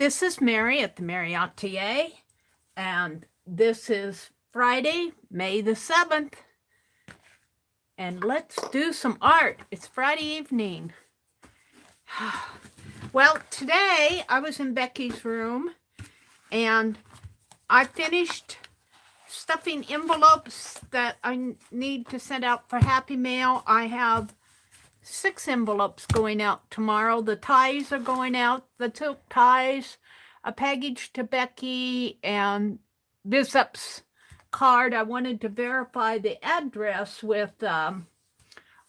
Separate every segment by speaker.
Speaker 1: This is Mary at the.meri.atelier, and this is Friday, May the 7th, and let's do some art. It's Friday evening. Well, today I was in Becky's room, and I finished stuffing envelopes that I need to send out for Happy Mail. I have 6 envelopes going out tomorrow. The ties are going out, the silk ties, a package to Becky, and Bishop's card. I wanted to verify the address with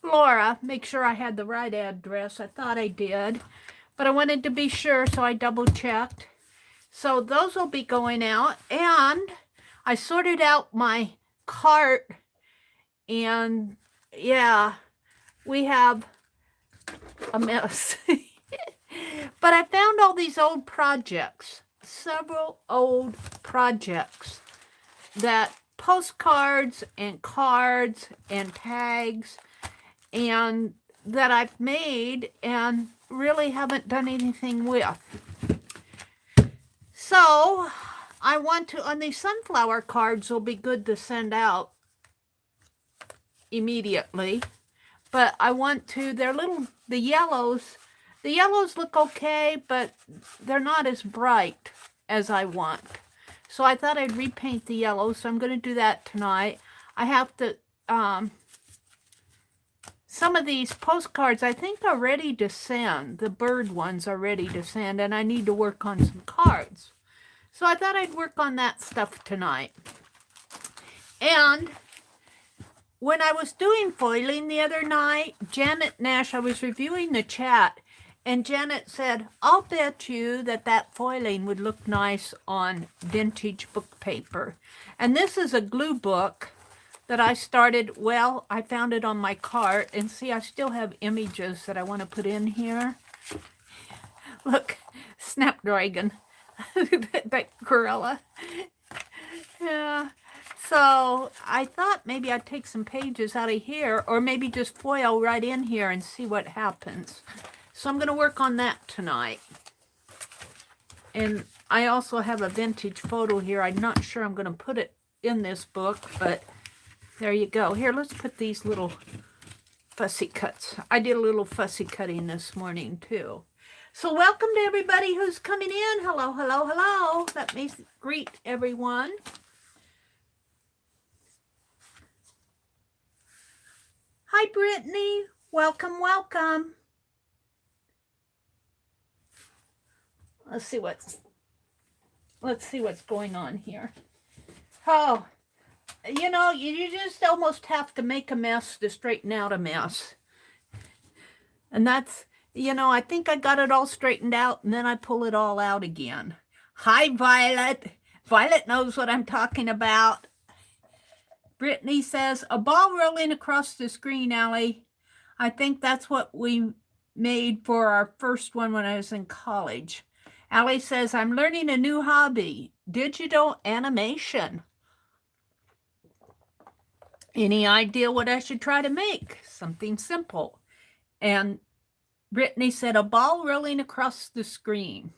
Speaker 1: Laura, make sure I had the right address. I thought I did, but I wanted to be sure, so I double checked. So those will be going out, and I sorted out my cart, and yeah, we have a mess. But I found all these old projects, several old projects, that postcards and cards and tags, and that I've made and really haven't done anything with. So I want to, on these sunflower cards, will be good to send out immediately. But I want to, they're little, the yellows look okay, but they're not as bright as I want. So I thought I'd repaint the yellows, so I'm going to do that tonight. I have to, some of these postcards I think are ready to send. The bird ones are ready to send, and I need to work on some cards. So I thought I'd work on that stuff tonight. And when I was doing foiling the other night, Janet Nash, I was reviewing the chat, and Janet said, I'll bet you that foiling would look nice on vintage book paper. And this is a glue book that I started, well, I found it on my cart, and see, I still have images that I want to put in here. Look, Snapdragon, that gorilla. Yeah. So I thought maybe I'd take some pages out of here, or maybe just foil right in here and see what happens. So I'm going to work on that tonight. And I also have a vintage photo here. I'm not sure I'm going to put it in this book, but there you go. Here, let's put these little fussy cuts. I did a little fussy cutting this morning too. So welcome to everybody who's coming in. Hello, hello, hello. Let me greet everyone. Hi, Brittany. Welcome, welcome. Let's see what's going on here. Oh, you know, you just almost have to make a mess to straighten out a mess. And that's, you know, I think I got it all straightened out, and then I pull it all out again. Hi, Violet. Violet knows what I'm talking about. Brittany says, a ball rolling across the screen, Allie. I think that's what we made for our first one when I was in college. Allie says, I'm learning a new hobby, digital animation. Any idea what I should try to make? Something simple. And Brittany said, a ball rolling across the screen.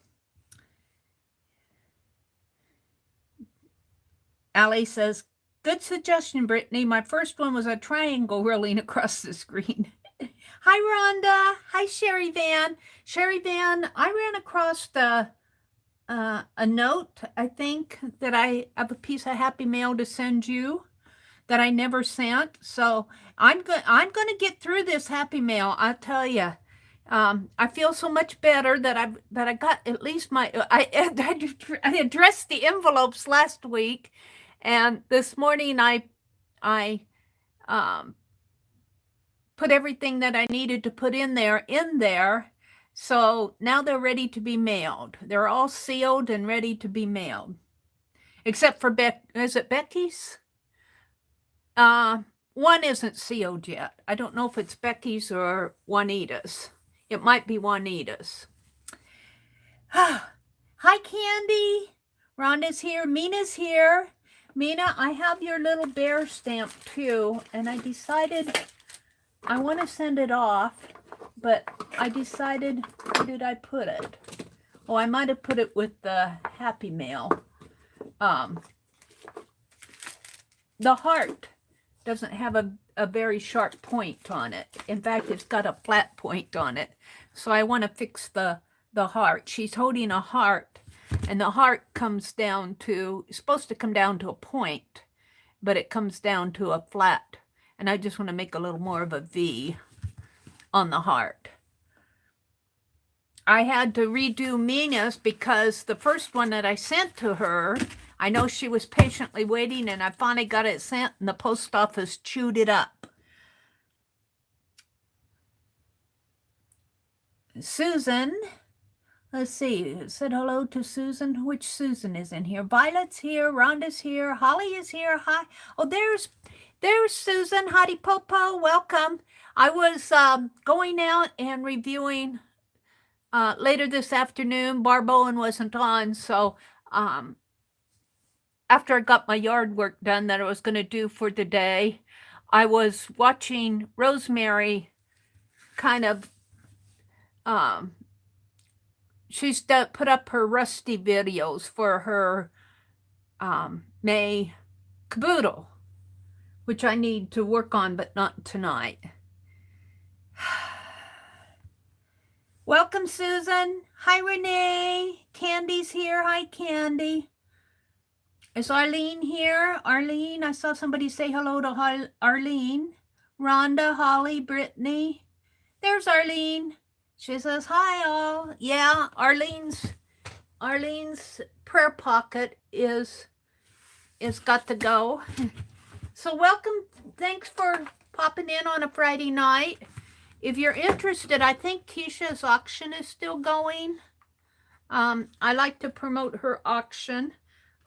Speaker 1: Allie says, good suggestion, Brittany. My first one was a triangle rolling across the screen. Hi, Rhonda. Hi, Sherry Van. Sherry Van, I ran across a note, I think, that I have a piece of Happy Mail to send you that I never sent. So I'm going to get through this Happy Mail. I'll tell you. I feel so much better that I got at least my I addressed the envelopes last week. And this morning I put everything that I needed to put in there. So now they're ready to be mailed. They're all sealed and ready to be mailed. Except for is it Becky's? One isn't sealed yet. I don't know if it's Becky's or Juanita's. It might be Juanita's. Hi, Candy. Rhonda's here. Mina's here. Mina, I have your little bear stamp too, and I decided I want to send it off, but I decided, where did I put it? Oh, I might have put it with the Happy Mail. The heart doesn't have a very sharp point on it. In fact, it's got a flat point on it. So I want to fix the heart. She's holding a heart, and the heart comes down to, it's supposed to come down to a point, but it comes down to a flat. And I just want to make a little more of a V on the heart. I had to redo Mina's because the first one that I sent to her, I know she was patiently waiting, and I finally got it sent, and the post office chewed it up. Susan, let's see, said hello to Susan. Which Susan is in here? Violet's here, Rhonda's here, Holly is here. Hi. Oh, there's Susan. Howdy Popo, welcome. I was going out and reviewing later this afternoon. Barb Owen wasn't on, so after I got my yard work done that I was going to do for the day, I was watching Rosemary kind of, she's put up her Rusty videos for her May caboodle, which I need to work on, but not tonight. Welcome, Susan. Hi, Renee. Candy's here. Hi, Candy. Is Arlene here? Arlene, I saw somebody say hello to Arlene. Rhonda, Holly, Brittany. There's Arlene. She says, hi, all. Yeah, Arlene's prayer pocket is got to go. So welcome. Thanks for popping in on a Friday night. If you're interested, I think Keisha's auction is still going. I like to promote her auction.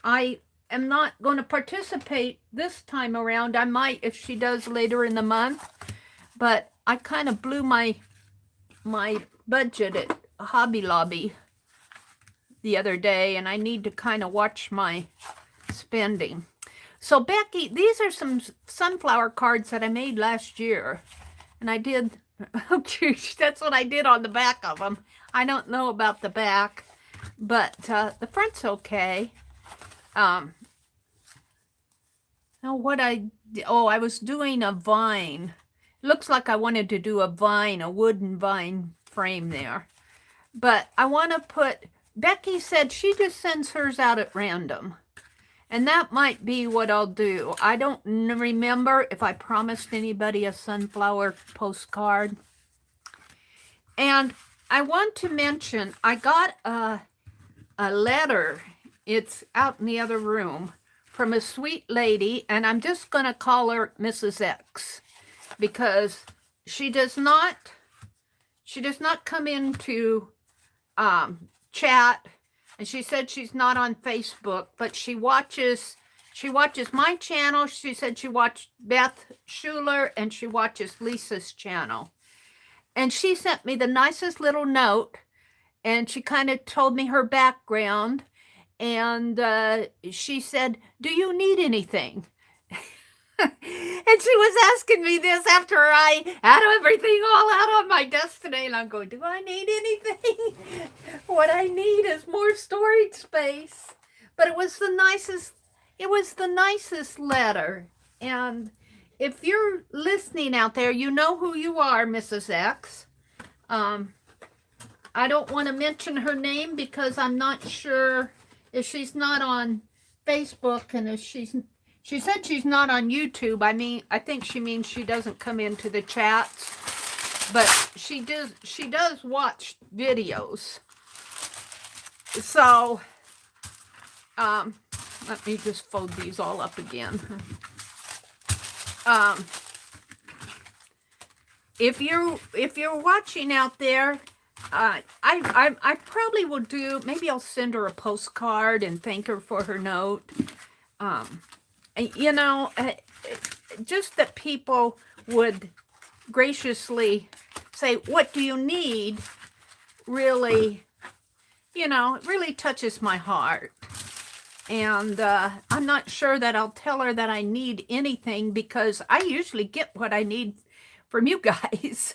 Speaker 1: I am not going to participate this time around. I might if she does later in the month. But I kind of blew my budget at Hobby Lobby the other day, and I need to kind of watch my spending. So Becky, these are some sunflower cards that I made last year. And I did... Oh, geez, that's what I did on the back of them. I don't know about the back, but the front's okay. I was doing a vine. Looks like I wanted to do a vine, a wooden vine frame there. But I want to put, Becky said she just sends hers out at random. And that might be what I'll do. I don't remember if I promised anybody a sunflower postcard. And I want to mention, I got a letter. It's out in the other room from a sweet lady, and I'm just going to call her Mrs. X because she does not come into chat. And she said she's not on Facebook, but she watches my channel. She said she watched Beth Schuler, and she watches Lisa's channel. And she sent me the nicest little note, and she kind of told me her background. And she said, do you need anything? And she was asking me this after I had everything all out on my desk today. And I'm going, do I need anything? What I need is more storage space. But it was the nicest letter. And if you're listening out there, you know who you are, Mrs. X. I don't want to mention her name because I'm not sure if she's not on Facebook, and if she said she's not on YouTube. I think she means she doesn't come into the chats, but she does watch videos. So, let me just fold these all up again. If you're watching out there, I probably will do, maybe I'll send her a postcard and thank her for her note. You know, just that people would graciously say, what do you need? Really, you know, it really touches my heart. And I'm not sure that I'll tell her that I need anything, because I usually get what I need from you guys.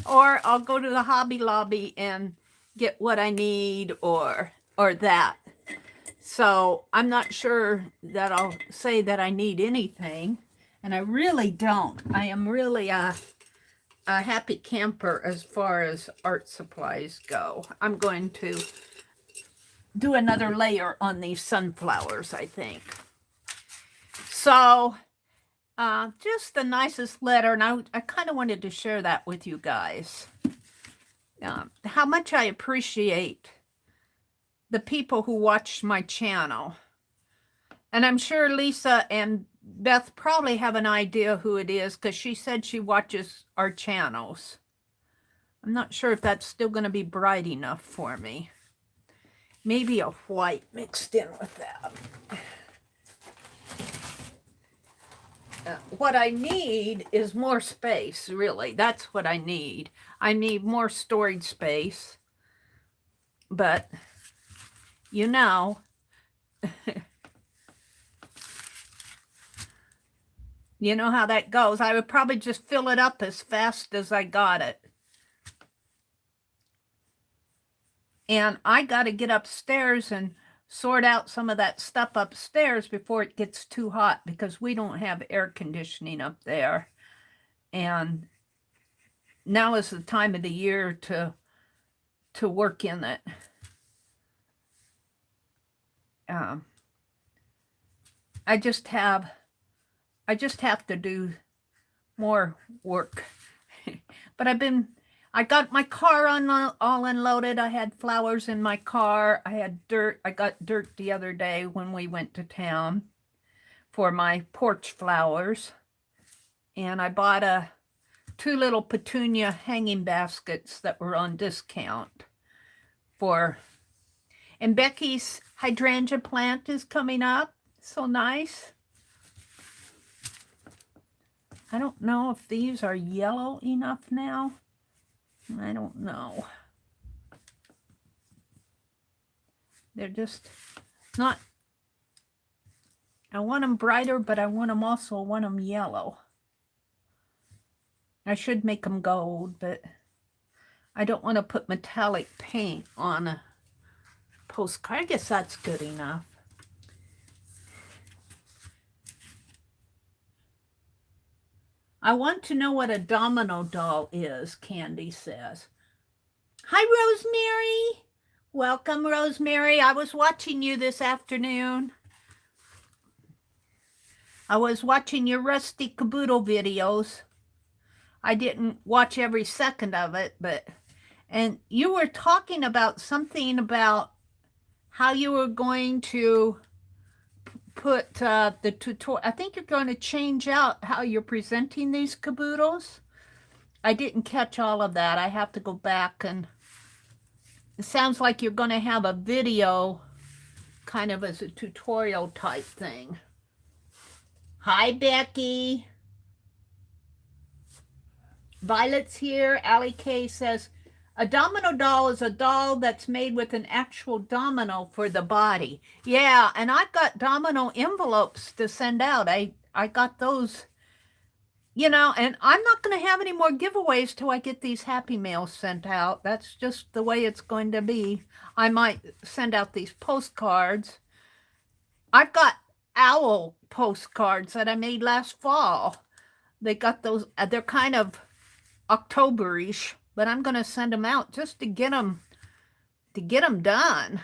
Speaker 1: Or I'll go to the Hobby Lobby and get what I need or that. So I'm not sure that I'll say that I need anything. And I really don't. I am really a happy camper as far as art supplies go. I'm going to do another layer on these sunflowers, I think. So just the nicest letter, and I kind of wanted to share that with you guys. How much I appreciate the people who watch my channel. And I'm sure Lisa and Beth probably have an idea who it is because she said she watches our channels. I'm not sure if that's still going to be bright enough for me. Maybe a white mixed in with that. What I need is more space, really. That's what I need. I need more storage space. But, you know, you know how that goes. I would probably just fill it up as fast as I got it. And I got to get upstairs and sort out some of that stuff upstairs before it gets too hot because we don't have air conditioning up there. And now is the time of the year to work in it. I just have to do more work. But I got my car all unloaded. I had flowers in my car. I had dirt. I got dirt the other day when we went to town for my porch flowers. And I bought 2 little petunia hanging baskets that were on discount and Becky's hydrangea plant is coming up. So nice. I don't know if these are yellow enough now. I don't know. They're just not. I want them brighter, but I want them yellow. I should make them gold, but I don't want to put metallic paint on a postcard. I guess that's good enough. I want to know what a domino doll is, Candy says. Hi, Rosemary. Welcome, Rosemary. I was watching you this afternoon. I was watching your Rusty Caboodle videos. I didn't watch every second of it, and you were talking about something about how you were going to put the tutorial. I think you're going to change out how you're presenting these caboodles. I didn't catch all of that. I have to go back, and it sounds like you're going to have a video kind of as a tutorial type thing. Hi, Becky. Violet's here. Allie K says, a domino doll is a doll that's made with an actual domino for the body. Yeah, and I've got domino envelopes to send out. I got those, you know, and I'm not going to have any more giveaways till I get these Happy Mails sent out. That's just the way it's going to be. I might send out these postcards. I've got owl postcards that I made last fall. They got those, they're kind of October-ish, but I'm going to send them out just to get them done,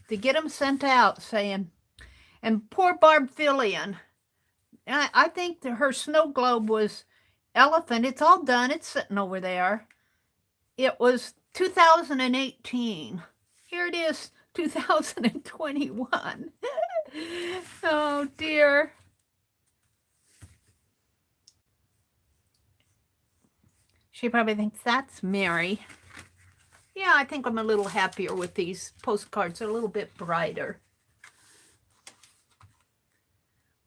Speaker 1: to get them sent out saying, and poor Barb Fillion, I think that her snow globe was elephant. It's all done. It's sitting over there. It was 2018. Here it is, 2021. Oh, dear. She probably thinks that's Mary. Yeah, I think I'm a little happier with these postcards. They're a little bit brighter.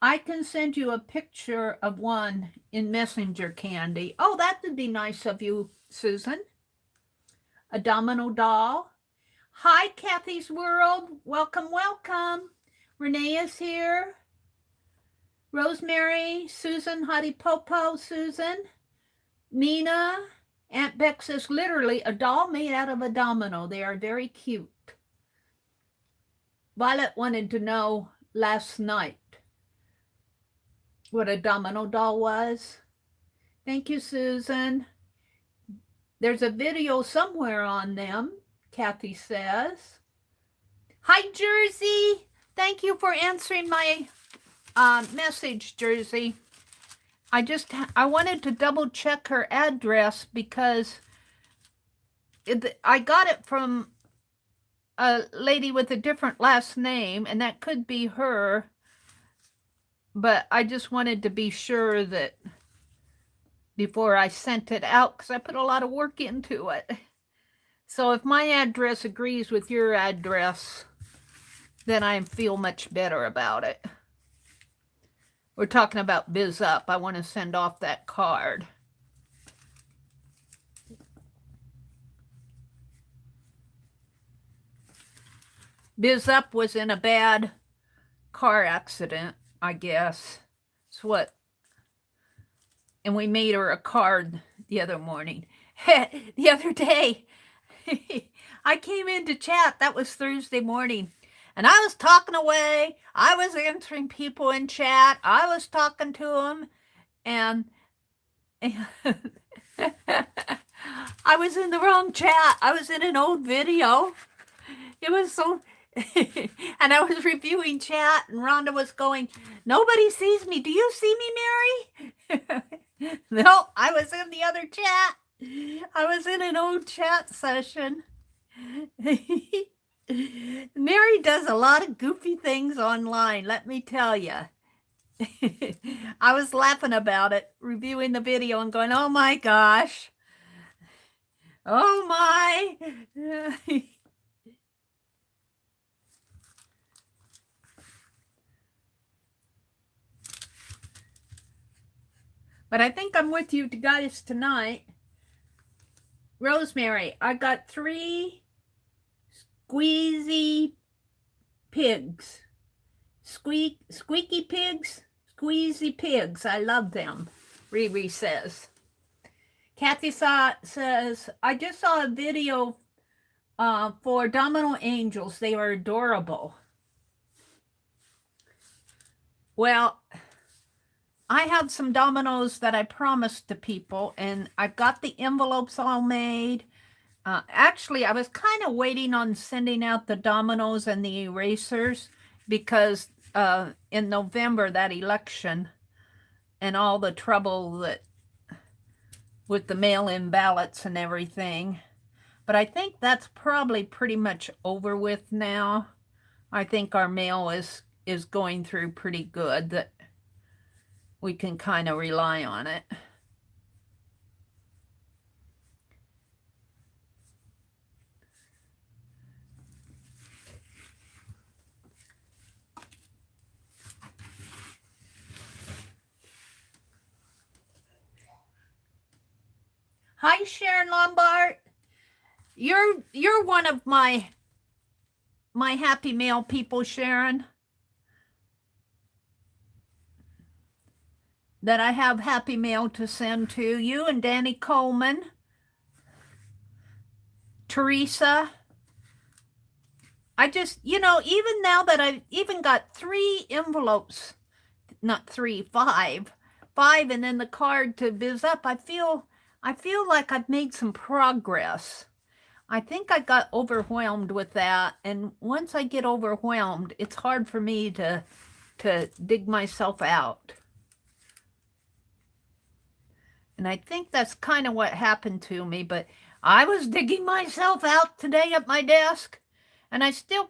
Speaker 1: I can send you a picture of one in Messenger, Candy. Oh, that would be nice of you, Susan. A domino doll. Hi, Kathy's World. Welcome, welcome. Renee is here. Rosemary, Susan, Hottie Popo, Susan. Mina Aunt Beck says, literally, a doll made out of a domino. They are very cute. Violet wanted to know last night what a domino doll was. Thank you, Susan. There's a video somewhere on them, Kathy says. Hi, Jersey. Thank you for answering my message, Jersey. I wanted to double check her address because I got it from a lady with a different last name, and that could be her. But I just wanted to be sure that before I sent it out, because I put a lot of work into it. So if my address agrees with your address, then I feel much better about it. We're talking about Biz Up. I want to send off that card. Biz Up was in a bad car accident, I guess. It's what. And we made her a card the other morning. The other day, I came into chat. That was Thursday morning. And I was talking away. I was answering people in chat. I was talking to them. And I was in the wrong chat. I was in an old video. It was so... and I was reviewing chat, and Rhonda was going, nobody sees me. Do you see me, Mary? No, I was in the other chat. I was in an old chat session. Mary does a lot of goofy things online, let me tell you. I was laughing about it, reviewing the video and going, oh my gosh. Oh my. But I think I'm with you guys tonight. Rosemary, I got 3 squeezy pigs. Squeaky pigs? Squeezy pigs. I love them, Riri says. Kathy says, I just saw a video for Domino Angels. They are adorable. Well, I have some dominoes that I promised to people, and I've got the envelopes all made. Actually, I was kind of waiting on sending out the dominoes and the erasers because in November, that election and all the trouble that with the mail-in ballots and everything. But I think that's probably pretty much over with now. I think our mail is going through pretty good, that we can kind of rely on it. Hi, Sharon Lombard. You're one of my happy mail people, Sharon, that I have happy mail to send to you and Danny Coleman, Teresa. I just, even now that I've even got 3 envelopes, not 3, 5, and then the card to Biz Up, I feel like I've made some progress. I think I got overwhelmed with that, and once I get overwhelmed, it's hard for me to dig myself out. And I think that's kind of what happened to me, but I was digging myself out today at my desk, and I still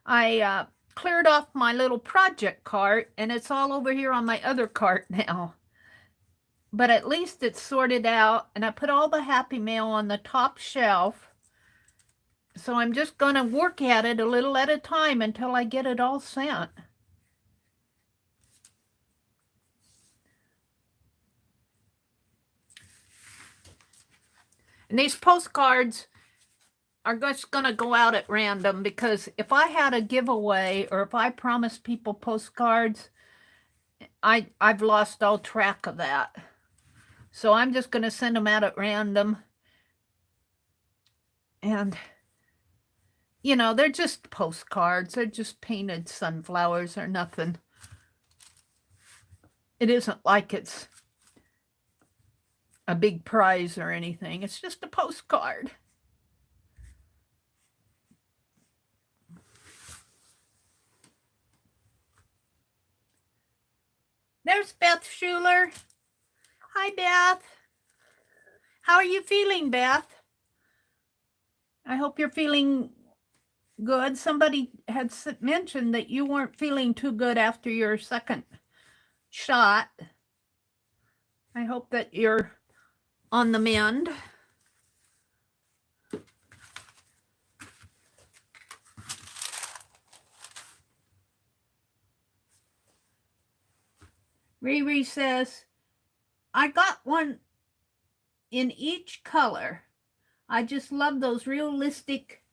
Speaker 1: I cleared off my little project cart, and it's all over here on my other cart now. But at least it's sorted out, and I put all the happy mail on the top shelf. So I'm just going to work at it a little at a time until I get it all sent. And these postcards are just going to go out at random, because if I had a giveaway or if I promised people postcards, I've lost all track of that. So I'm just going to send them out at random. And, you know, they're just postcards. They're just painted sunflowers or nothing. It isn't like it's a big prize or anything. It's just a postcard. There's Beth Schuler. Hi, Beth. How are you feeling, Beth? I hope you're feeling good. Somebody had mentioned that you weren't feeling too good after your second shot. I hope that you're on the mend. Riri says, I got one in each color. I just love those realistic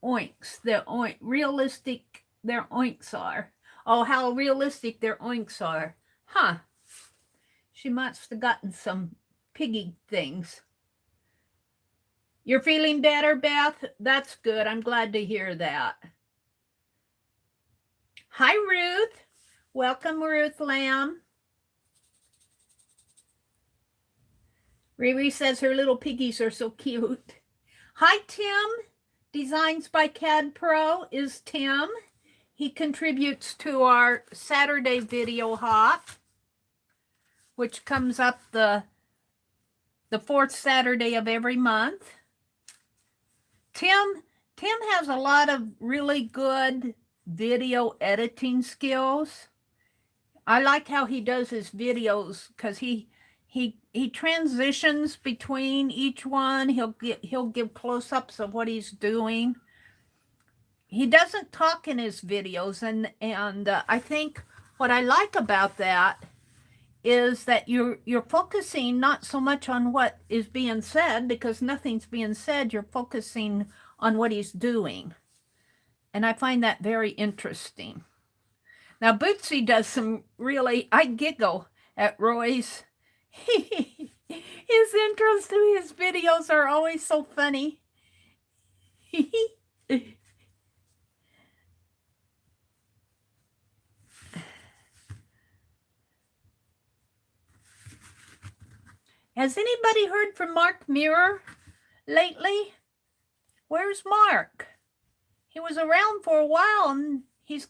Speaker 1: oinks. They're realistic their oinks are. Oh, how realistic their oinks are. Huh. She must have gotten some piggy things. You're feeling better, Beth? That's good. I'm glad to hear that. Hi, Ruth. Welcome, Ruth Lamb. Riri says her little piggies are so cute. Hi, Tim. Designs by CAD Pro is Tim. He contributes to our Saturday video hop, which comes up the fourth Saturday of every month. Tim has a lot of really good video editing skills. I like how he does his videos because he transitions between each one. He'll give close-ups of what he's doing. He doesn't talk in his videos, and I think what I like about that is that you're focusing not so much on what is being said, because nothing's being said. You're focusing on what he's doing, and I find that very interesting. Now, Bootsy does some really, I giggle at Roy's. His intros to his videos are always so funny. Has anybody heard from Mark Mirror lately? Where's Mark? He was around for a while, and he's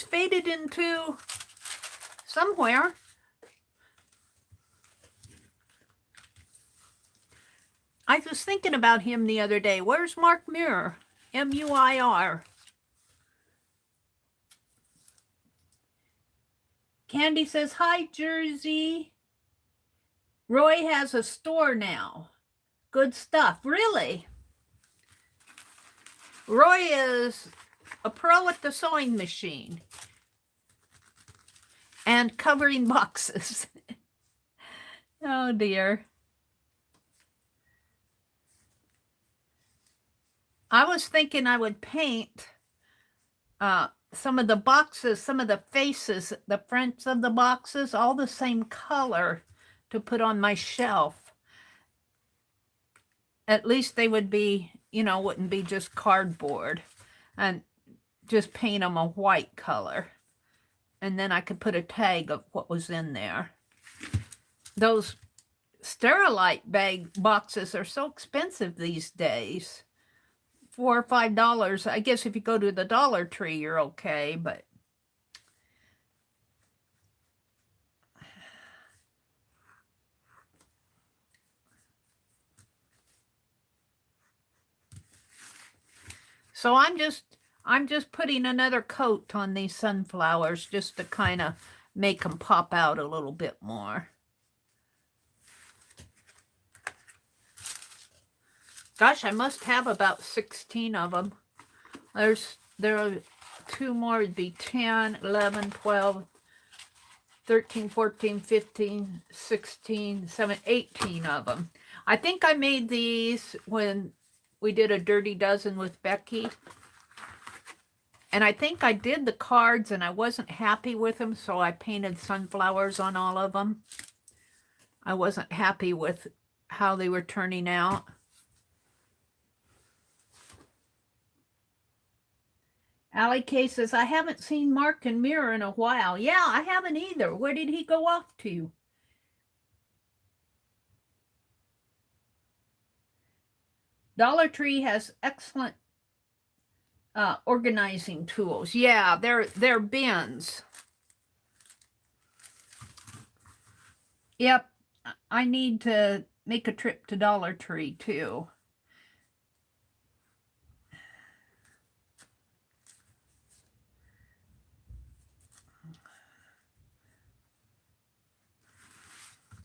Speaker 1: faded into somewhere. I was thinking about him the other day. Where's Mark Muir? M-U-I-R. Candy says, hi, Jersey. Roy has a store now. Good stuff. Really? Roy is a pro at the sewing machine and covering boxes. Oh, dear. I was thinking I would paint some of the boxes, some of the faces, the fronts of the boxes, all the same color to put on my shelf. At least they would be, you know, wouldn't be just cardboard, and just paint them a white color. And then I could put a tag of what was in there. Those Sterilite bag boxes are so expensive these days. $4 or $5. I guess if you go to the Dollar Tree, you're okay, but so I'm just putting another coat on these sunflowers just to kind of make them pop out a little bit more. Gosh, I must have about 16 of them. There are 2 more, it'd be 10, 11, 12, 13, 14, 15, 16, 17, 18 of them. I think I made these when we did a Dirty Dozen with Becky. And I think I did the cards and I wasn't happy with them, so I painted sunflowers on all of them. I wasn't happy with how they were turning out. Allie K says, I haven't seen Mark and Mira in a while. Yeah, I haven't either. Where did he go off to? Dollar Tree has excellent organizing tools. Yeah, they're bins. Yep, I need to make a trip to Dollar Tree too.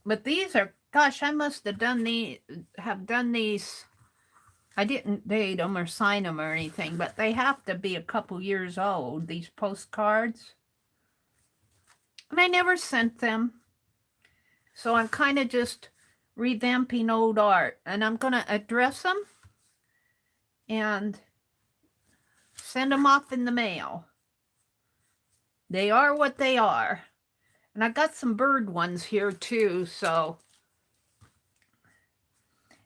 Speaker 1: But these are, gosh, I must have done these. I didn't date them or sign them or anything, but they have to be a couple years old, these postcards. And I never sent them. So I'm kind of just revamping old art. And I'm going to address them and send them off in the mail. They are what they are. And I got some bird ones here too, so.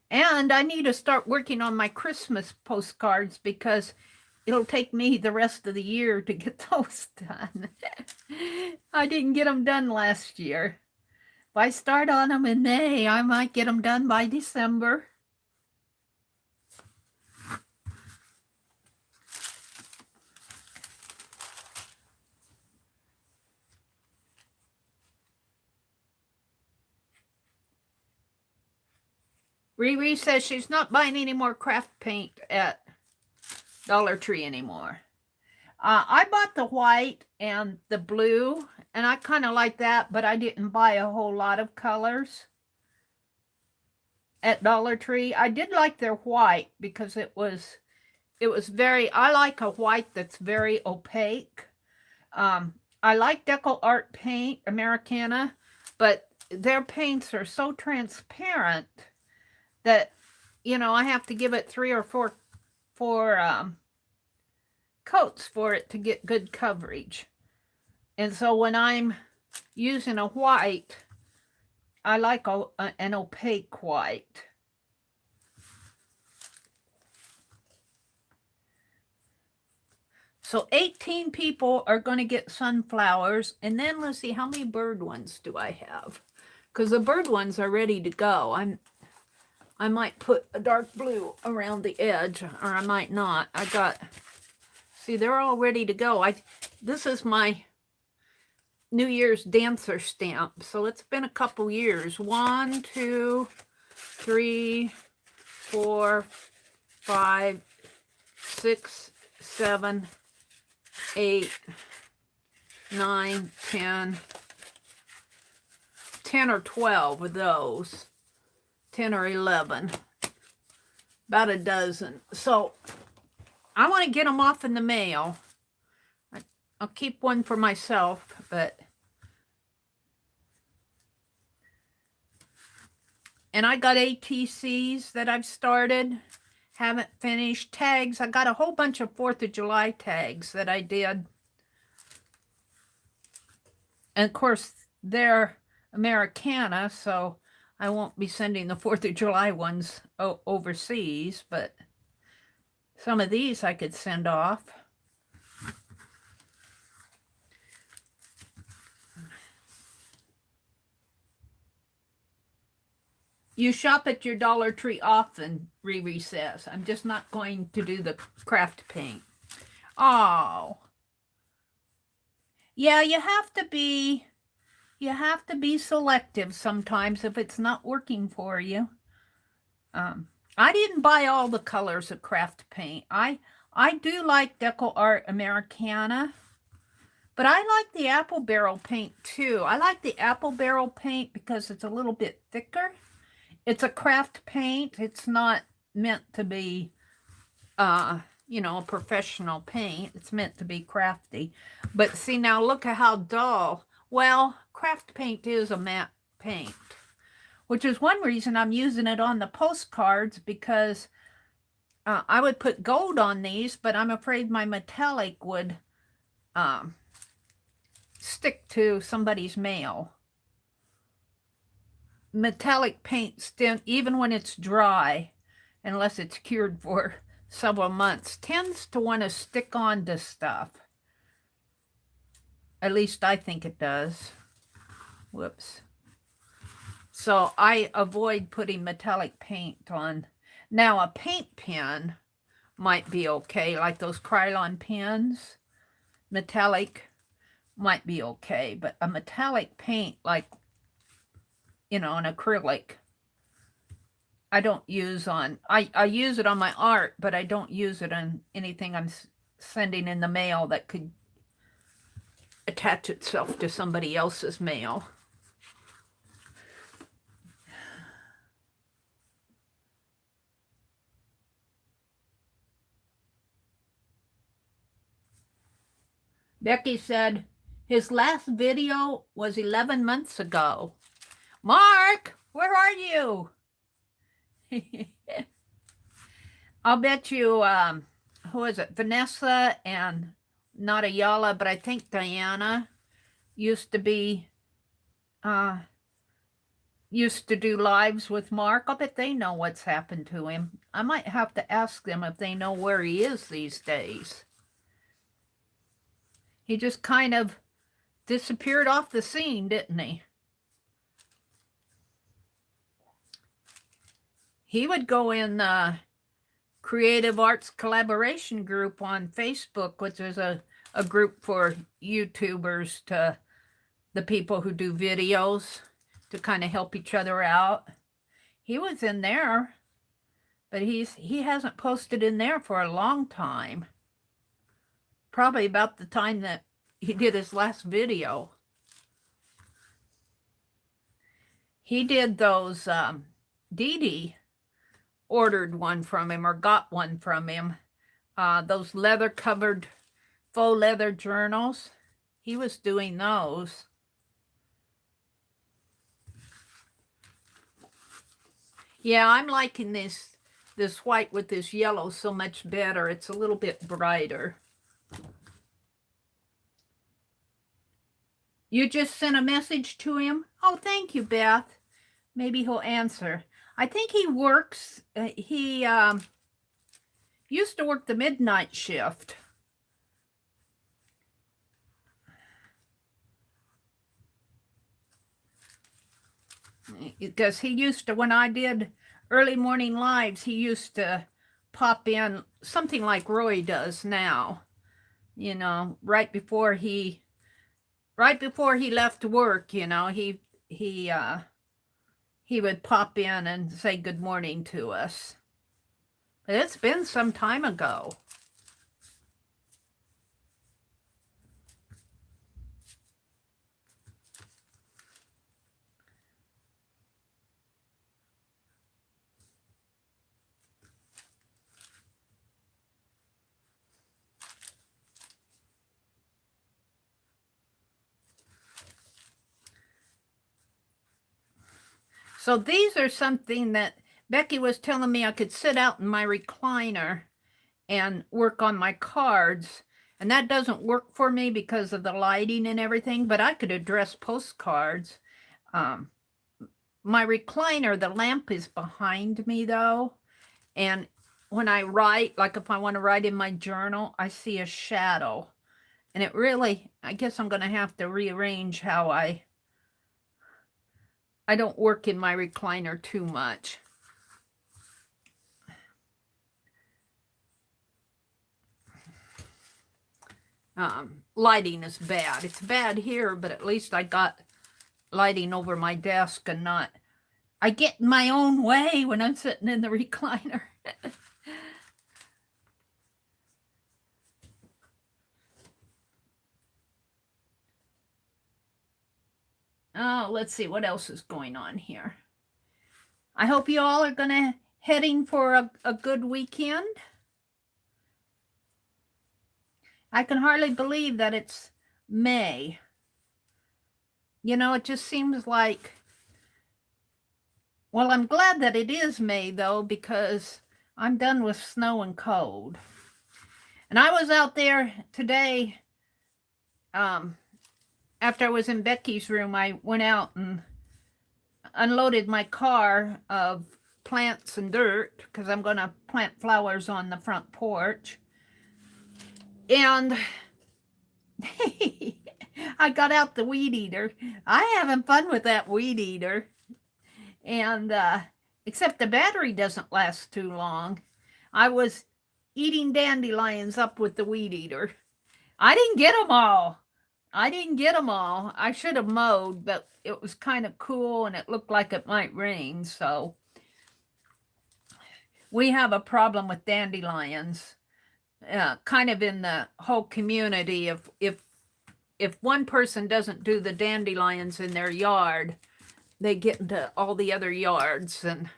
Speaker 1: And I need to start working on my Christmas postcards because it'll take me the rest of the year to get those done. I didn't get them done last year. If I start on them in May, I might get them done by December. Riri says she's not buying any more craft paint at Dollar Tree anymore. I bought the white and the blue, and I kind of like that, but I didn't buy a whole lot of colors at Dollar Tree. I did like their white because it was very, I like a white that's very opaque. I like Deco Art paint, Americana, but their paints are so transparent that, you know, I have to give it 3 or 4 coats for it to get good coverage. And so when I'm using a white, I like an opaque white. So 18 people are going to get sunflowers. And then let's see, how many bird ones do I have? Because the bird ones are ready to go. I might put a dark blue around the edge, or I might not. See, they're all ready to go. This is my New Year's dancer stamp. So it's been a couple years. 1, 2, 3, 4, 5, 6, 7, 8, 9, 10 or 12 of those. 10 or 11, about a dozen. So I want to get them off in the mail. I'll keep one for myself, and I got ATCs that I've started, haven't finished. Tags, I got a whole bunch of 4th of July tags that I did. And of course, they're Americana, so I won't be sending the 4th of July ones overseas, but some of these I could send off. You shop at your Dollar Tree often, Riri says. I'm just not going to do the craft paint. Oh. Yeah, you have to be selective sometimes if it's not working for you. I didn't buy all the colors of craft paint. I do like Deco Art Americana, but I like the apple barrel paint too. I like the apple barrel paint because it's a little bit thicker. It's a craft paint. It's not meant to be, you know, a professional paint. It's meant to be crafty. But see, now look at how dull. Well, craft paint is a matte paint, which is one reason I'm using it on the postcards, because I would put gold on these, but I'm afraid my metallic would stick to somebody's mail. Metallic paint, even when it's dry, unless it's cured for several months, tends to want to stick on to stuff. At least I think it does. Whoops. So I avoid putting metallic paint on. Now a paint pen might be okay, like those Krylon pens. Metallic might be okay, but a metallic paint, like, you know, an acrylic, I don't use on, I use it on my art, but I don't use it on anything I'm sending in the mail that could attach itself to somebody else's mail. Becky said his last video was 11 months ago. Mark, where are you? I'll bet you, who is it? Vanessa and not Ayala, but I think Diana used to do lives with Mark. I'll bet they know what's happened to him. I might have to ask them if they know where he is these days. He just kind of disappeared off the scene, didn't he? He would go in the Creative Arts Collaboration Group on Facebook, which is a group for YouTubers, to the people who do videos, to kind of help each other out. He was in there, but he hasn't posted in there for a long time. Probably about the time that he did his last video. He did those, Dee Dee ordered one from him or got one from him. Those leather-covered faux leather journals. He was doing those. Yeah, I'm liking this white with this yellow so much better. It's a little bit brighter. You just sent a message to him? Oh, thank you, Beth. Maybe he'll answer. I think he works, he used to work the midnight shift. Because he used to, when I did early morning lives, he used to pop in something like Roy does now. You know, right before he left work, you know, he would pop in and say good morning to us. But it's been some time ago. So these are something that Becky was telling me I could sit out in my recliner and work on my cards. And that doesn't work for me because of the lighting and everything, but I could address postcards. My recliner, the lamp is behind me though. And when I write, like if I want to write in my journal, I see a shadow. And it really, I guess I'm going to have to rearrange how I don't work in my recliner too much. Lighting is bad. It's bad here, but at least I got lighting over my desk and not, I get in my own way when I'm sitting in the recliner. Oh, let's see what else is going on here. I hope you all are going to heading for a good weekend. I can hardly believe that it's May. You know, it just seems like, well, I'm glad that it is May though, because I'm done with snow and cold. And I was out there today, after I was in Becky's room, I went out and unloaded my car of plants and dirt because I'm going to plant flowers on the front porch. And I got out the weed eater. I having fun with that weed eater. And except the battery doesn't last too long. I was eating dandelions up with the weed eater. I didn't get them all. I should have mowed, but it was kind of cool and it looked like it might rain. So we have a problem with dandelions, kind of in the whole community. If one person doesn't do the dandelions in their yard, they get into all the other yards. And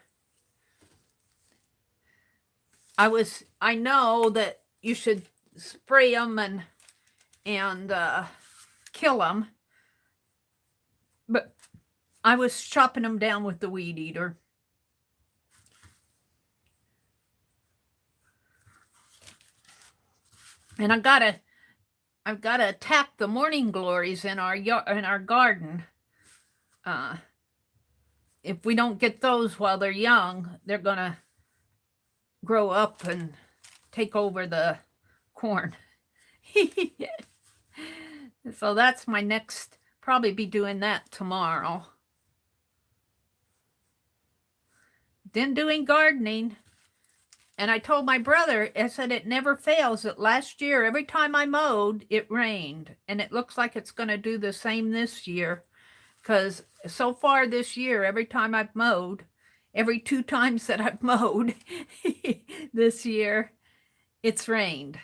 Speaker 1: I know that you should spray them and kill them, but I was chopping them down with the weed eater. And I've got to attack the morning glories in our garden. If we don't get those while they're young, they're gonna grow up and take over the corn. So that's my next, probably be doing that tomorrow. Then doing gardening. And I told my brother, I said, it never fails that last year, every time I mowed, it rained. And it looks like it's going to do the same this year. Because so far this year, every time I've mowed, every 2 times that I've mowed this year, it's rained.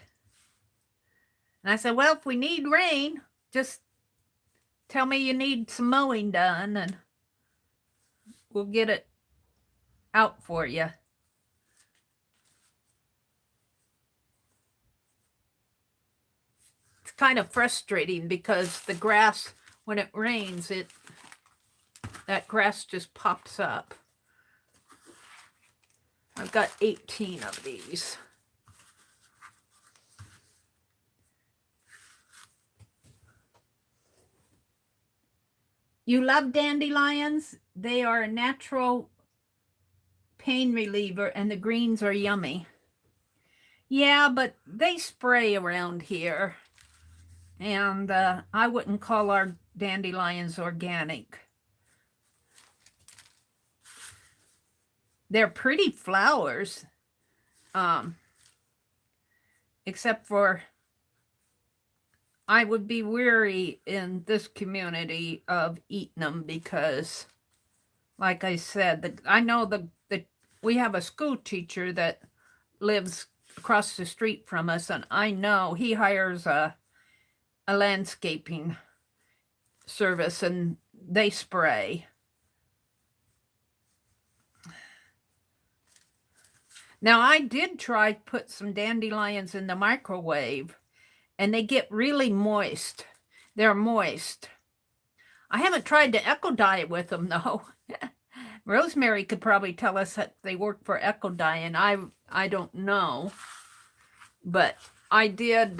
Speaker 1: And I said, well, if we need rain, just tell me you need some mowing done and we'll get it out for you. It's kind of frustrating because the grass, when it rains, that grass just pops up. I've got 18 of these. You love dandelions? They are a natural pain reliever and the greens are yummy. Yeah, but they spray around here. And I wouldn't call our dandelions organic. They're pretty flowers, except for I would be weary in this community of eating them because, like I said, I know that we have a school teacher that lives across the street from us, and I know he hires a landscaping service, and they spray. Now, I did try to put some dandelions in the microwave, and they get really moist. They're moist. I haven't tried to eco dye with them, though. Rosemary could probably tell us that they work for eco dye, and I don't know. But I did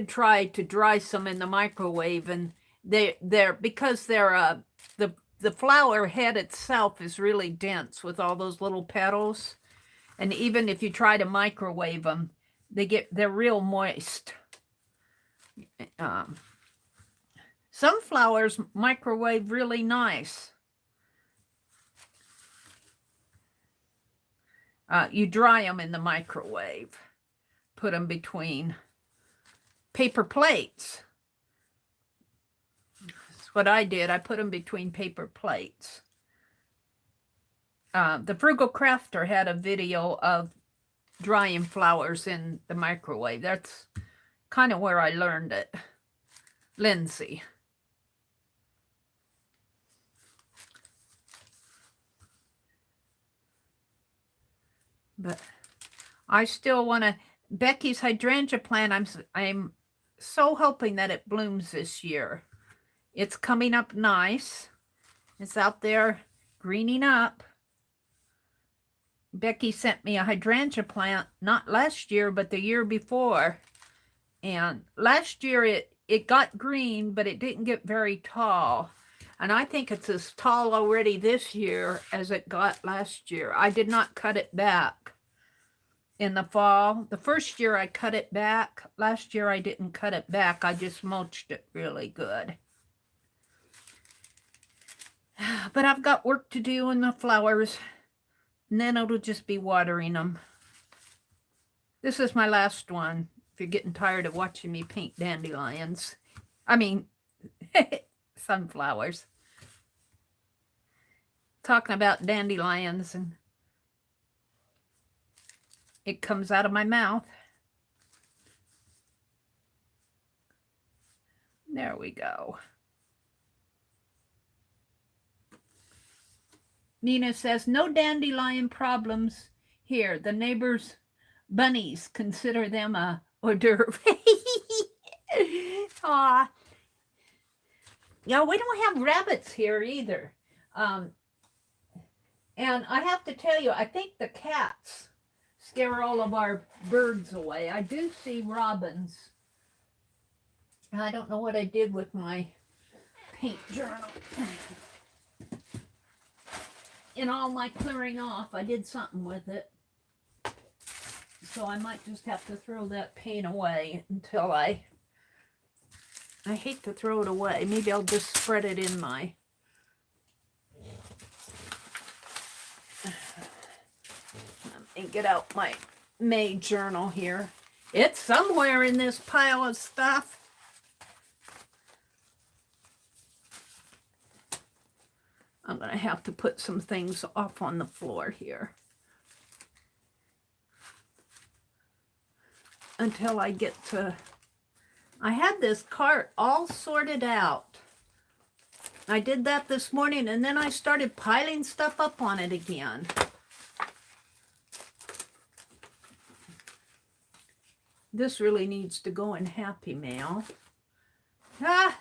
Speaker 1: try to dry some in the microwave, and they're because they're the flower head itself is really dense with all those little petals. And even if you try to microwave them, they're real moist. Some flowers microwave really nice. You dry them in the microwave. Put them between paper plates. That's what I did. I put them between paper plates. The Frugal Crafter had a video of drying flowers in the microwave. That's kind of where I learned it. Lindsay. But I still want to, Becky's hydrangea plant, I'm so hoping that it blooms this year. It's coming up nice. It's out there greening up. Becky sent me a hydrangea plant, not last year, but the year before. And last year it got green, but it didn't get very tall. And I think it's as tall already this year as it got last year. I did not cut it back in the fall. The first year I cut it back. Last year I didn't cut it back. I just mulched it really good. But I've got work to do in the flowers. And then it'll just be watering them. This is my last one. If you're getting tired of watching me paint dandelions. I mean, sunflowers. Talking about dandelions, and it comes out of my mouth. There we go. Nina says, no dandelion problems here. The neighbors' bunnies consider them a hors d'oeuvre. Aw. Yeah, we don't have rabbits here either. And I have to tell you, I think the cats scare all of our birds away. I do see robins. I don't know what I did with my paint journal. In all my clearing off, I did something with it. So I might just have to throw that paint away until I hate to throw it away. Maybe I'll just spread it in my... Let me get out my May journal here. It's somewhere in this pile of stuff. I'm going to have to put some things off on the floor here until I get to... I had this cart all sorted out. I did that this morning, and then I started piling stuff up on it again. This really needs to go in Happy Mail. Ah!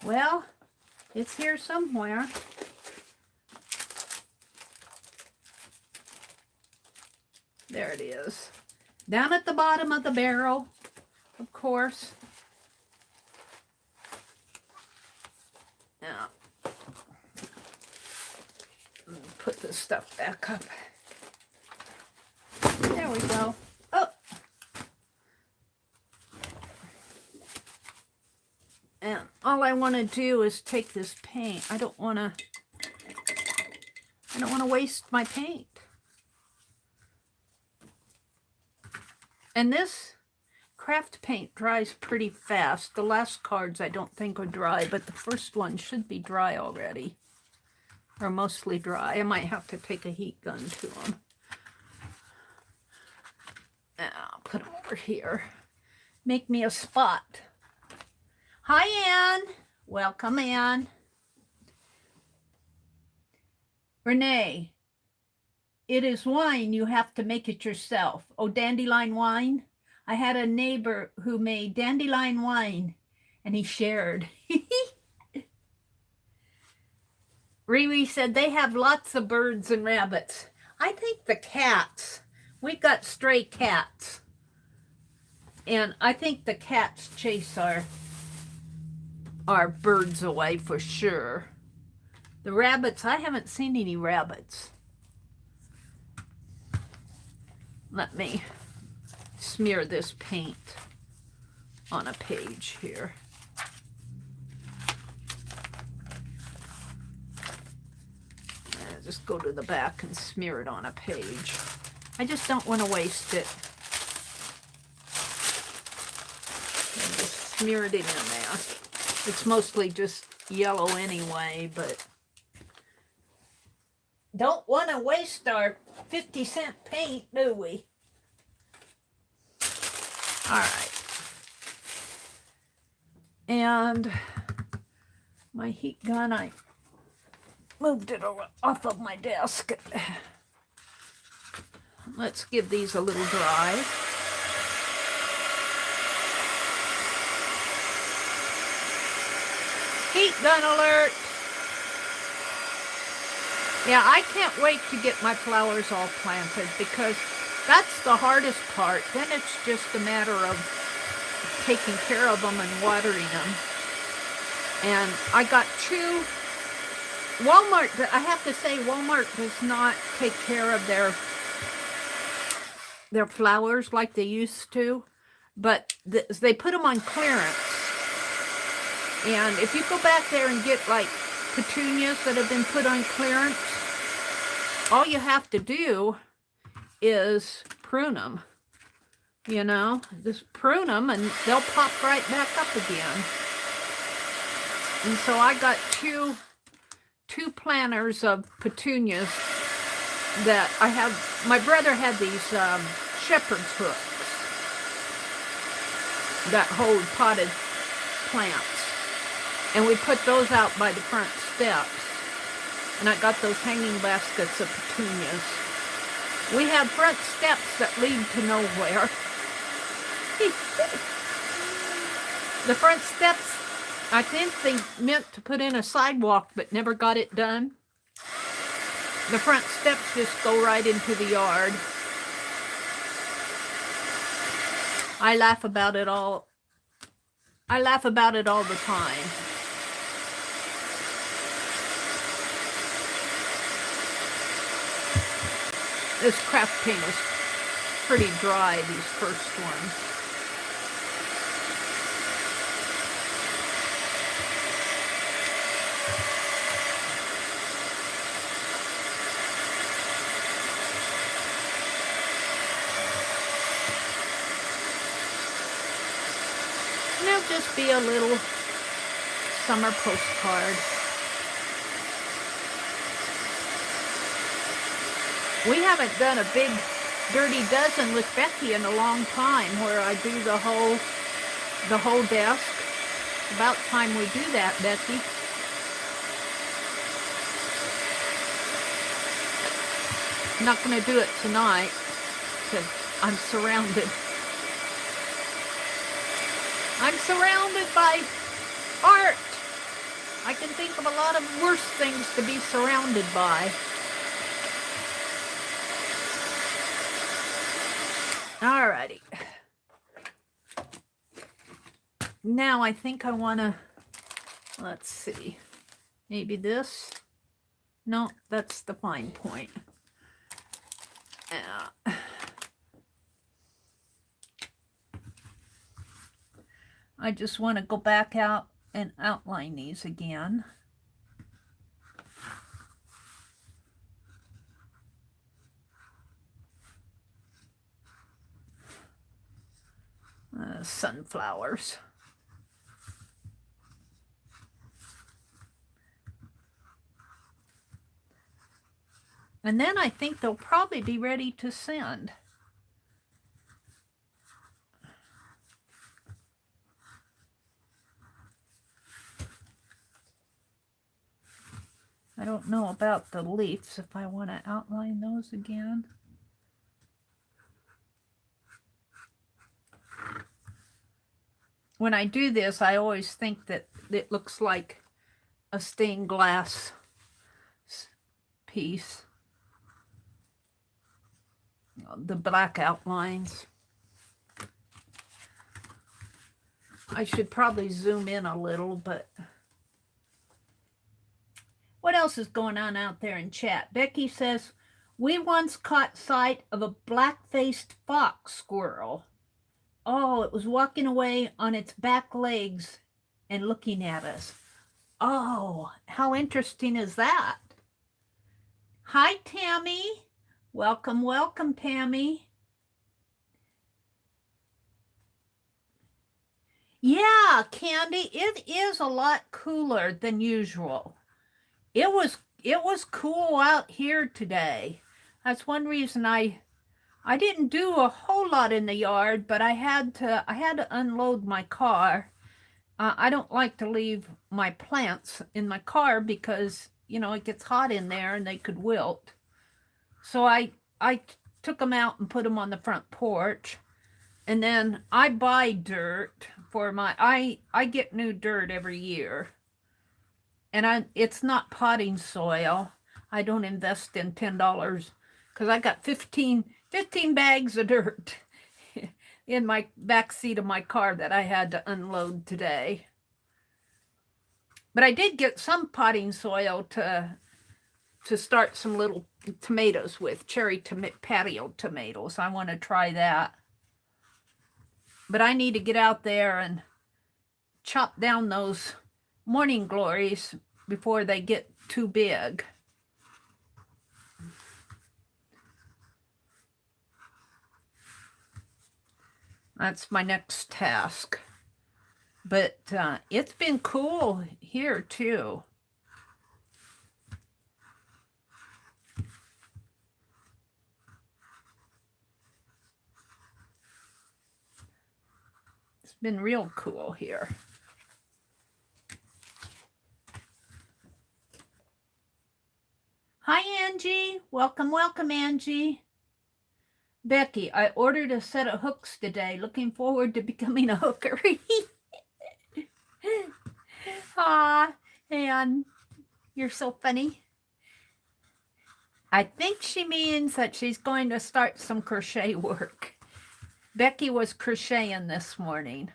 Speaker 1: Well... it's here somewhere. There it is. Down at the bottom of the barrel, of course. Now, put this stuff back up. There we go. Oh! And all I want to do is take this paint. I don't want to waste my paint. And this craft paint dries pretty fast. The last cards I don't think are dry, but the first one should be dry already. Or mostly dry. I might have to take a heat gun to them. Now, I'll put them over here. Make me a spot. Hi, Ann. Welcome, Ann. Renee, it is wine. You have to make it yourself. Oh, dandelion wine? I had a neighbor who made dandelion wine, and he shared. Riri said they have lots of birds and rabbits. I think the cats. We've got stray cats. And I think the cats chase our birds away for sure. The rabbits, I haven't seen any rabbits. Let me smear this paint on a page here. And just go to the back and smear it on a page. I just don't want to waste it. And just smear it in there. It's mostly just yellow anyway, but don't want to waste our 50-cent paint, do we? All right. And my heat gun, I moved it off of my desk. Let's give these a little dry. Heat gun alert. Yeah, I can't wait to get my flowers all planted because that's the hardest part. Then it's just a matter of taking care of them and watering them. And I got two. Walmart, I have to say, Walmart does not take care of their flowers like they used to, but they put them on clearance. And if you go back there and get like petunias that have been put on clearance, all you have to do is prune them. You know, just prune them and they'll pop right back up again. And so I got two planters of petunias that I have. My brother had these shepherd's hooks that hold potted plants. And we put those out by the front steps. And I got those hanging baskets of petunias. We have front steps that lead to nowhere. The front steps, I think they meant to put in a sidewalk, but never got it done. The front steps just go right into the yard. I laugh about it all. I laugh about it all the time. This craft paint is pretty dry, these first ones. And there'll just be a little summer postcard. We haven't done a big dirty dozen with Becky in a long time where I do the whole desk. About time we do that, Becky. I'm not going to do it tonight because I'm surrounded. I'm surrounded by art. I can think of a lot of worse things to be surrounded by. Alrighty. Now I think I want to, let's see, maybe this. No, that's the fine point. I just want to go back out and outline these again. Sunflowers. And then I think they'll probably be ready to send. I don't know about the leaves, if I want to outline those again. When I do this, I always think that it looks like a stained glass piece. The black outlines. I should probably zoom in a little, but what else is going on out there in chat? Becky says, we once caught sight of a black-faced fox squirrel. Oh, it was walking away on its back legs and looking at us. Oh, how interesting is that? Hi, Tammy. Welcome, welcome, Tammy. Yeah, Candy, it is a lot cooler than usual. It was cool out here today. That's one reason I didn't do a whole lot in the yard, but I had to unload my car. I don't like to leave my plants in my car because, you know, it gets hot in there and they could wilt. So I took them out and put them on the front porch. And then I buy dirt for I get new dirt every year. And it's not potting soil. I don't invest in $10 because I got 15 bags of dirt in my back seat of my car that I had to unload today. But I did get some potting soil to start some little tomatoes with, cherry patio tomatoes. I want to try that. But I need to get out there and chop down those morning glories before they get too big. That's my next task. But it's been cool here too. It's been real cool here. Hi, Angie. Welcome, welcome, Angie. Becky, I ordered a set of hooks today. Looking forward to becoming a hooker. Ah, and you're so funny. I think she means that she's going to start some crochet work. Becky was crocheting this morning.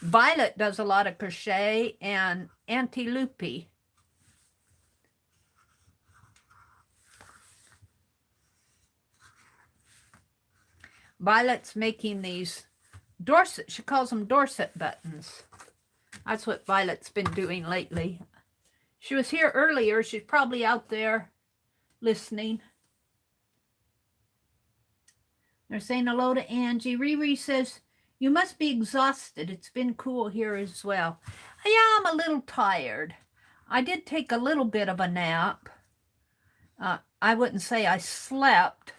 Speaker 1: Violet does a lot of crochet, and Auntie Loopy. Violet's making these Dorset, she calls them Dorset buttons. That's what Violet's been doing lately. She was here earlier. She's probably out there listening. They're saying hello to Angie. Riri says, you must be exhausted. It's been cool here as well. Yeah, I'm a little tired. I did take a little bit of a nap. I wouldn't say I slept.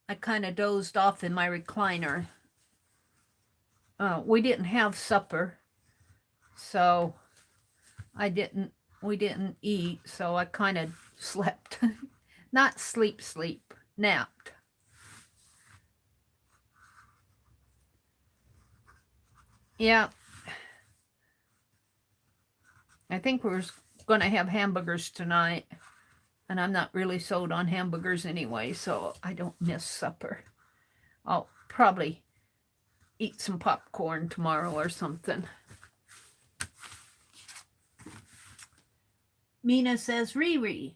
Speaker 1: I kind of dozed off in my recliner. We didn't have supper, so we didn't eat, so I kind of slept. Not sleep, napped. Yeah. I think we're going to have hamburgers tonight, and I'm not really sold on hamburgers anyway, so I don't miss supper. I'll probably eat some popcorn tomorrow or something. Mina says, Riri,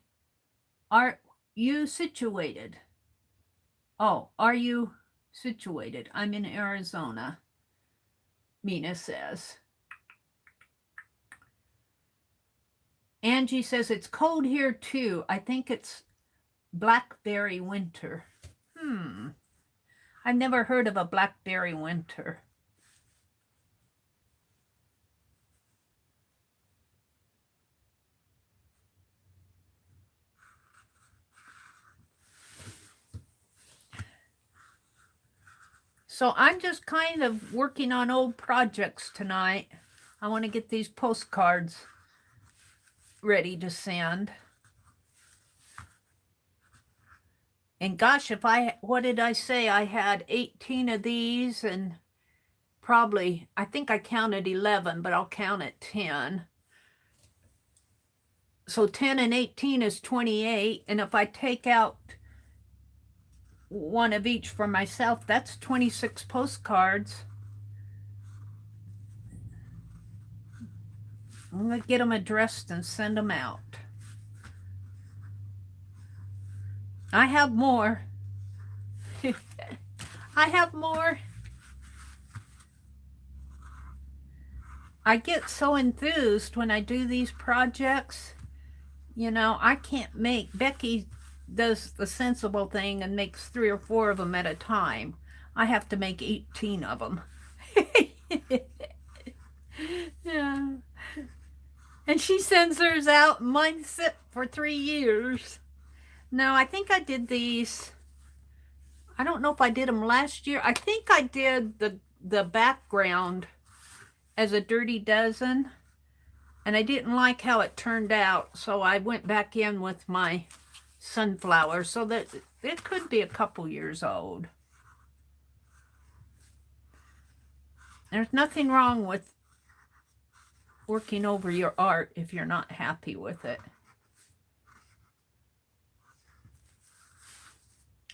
Speaker 1: are you situated? Oh, are you situated? I'm in Arizona, Mina says. Angie says, it's cold here too. I think it's blackberry winter. I've never heard of a blackberry winter. So I'm just kind of working on old projects tonight. I want to get these postcards ready to send. And gosh, what did I say? I had 18 of these, and probably, I think I counted 11, but I'll count at 10. So 10 and 18 is 28. And if I take out one of each for myself, that's 26 postcards. I'm going to get them addressed and send them out. I have more. I have more. I get so enthused when I do these projects. You know, I can't make, Becky does the sensible thing and makes 3 or 4 of them at a time. I have to make 18 of them. Yeah. And she sends hers out, and mine sit for 3 years. No, I think I did these. I don't know if I did them last year. I think I did the background as a dirty dozen, and I didn't like how it turned out, so I went back in with my sunflower, so that it could be a couple years old. There's nothing wrong with working over your art if you're not happy with it.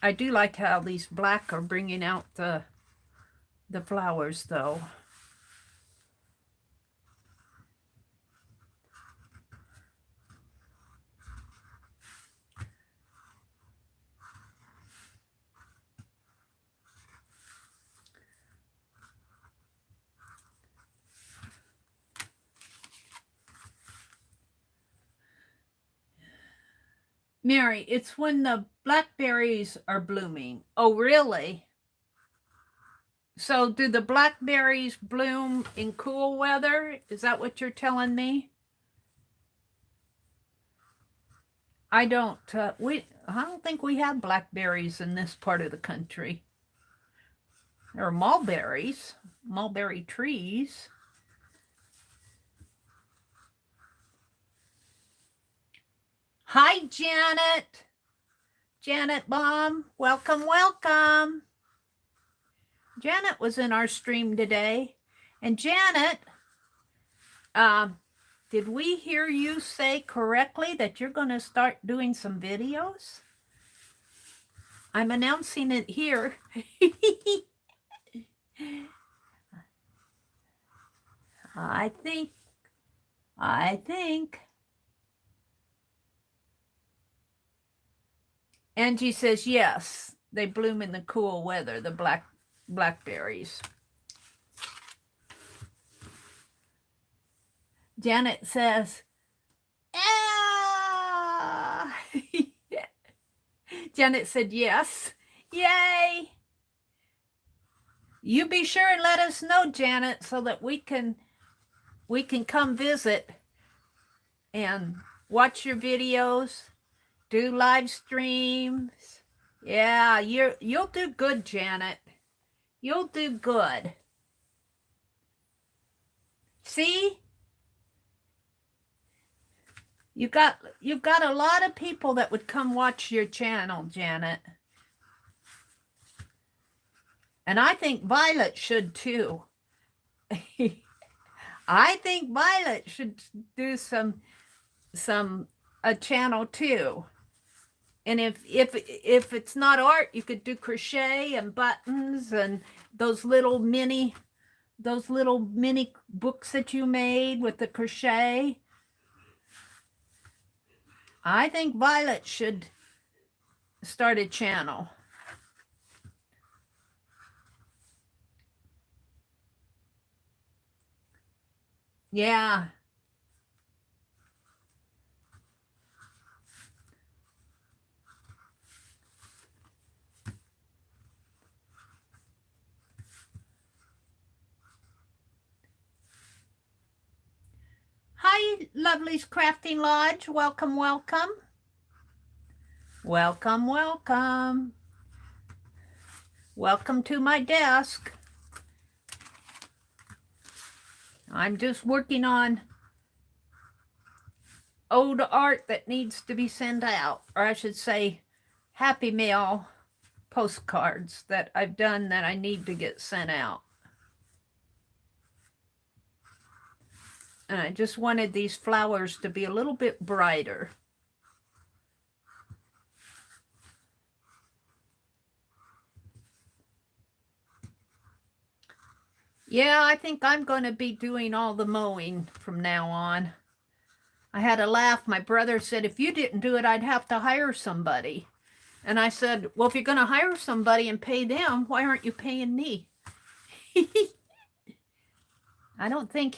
Speaker 1: I do like how these black are bringing out the flowers, though. Mary, it's when the blackberries are blooming. Oh, really? So do the blackberries bloom in cool weather? Is that what you're telling me? I don't think we have blackberries in this part of the country. There are mulberries, mulberry trees. Hi, Janet. Janet Baum, welcome, welcome. Janet was in our stream today. And Janet, did we hear you say correctly that you're going to start doing some videos? I'm announcing it here. I think. Angie says, yes, they bloom in the cool weather, the blackberries. Janet says, ah. Janet said, yes. Yay. You be sure and let us know, Janet, so that we can come visit and watch your videos, do live streams. Yeah, you'll do good, Janet. You'll do good. See? You've got a lot of people that would come watch your channel, Janet. And I think Violet should too. I think Violet should do a channel too. And if it's not art, you could do crochet and buttons and those little mini books that you made with the crochet. I think Violet should start a channel. Yeah. Hi, Lovely's Crafting Lodge. Welcome, welcome. Welcome, welcome. Welcome to my desk. I'm just working on old art that needs to be sent out, or I should say Happy Mail postcards that I've done that I need to get sent out. And I just wanted these flowers to be a little bit brighter. Yeah, I think I'm going to be doing all the mowing from now on. I had a laugh. My brother said, if you didn't do it, I'd have to hire somebody. And I said, well, if you're going to hire somebody and pay them, why aren't you paying me? I don't think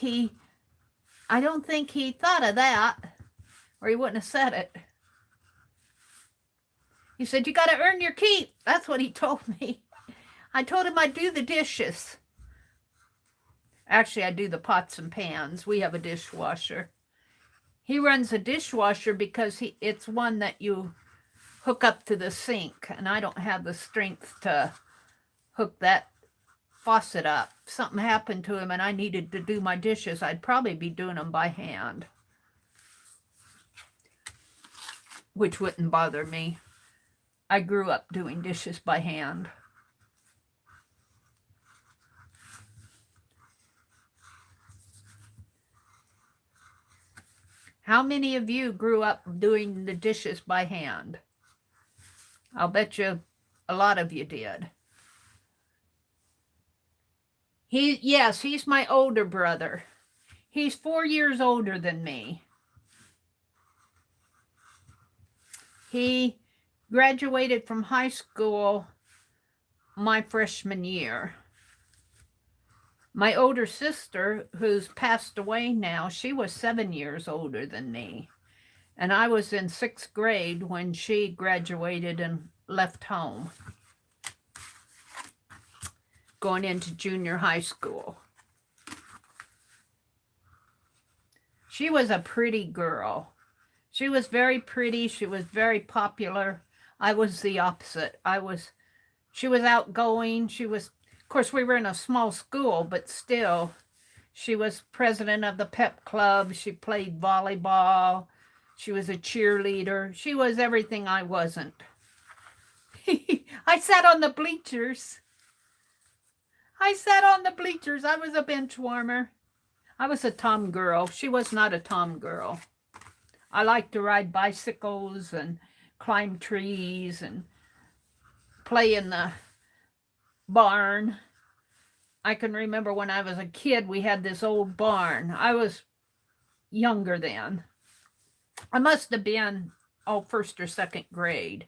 Speaker 1: he thought of that, or he wouldn't have said it. He said, you got to earn your keep. That's what he told me. I told him I'd do the dishes. Actually, I do the pots and pans. We have a dishwasher. He runs a dishwasher because it's one that you hook up to the sink, and I don't have the strength to hook that faucet up. If something happened to him and I needed to do my dishes, I'd probably be doing them by hand, which wouldn't bother me. I grew up doing dishes by hand. How many of you grew up doing the dishes by hand? I'll bet you A lot of you did. Yes, he's my older brother. He's 4 years older than me. He graduated from high school my freshman year. My older sister, who's passed away now, she was 7 years older than me. And I was in 6th grade when she graduated and left home, going into junior high school. She was a pretty girl. She was very pretty. She was very popular. I was the opposite. She was outgoing. Of course, we were in a small school, but still, she was president of the pep club. She played volleyball. She was a cheerleader. She was everything I wasn't. I sat on the bleachers. I was a bench warmer. I was a tom girl. She was not a tom girl. I liked to ride bicycles and climb trees and play in the barn. I can remember when I was a kid, we had this old barn. I was younger then. I must have been, 1st or 2nd grade.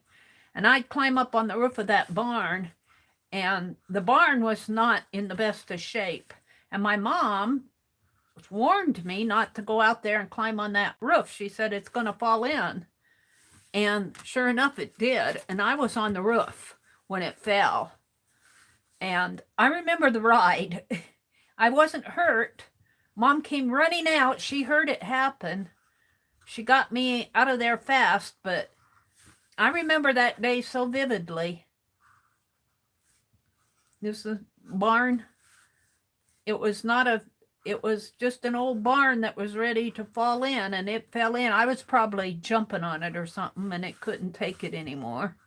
Speaker 1: And I'd climb up on the roof of that barn, and the barn was not in the best of shape. And my mom warned me not to go out there and climb on that roof. She said, it's going to fall in. And sure enough, it did. And I was on the roof when it fell. And I remember the ride. I wasn't hurt. Mom came running out. She heard it happen. She got me out of there fast, but I remember that day so vividly. This is a barn. It was just an old barn that was ready to fall in, and it fell in. I was probably jumping on it or something, and it couldn't take it anymore.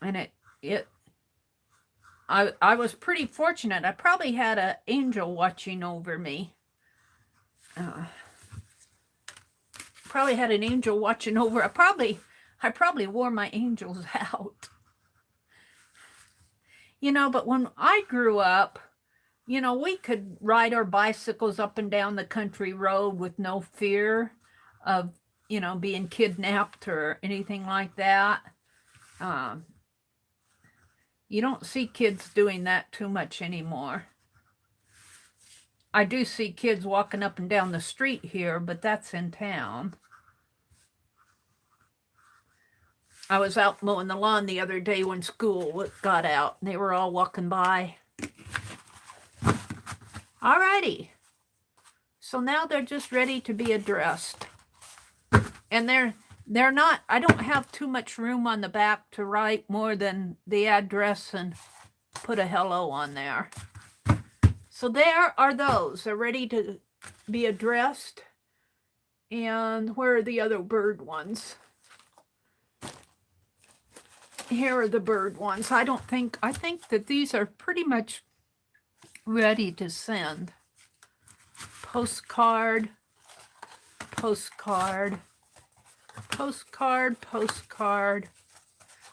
Speaker 1: And I was pretty fortunate. I probably had an angel watching over me. Probably had an angel watching over. I probably wore my angels out. But when I grew up, we could ride our bicycles up and down the country road with no fear of, being kidnapped or anything like that. You don't see kids doing that too much anymore. I do see kids walking up and down the street here, but that's in town. I was out mowing the lawn the other day when school got out, and they were all walking by. Alrighty. So now they're just ready to be addressed. And they're not, I don't have too much room on the back to write more than the address and put a hello on there. So there are those. They're ready to be addressed. And where are the other bird ones? Here are the bird ones. I think that these are pretty much ready to send. Postcard, postcard, postcard, postcard.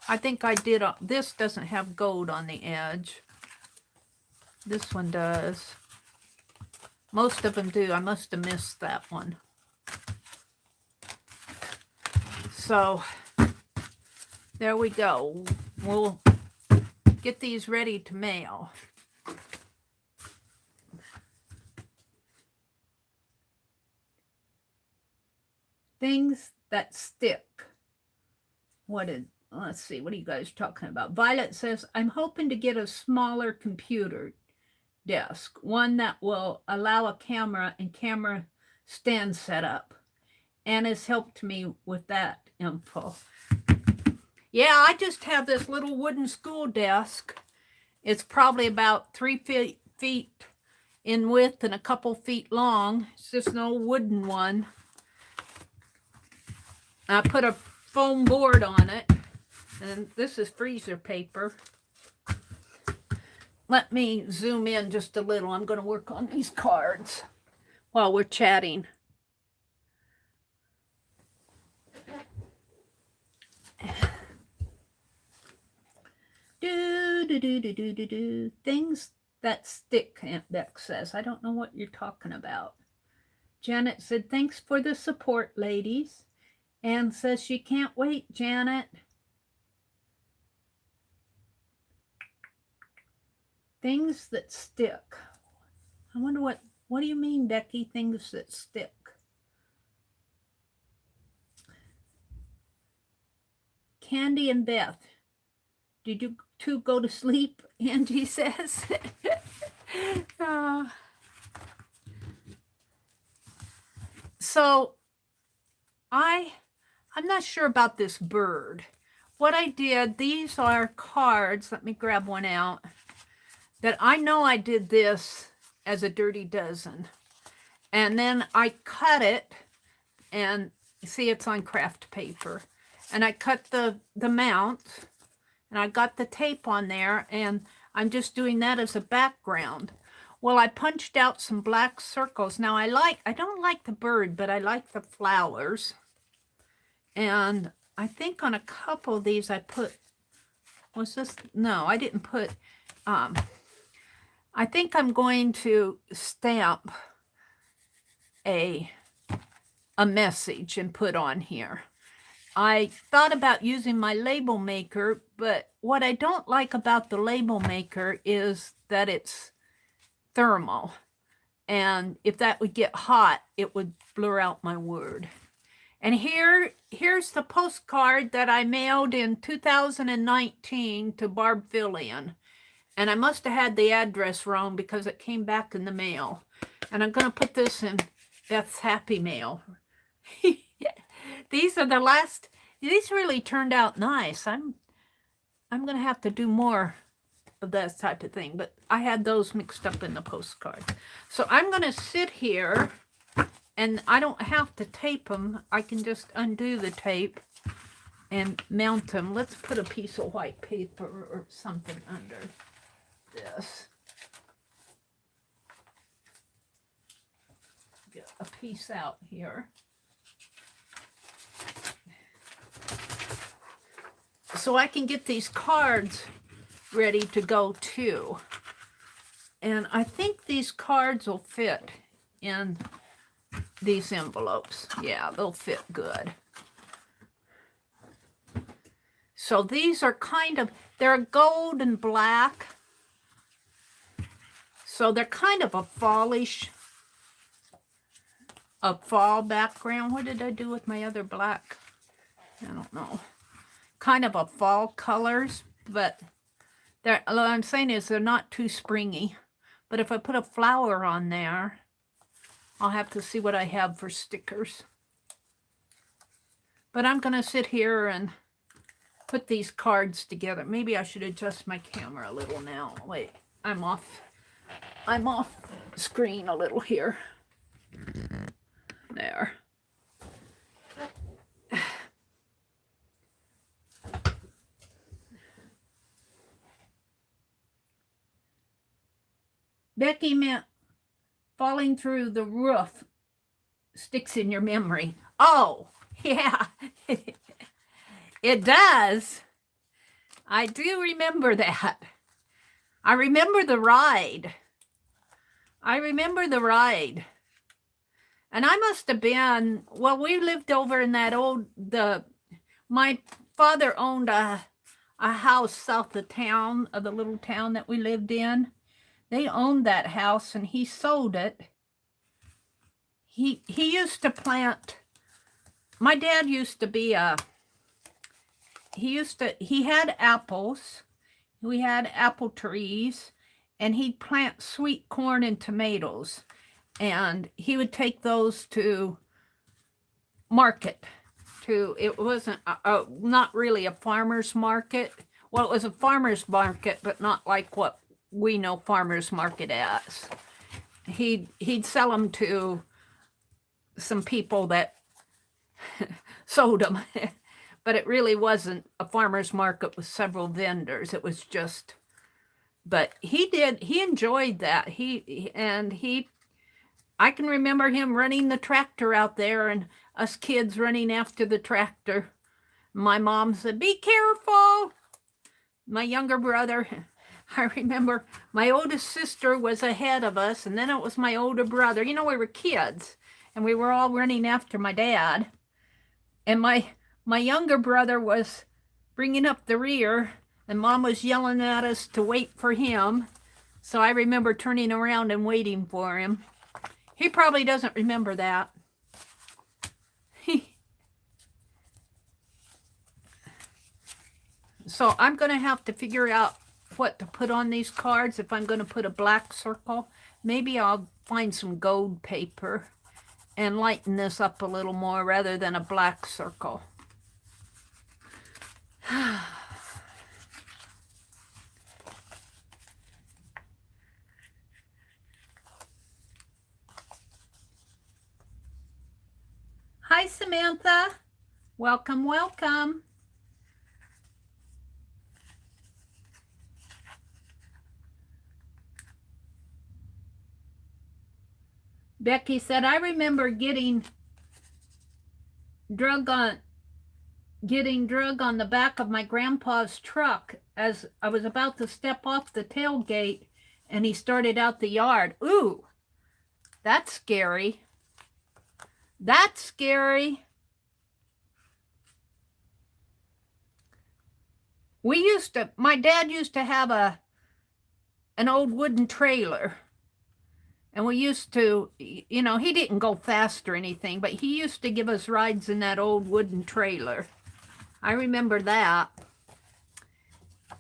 Speaker 1: I think I did, this doesn't have gold on the edge. This one does. Most of them do. I must have missed that one. So there we go. We'll get these ready to mail. Things that stick. Let's see, what are you guys talking about? Violet says, I'm hoping to get a smaller computer desk, one that will allow a camera and camera stand setup. Anna's helped me with that info. Yeah, I just have this little wooden school desk. It's probably about 3 feet in width and a couple feet long. It's just an old wooden one. I put a foam board on it, and this is freezer paper. Let me zoom in just a little. I'm going to work on these cards while we're chatting. Things that stick, Aunt Beck says. I don't know what you're talking about. Janet said, thanks for the support, ladies. Anne says she can't wait, Janet. Things that stick. I wonder what do you mean, Becky, things that stick? Candy and Beth, did you two go to sleep? Angie says. So I'm not sure about this bird. What I did, these are cards. Let me grab one out. That I know I did this as a dirty dozen. And then I cut it, and see, it's on craft paper. And I cut the mount, and I got the tape on there, and I'm just doing that as a background. Well, I punched out some black circles. Now I don't like the bird, but I like the flowers. And I think on a couple of these I put, was this? No, I didn't put, I think I'm going to stamp a message and put on here. I thought about using my label maker, but what I don't like about the label maker is that it's thermal. And if that would get hot, it would blur out my word. And here's the postcard that I mailed in 2019 to Barb Fillion. And I must have had the address wrong because it came back in the mail. And I'm going to put this in Beth's Happy Mail. These are the last. These really turned out nice. I'm going to have to do more of that type of thing. But I had those mixed up in the postcard. So I'm going to sit here, and I don't have to tape them. I can just undo the tape and mount them. Let's put a piece of white paper or something under this. Get a piece out here. So I can get these cards ready to go too. And I think these cards will fit in these envelopes. Yeah, they'll fit good. So these are they're gold and black. So they're kind of a fallish, a fall background. What did I do with my other black? I don't know. Kind of a fall colors, but what I'm saying is they're not too springy. But if I put a flower on there, I'll have to see what I have for stickers. But I'm going to sit here and put these cards together. Maybe I should adjust my camera a little now. Wait, I'm off screen a little here. There. Becky meant falling through the roof sticks in your memory. Oh, yeah. It does. I do remember that. I remember the ride. And I must have been, well, we lived over in that my father owned a house south of town, of the little town that we lived in. They owned that house and he sold it. He used to plant, my dad used to be he had apples. We had apple trees, and he'd plant sweet corn and tomatoes. And he would take those to market. It wasn't, not really a farmer's market. Well, it was a farmer's market, but not like what we know farmer's market as. He'd sell them to some people that sold them. But it really wasn't a farmer's market with several vendors. It was just, but he enjoyed that. I can remember him running the tractor out there and us kids running after the tractor. My mom said, "Be careful." My younger brother, I remember my oldest sister was ahead of us, and then it was my older brother. You know, we were kids, and we were all running after my dad. And my younger brother was bringing up the rear, and Mom was yelling at us to wait for him. So I remember turning around and waiting for him. He probably doesn't remember that. So I'm going to have to figure out what to put on these cards. If I'm going to put a black circle, maybe I'll find some gold paper and lighten this up a little more rather than a black circle. Hi, Samantha. Welcome, welcome. Becky said, I remember getting drug on the back of my grandpa's truck as I was about to step off the tailgate, and he started out the yard. Ooh, that's scary. That's scary. My dad used to have an old wooden trailer. And we used to, you know, he didn't go fast or anything, but he used to give us rides in that old wooden trailer. I remember that.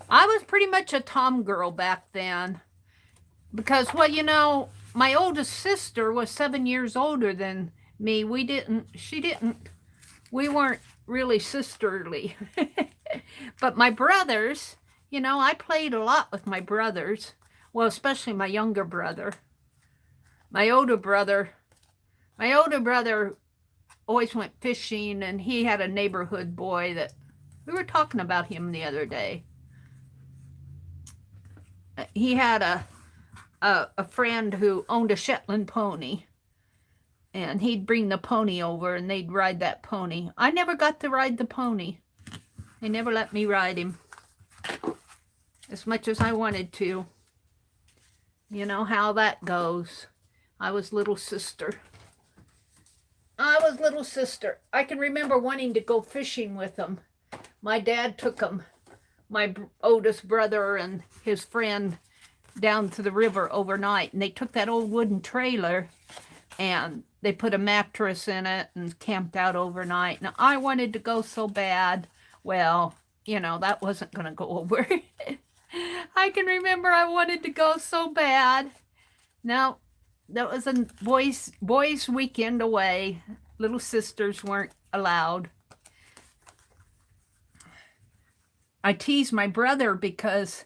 Speaker 1: I was pretty much a tom girl back then because, well, you know, my oldest sister was 7 years older than me. We weren't really sisterly. But my brothers, you know, I played a lot with my brothers. Well, especially my younger brother. My older brother always went fishing, and he had a neighborhood boy that we were talking about him the other day. He had a friend who owned a Shetland pony, and he'd bring the pony over and they'd ride that pony. I never got to ride the pony. They never let me ride him as much as I wanted to. You know how that goes. I was little sister. I can remember wanting to go fishing with them. My dad took them, my oldest brother and his friend, down to the river overnight. And they took that old wooden trailer and they put a mattress in it and camped out overnight. And I wanted to go so bad. Well, you know, that wasn't going to go over. I can remember I wanted to go so bad. Now, that was a boys' weekend away. Little sisters weren't allowed. I teased my brother because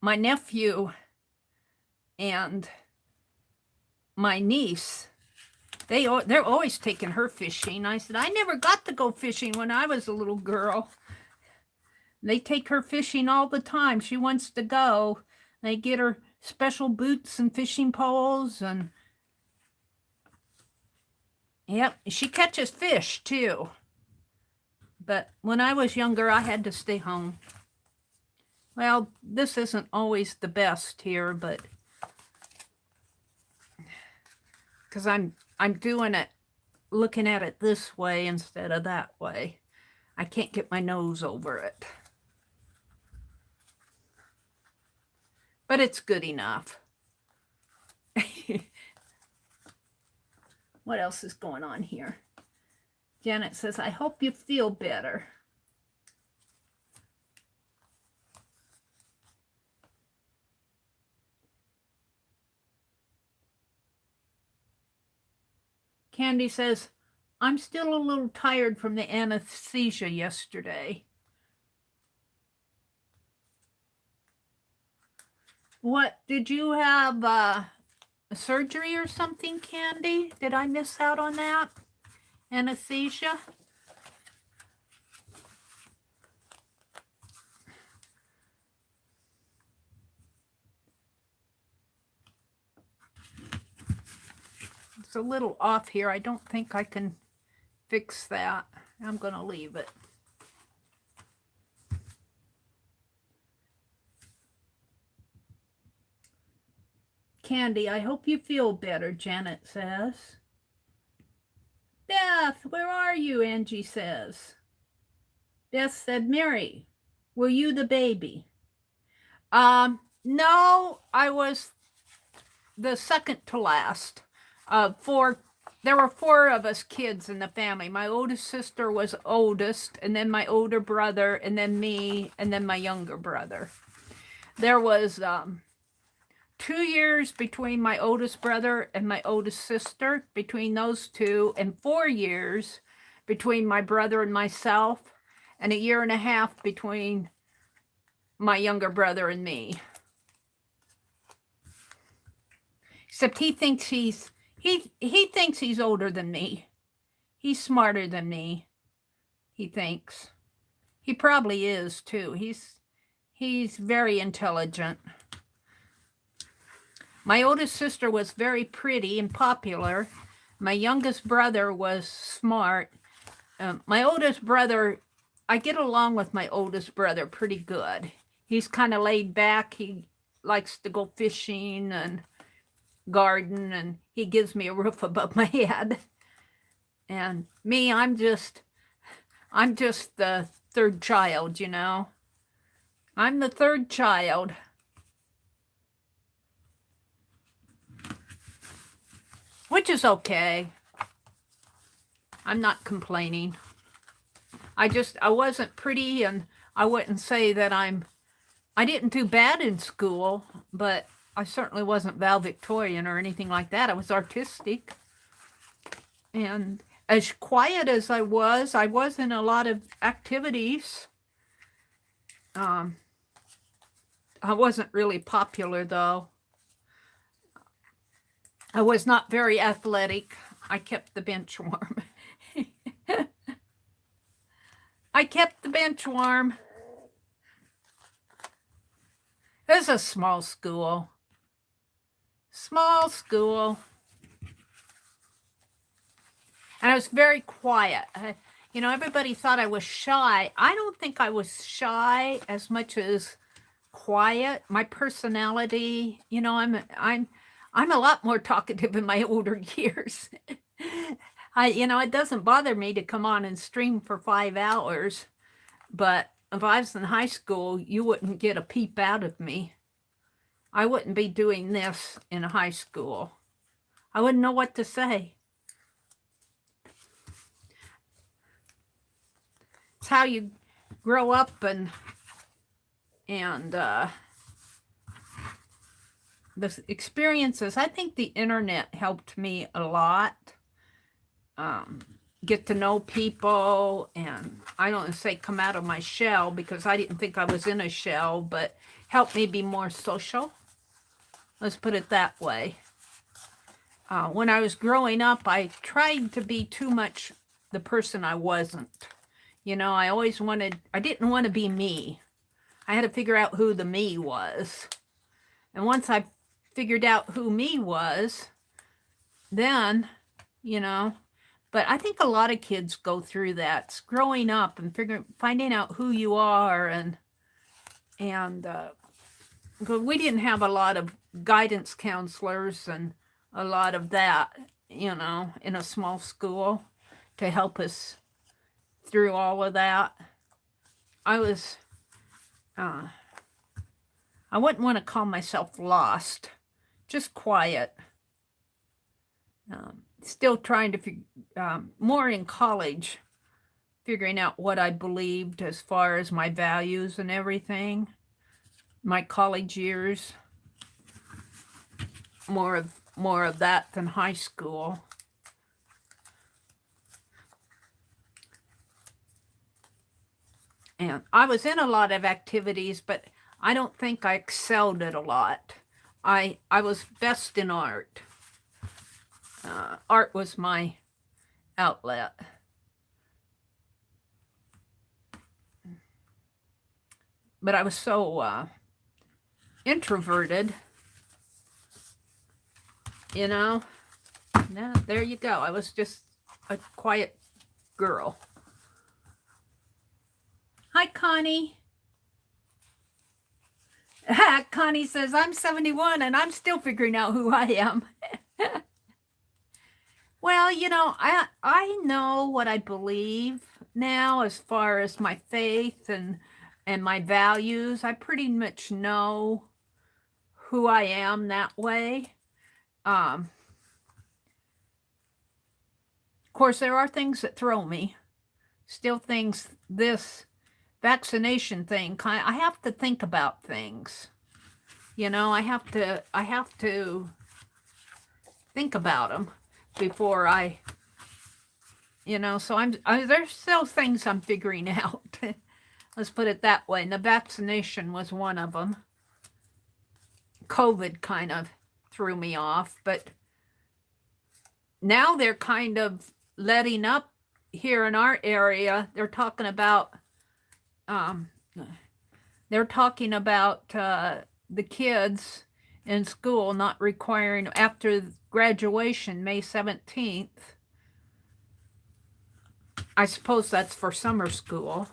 Speaker 1: my nephew and my niece, they're always taking her fishing. I said, I never got to go fishing when I was a little girl. They take her fishing all the time. She wants to go. They get her special boots and fishing poles, and yep, she catches fish too. But when I was younger, I had to stay home. Well, this isn't always the best here, but because I'm doing it, looking at it this way instead of that way. I can't get my nose over it. But it's good enough. What else is going on here? Janet says, I hope you feel better. Candy says, I'm still a little tired from the anesthesia yesterday. What, did you have a surgery or something, Candy? Did I miss out on that? Anesthesia? It's a little off here. I don't think I can fix that. I'm going to leave it. Candy, I hope you feel better, Janet says. Beth, where are you? Angie says. Beth said, Mary, were you the baby? No, I was the second to last. There were 4 of us kids in the family. My oldest sister was oldest, and then my older brother, and then me, and then my younger brother. There was 2 years between my oldest brother and my oldest sister, between those 2, and 4 years between my brother and myself, and 1.5 years between my younger brother and me. Except he thinks he thinks he's older than me. He's smarter than me. He thinks. He probably is too. He's very intelligent. My oldest sister was very pretty and popular. My youngest brother was smart. My oldest brother, I get along with my oldest brother pretty good. He's kind of laid back. He likes to go fishing and garden, and he gives me a roof above my head. And me, I'm just the 3rd child, you know. I'm the 3rd child. Which is okay. I'm not complaining. I wasn't pretty, and I wouldn't say that I didn't do bad in school, but I certainly wasn't valedictorian or anything like that. I was artistic. And as quiet as I was in a lot of activities. I wasn't really popular, though. I was not very athletic. I kept the bench warm. I kept the bench warm. It was a small school. Small school. And I was very quiet. You know, everybody thought I was shy. I don't think I was shy as much as quiet. My personality, you know, I'm a lot more talkative in my older years. You know, it doesn't bother me to come on and stream for 5 hours, but if I was in high school, you wouldn't get a peep out of me. I wouldn't be doing this in high school. I wouldn't know what to say. It's how you grow up and the experiences. I think the internet helped me a lot. Get to know people, and I don't say come out of my shell, because I didn't think I was in a shell, but helped me be more social. Let's put it that way. When I was growing up, I tried to be too much the person I wasn't. You know, I didn't want to be me. I had to figure out who the me was. And once I figured out who me was, then, you know, but I think a lot of kids go through that. It's growing up and finding out who you are, and we didn't have a lot of guidance counselors and a lot of that, you know, in a small school to help us through all of that. I wouldn't want to call myself lost, just quiet. Still trying to more in college, figuring out what I believed as far as my values and everything. My college years, more of that than high school. And I was in a lot of activities, but I don't think I excelled at a lot. I was best in art. Art was my outlet. But I was so introverted, you know. Now, there you go. I was just a quiet girl. Hi, Connie. Connie says, I'm 71 and I'm still figuring out who I am. Well, you know, I know what I believe now as far as my faith and my values. I pretty much know who I am that way. Of course, there are things that throw me. Still things, this vaccination thing, I have to think about things. You know, I have to think about them before I, you know, so there's still things I'm figuring out. Let's put it that way. And the vaccination was one of them. COVID kind of threw me off, but now they're kind of letting up here in our area. They're talking about the kids in school not requiring, after graduation, May 17th. I suppose that's for summer school,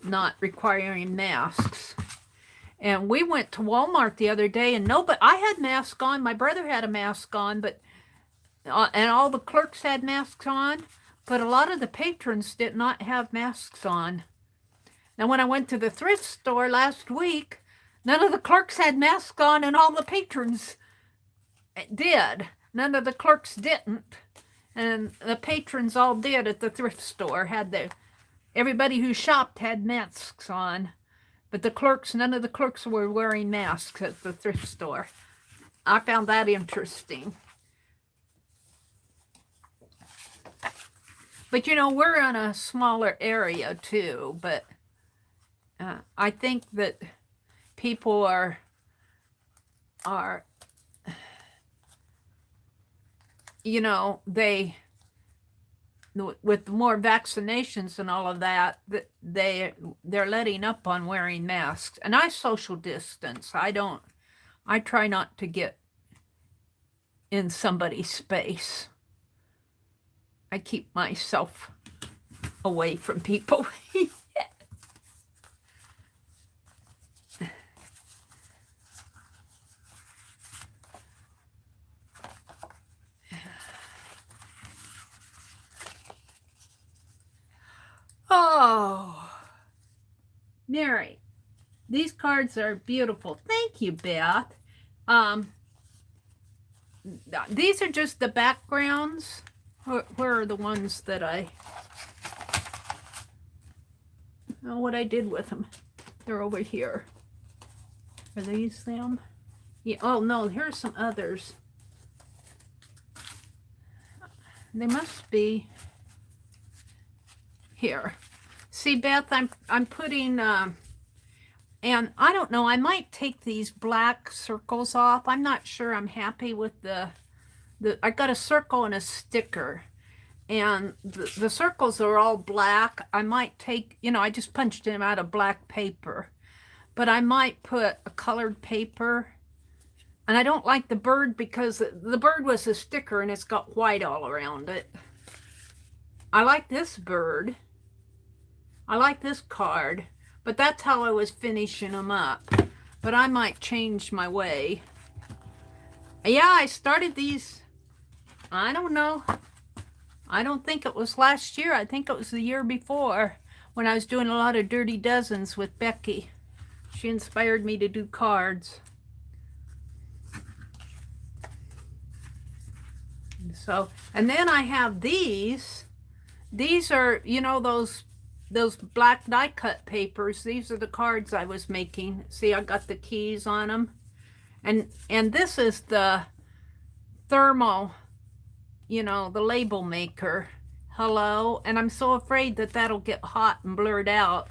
Speaker 1: not requiring masks. And we went to Walmart the other day, and I had masks on. My brother had a mask on, but and all the clerks had masks on, but a lot of the patrons did not have masks on. Now, when I went to the thrift store last week, none of the clerks had masks on, and all the patrons did. None of the clerks didn't, and the patrons all did at the thrift store. Everybody who shopped had masks on, but none of the clerks were wearing masks at the thrift store. I found that interesting. But you know, we're in a smaller area too, but I think that people are you know, with more vaccinations and all of that, they're letting up on wearing masks. And I social distance. I try not to get in somebody's space. I keep myself away from people. Oh, Mary, these cards are beautiful. Thank you, Beth. These are just the backgrounds. Where are the ones that what I did with them? They're over here. Are these them? Yeah. Oh no, here's some others. They must be here. See, Beth, I'm putting and I don't know, I might take these black circles off. I'm not sure I'm happy with I got a circle and a sticker, and the circles are all black. I might take, you know, I just punched them out of black paper, but I might put a colored paper. And I don't like the bird because the bird was a sticker and it's got white all around it. I like this bird. I like this card, but that's how I was finishing them up. But I might change my way. Yeah, I started these, I don't know. I don't think it was last year. I think it was the year before when I was doing a lot of Dirty Dozens with Becky. She inspired me to do cards. So, and then I have these. These are, you know, those black die cut papers. These are the cards I was making. See, I got the keys on them. And this is the thermal, you know, the label maker. Hello. And I'm so afraid that that'll get hot and blurred out.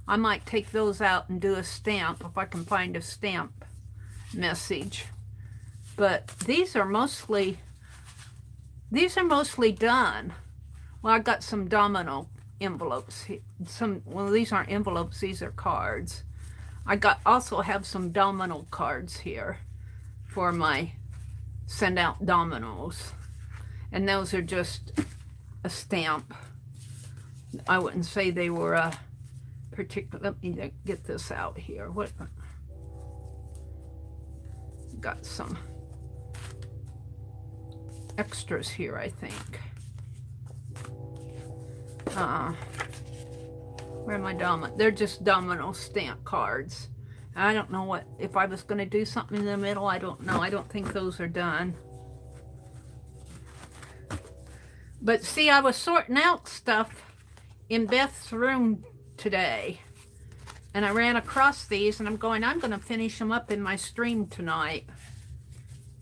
Speaker 1: I might take those out and do a stamp if I can find a stamp message. But these are mostly done. Well, I got some domino envelopes. Well, these aren't envelopes, these are cards. I also have some domino cards here for my send out dominoes. And those are just a stamp. I wouldn't say they were a particular, let me get this out here. What? got some extras here, I think. Where are my domino? They're just domino stamp cards. I don't know what, if I was going to do something in the middle, I don't know. I don't think those are done. But see, I was sorting out stuff in Beth's room today. And I ran across these and I'm going to finish them up in my stream tonight.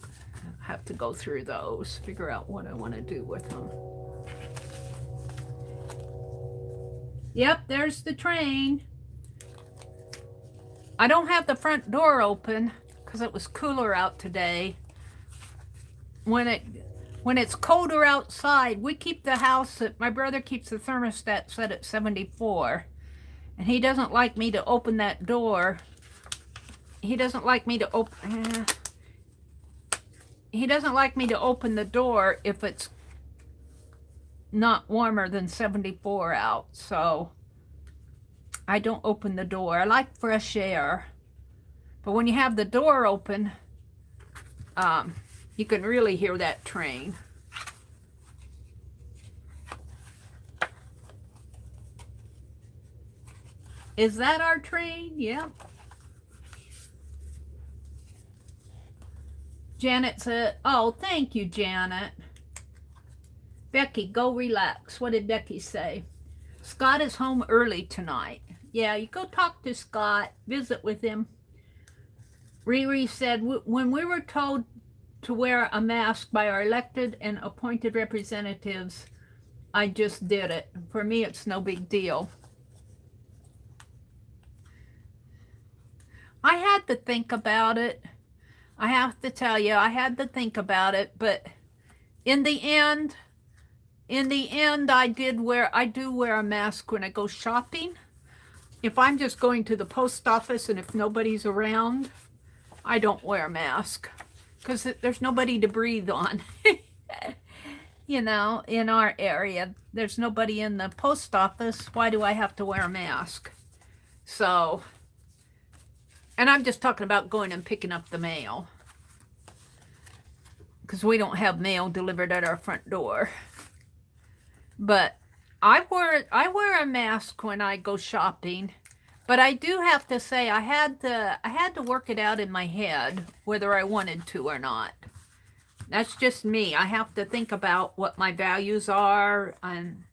Speaker 1: I have to go through those, figure out what I want to do with them. Yep, there's the train. I don't have the front door open because it was cooler out today. When it's colder outside, we keep the house, my brother keeps the thermostat set at 74. And he doesn't like me to open that door. He doesn't like me to open the door if it's not warmer than 74 out. So I don't open the door. I like fresh air. But when you have the door open, you can really hear that train. Is that our train? Yep. Janet said, oh, thank you, Janet. Becky, go relax. What did Becky say? Scott is home early tonight. Yeah, you go talk to Scott, visit with him. Riri said, when we were told to wear a mask by our elected and appointed representatives, I just did it. For me, it's no big deal. I had to think about it. I have to tell you, I had to think about it, but in the end, I do wear a mask when I go shopping. If I'm just going to the post office and if nobody's around, I don't wear a mask because there's nobody to breathe on. You know, in our area, there's nobody in the post office. Why do I have to wear a mask? So, and I'm just talking about going and picking up the mail, because we don't have mail delivered at our front door. But I wear a mask when I go shopping. But I do have to say I had to work it out in my head whether I wanted to or not. That's just me. I have to think about what my values are and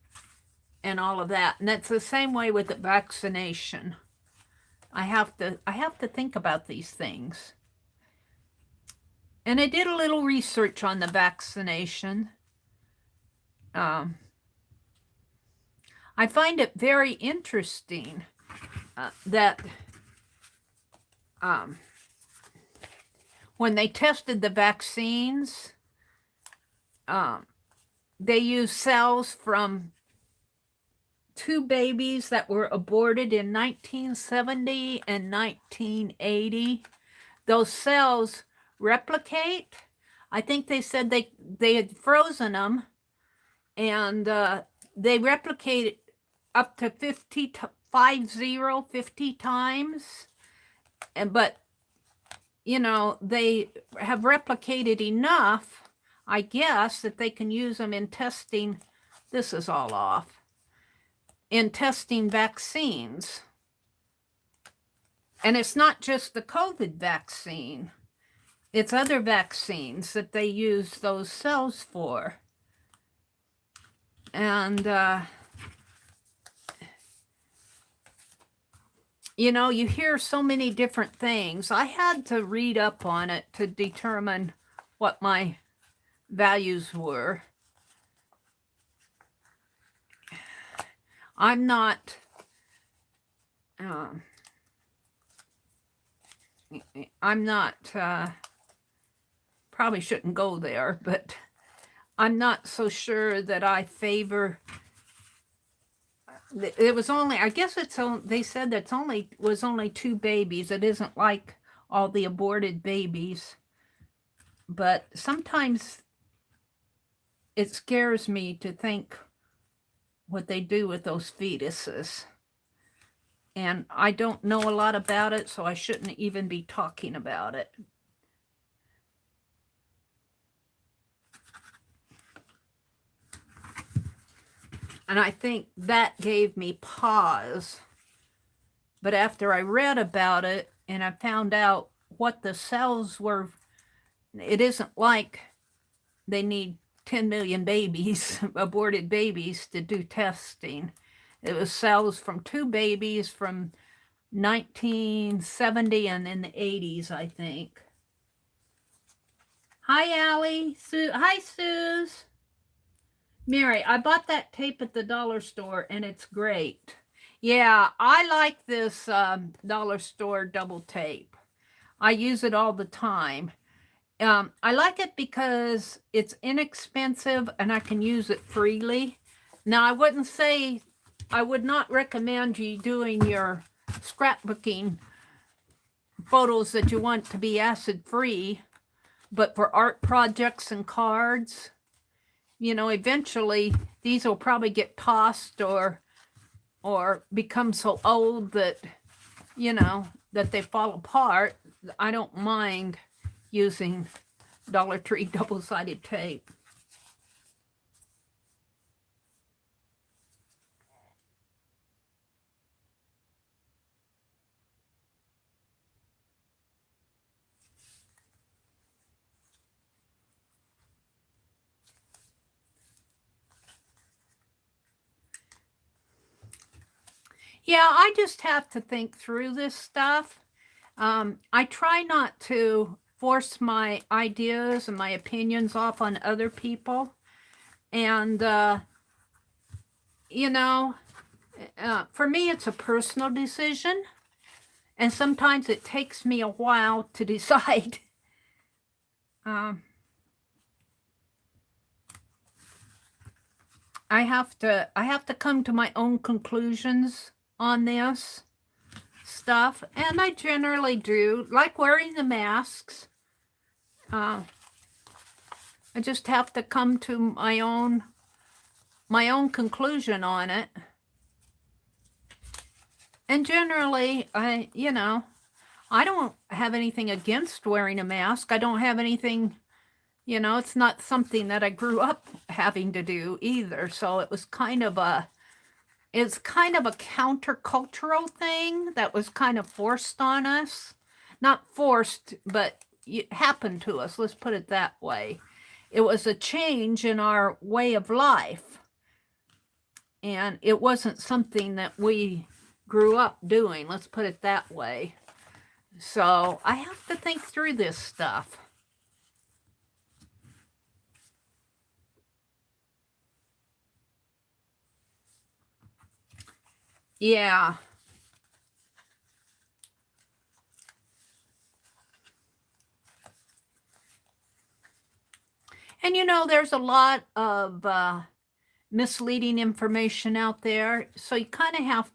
Speaker 1: all of that. And that's the same way with the vaccination. I have to think about these things. And I did a little research on the vaccination. I find it very interesting that when they tested the vaccines, they used cells from 2 babies that were aborted in 1970 and 1980. Those cells replicate. I think they said they had frozen them, and they replicate up to 50 times. But you know, they have replicated enough, I guess, that they can use them in testing. This is all off. In testing vaccines. And it's not just the COVID vaccine. It's other vaccines that they use those cells for. And, you know, you hear so many different things. I had to read up on it to determine what my values were. I'm not, probably shouldn't go there, but I'm not so sure that I favor. It was only, I guess it's only, they said that's was only 2 babies. It isn't like all the aborted babies. But sometimes it scares me to think what they do with those fetuses. And I don't know a lot about it, so I shouldn't even be talking about it. And I think that gave me pause. But after I read about it and I found out what the cells were, it isn't like they need 10 million babies, aborted babies, to do testing. It was cells from 2 babies from 1970 and in the 80s, I think. Hi, Allie. Hi, Suze. Mary, I bought that tape at the dollar store and it's great. Yeah, I like this dollar store double tape. I use it all the time. I like it because it's inexpensive and I can use it freely. Now, I would not recommend you doing your scrapbooking photos that you want to be acid free, but for art projects and cards, eventually these will probably get tossed or become so old that, that they fall apart. I don't mind using Dollar Tree double-sided tape. Yeah, I just have to think through this stuff. I try not to force my ideas and my opinions off on other people. And, for me, it's a personal decision. And sometimes it takes me a while to decide. I have to come to my own conclusions on this stuff, and I generally do, like wearing the masks. I just have to come to my own conclusion on it. And generally, I don't have anything against wearing a mask. I don't have anything, it's not something that I grew up having to do either. So it was kind of a countercultural thing that was kind of forced on us. Not forced, but it happened to us. Let's put it that way. It was a change in our way of life. And it wasn't something that we grew up doing. Let's put it that way. So I have to think through this stuff. Yeah. And there's a lot of misleading information out there, so you kind of have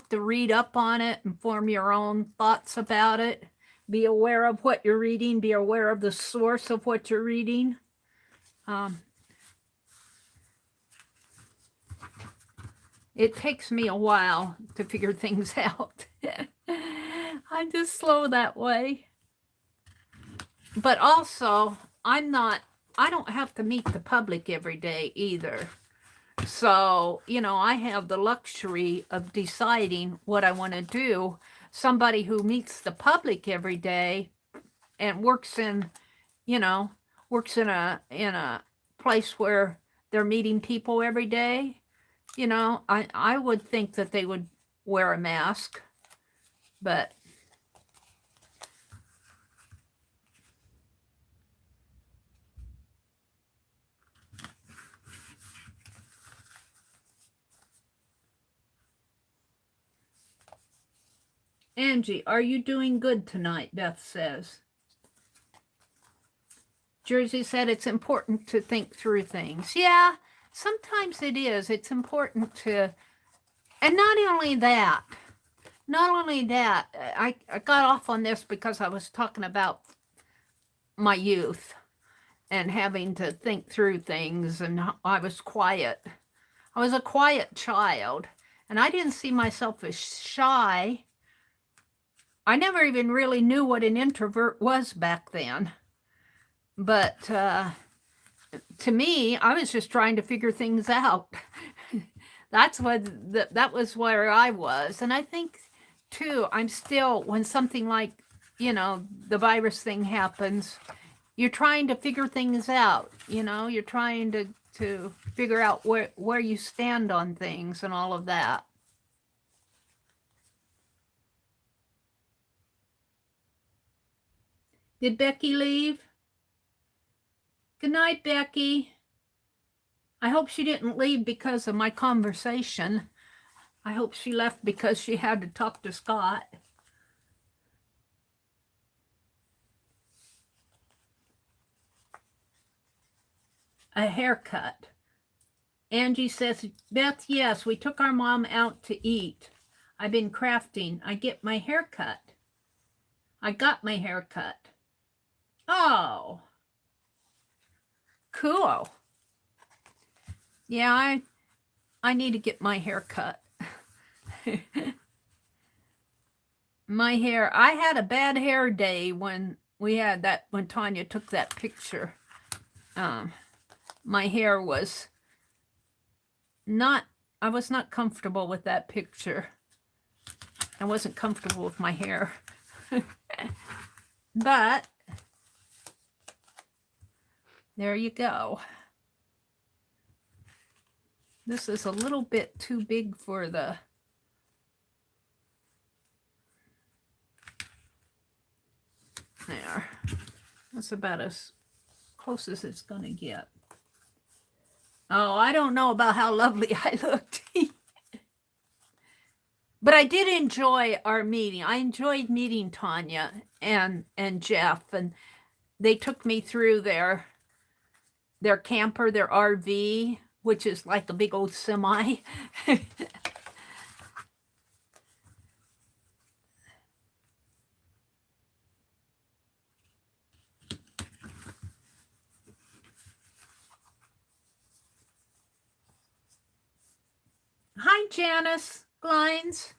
Speaker 1: to read up on it and form your own thoughts about it. Be aware of what you're reading. Be aware of the source of what you're reading. It takes me a while to figure things out. I'm just slow that way. But also, I don't have to meet the public every day either. So, I have the luxury of deciding what I want to do. Somebody who meets the public every day and works in a place where they're meeting people every day, I would think that they would wear a mask, but Angie, are you doing good tonight? Beth says. Jersey said it's important to think through things. Yeah, sometimes it is. It's important to, and not only that, I got off on this because I was talking about my youth and having to think through things, and I was quiet. I was a quiet child, and I didn't see myself as shy. I never even really knew what an introvert was back then. But to me, I was just trying to figure things out. That was where I was. And I think too, I'm still, when something like, the virus thing happens, you're trying to figure things out. You're trying to figure out where you stand on things and all of that. Did Becky leave? Good night, Becky. I hope she didn't leave because of my conversation. I hope she left because she had to talk to Scott. A haircut. Angie says, Beth, yes, we took our mom out to eat. I've been crafting. I got my hair cut. Oh, cool. Yeah, I need to get my hair cut. My hair, I had a bad hair day when Tanya took that picture. My hair was I was not comfortable with that picture. I wasn't comfortable with my hair. But there you go. This is a little bit too big for the... There. That's about as close as it's going to get. Oh, I don't know about how lovely I looked. But I did enjoy our meeting. I enjoyed meeting Tanya and Jeff, and they took me through their camper, their RV, which is like a big old semi. Hi, Janice Glines.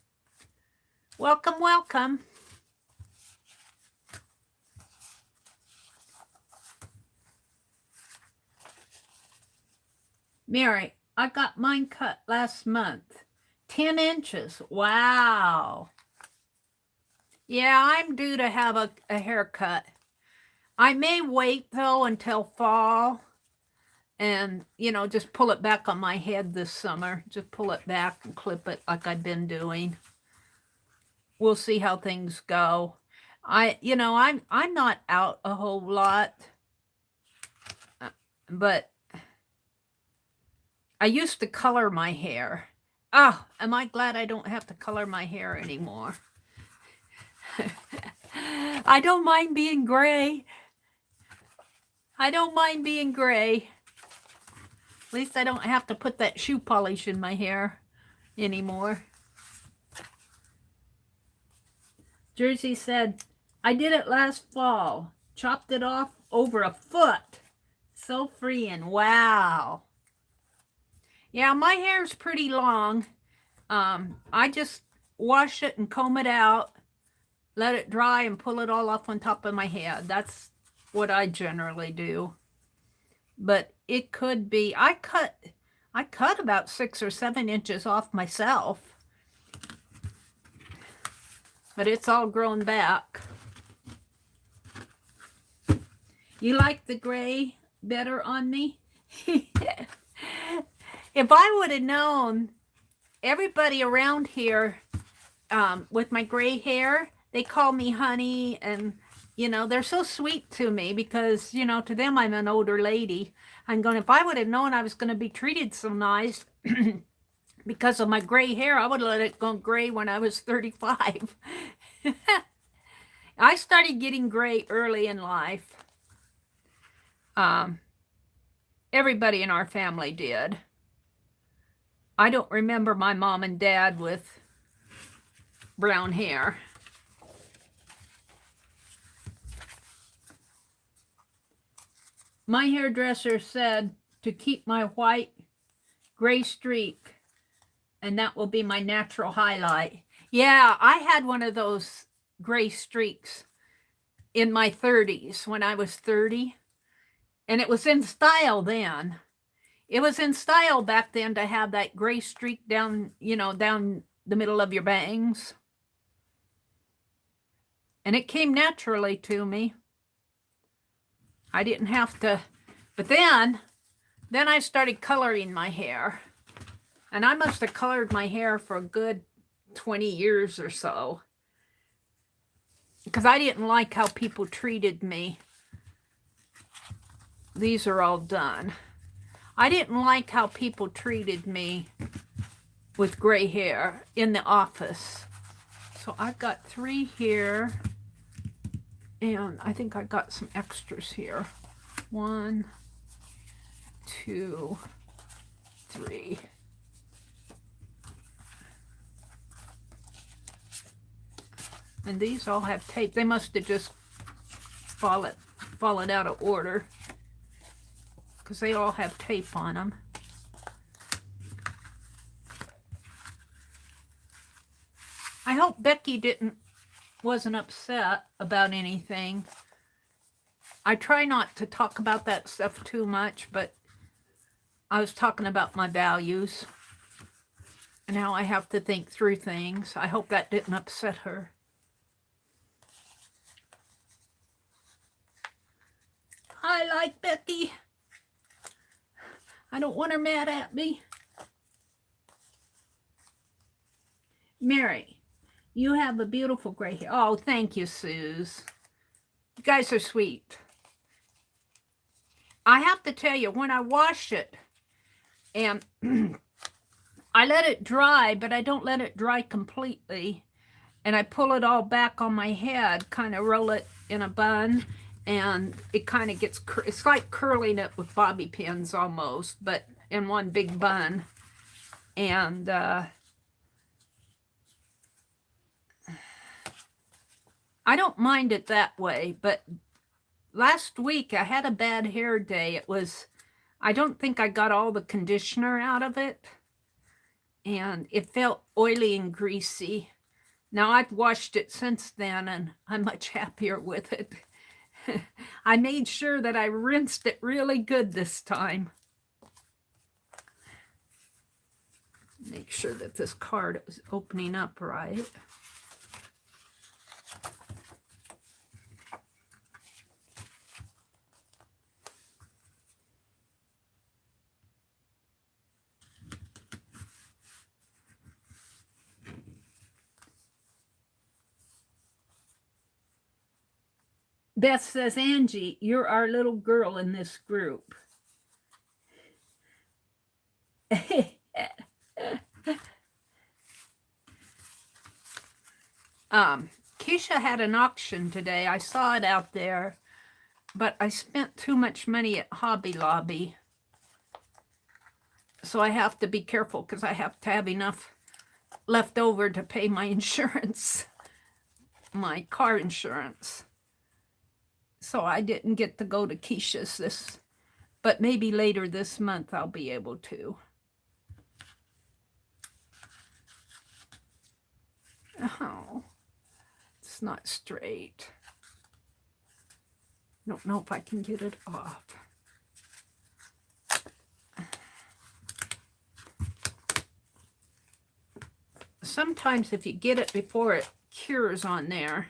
Speaker 1: Welcome, welcome. Mary, I got mine cut last month. 10 inches. Wow. Yeah, I'm due to have a haircut. I may wait, though, until fall and, just pull it back on my head this summer. Just pull it back and clip it like I've been doing. We'll see how things go. I'm not out a whole lot, but I used to color my hair. Oh, am I glad I don't have to color my hair anymore. I don't mind being gray. At least I don't have to put that shoe polish in my hair anymore. Jersey said, I did it last fall. Chopped it off over a foot. So freeing. Wow. Yeah, my hair's pretty long. I just wash it and comb it out, let it dry, and pull it all off on top of my head. That's what I generally do. But it could be, I cut about 6 or 7 inches off myself. But it's all grown back. You like the gray better on me? If I would have known, everybody around here with my gray hair, they call me honey, and they're so sweet to me because to them I'm an older lady. I'm going, if I would have known I was going to be treated so nice because of my gray hair, I would have let it go gray when I was 35. I started getting gray early in life. Everybody in our family did. I don't remember my mom and dad with brown hair. My hairdresser said to keep my white gray streak, and that will be my natural highlight. Yeah, I had one of those gray streaks in my 30s when I was 30. And it was in style then. It was in style back then to have that gray streak down, you know, down the middle of your bangs. And it came naturally to me. I didn't have to, but then I started coloring my hair. And I must have colored my hair for a good 20 years or so. Because I didn't like how people treated me. These are all done. I didn't like how people treated me with gray hair in the office. So I've got 3 here. And I think I got some extras here. 1, 2, 3. And these all have tape. They must have just fallen out of order, because they all have tape on them. I hope Becky wasn't upset about anything. I try not to talk about that stuff too much, but I was talking about my values and how I have to think through things. I hope that didn't upset her. I like Becky. I don't want her mad at me. Mary, you have a beautiful gray hair. Oh, thank you, Suze. You guys are sweet. I have to tell you, when I wash it, and I let it dry, but I don't let it dry completely, and I pull it all back on my head, kind of roll it in a bun, and it kind of gets, it's like curling it with bobby pins almost, but in one big bun. And I don't mind it that way, but last week I had a bad hair day. It was, I don't think I got all the conditioner out of it, and it felt oily and greasy. Now I've washed it since then, and I'm much happier with it. I made sure that I rinsed it really good this time. Make sure that this card is opening up right. Beth says, Angie, you're our little girl in this group. Keisha had an auction today. I saw it out there, but I spent too much money at Hobby Lobby. So I have to be careful, because I have to have enough left over to pay my insurance, my car insurance. So I didn't get to go to Keisha's but maybe later this month I'll be able to. Oh, it's not straight. Don't know if I can get it off. Sometimes if you get it before it cures on there,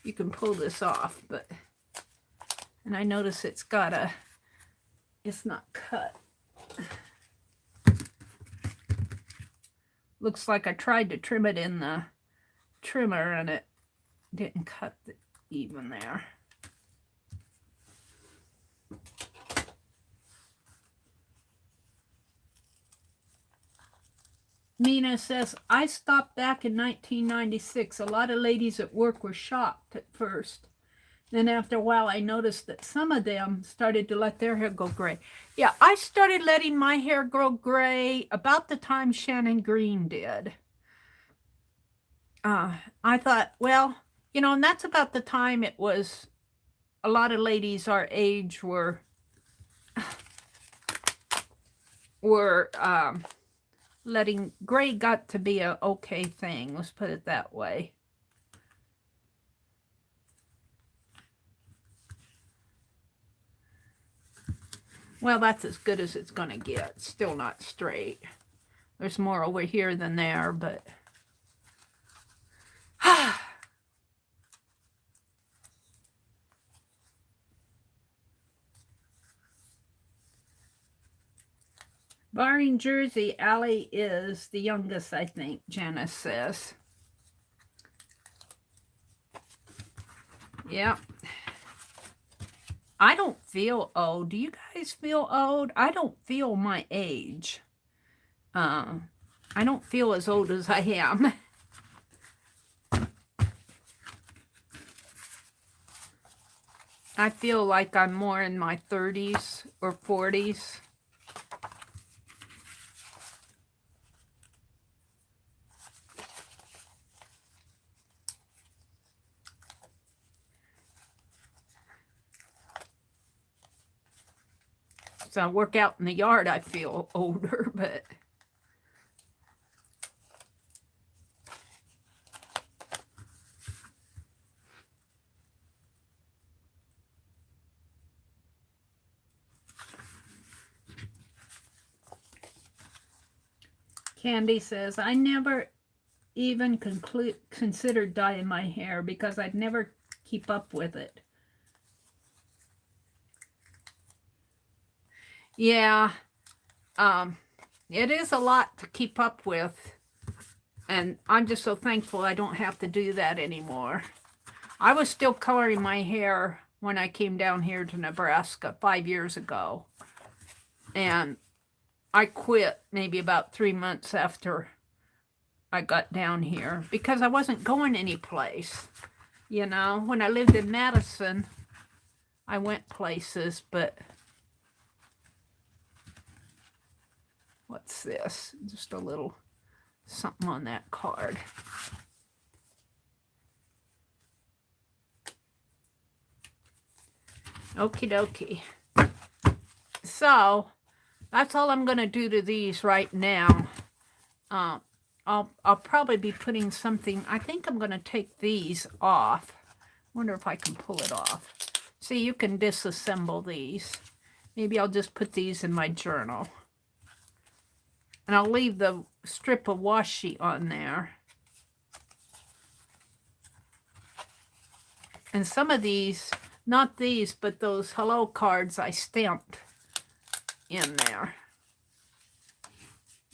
Speaker 1: you can pull this off, but, and I notice it's not cut. Looks like I tried to trim it in the trimmer and it didn't cut even there. Mina says, I stopped back in 1996. A lot of ladies at work were shocked at first. Then after a while, I noticed that some of them started to let their hair go gray. Yeah, I started letting my hair grow gray about the time Shannon Green did. I thought, well, you know, and that's about the time it was, a lot of ladies our age were letting gray got to be a okay thing. Let's put it that way. Well, that's as good as it's going to get. Still not straight. There's more over here than there, but... Barring Jersey, Allie is the youngest, I think, Janice says. Yeah. I don't feel old. Do you guys feel old? I don't feel my age. I don't feel as old as I am. I feel like I'm more in my 30s or 40s. So I work out in the yard, I feel older, but... Candy says, I never even considered dyeing my hair because I'd never keep up with it. Yeah, it is a lot to keep up with, and I'm just so thankful I don't have to do that anymore. I was still coloring my hair when I came down here to Nebraska 5 years ago, and I quit maybe about 3 months after I got down here because I wasn't going anyplace. You know, when I lived in Madison, I went places, but what's this? Just a little something on that card. Okie dokie. So that's all I'm going to do to these right now. I'll probably be putting something. I think I'm going to take these off. Wonder if I can pull it off. See, you can disassemble these. Maybe I'll just put these in my journal. And I'll leave the strip of washi on there. And some of these, not these, but those hello cards I stamped in there.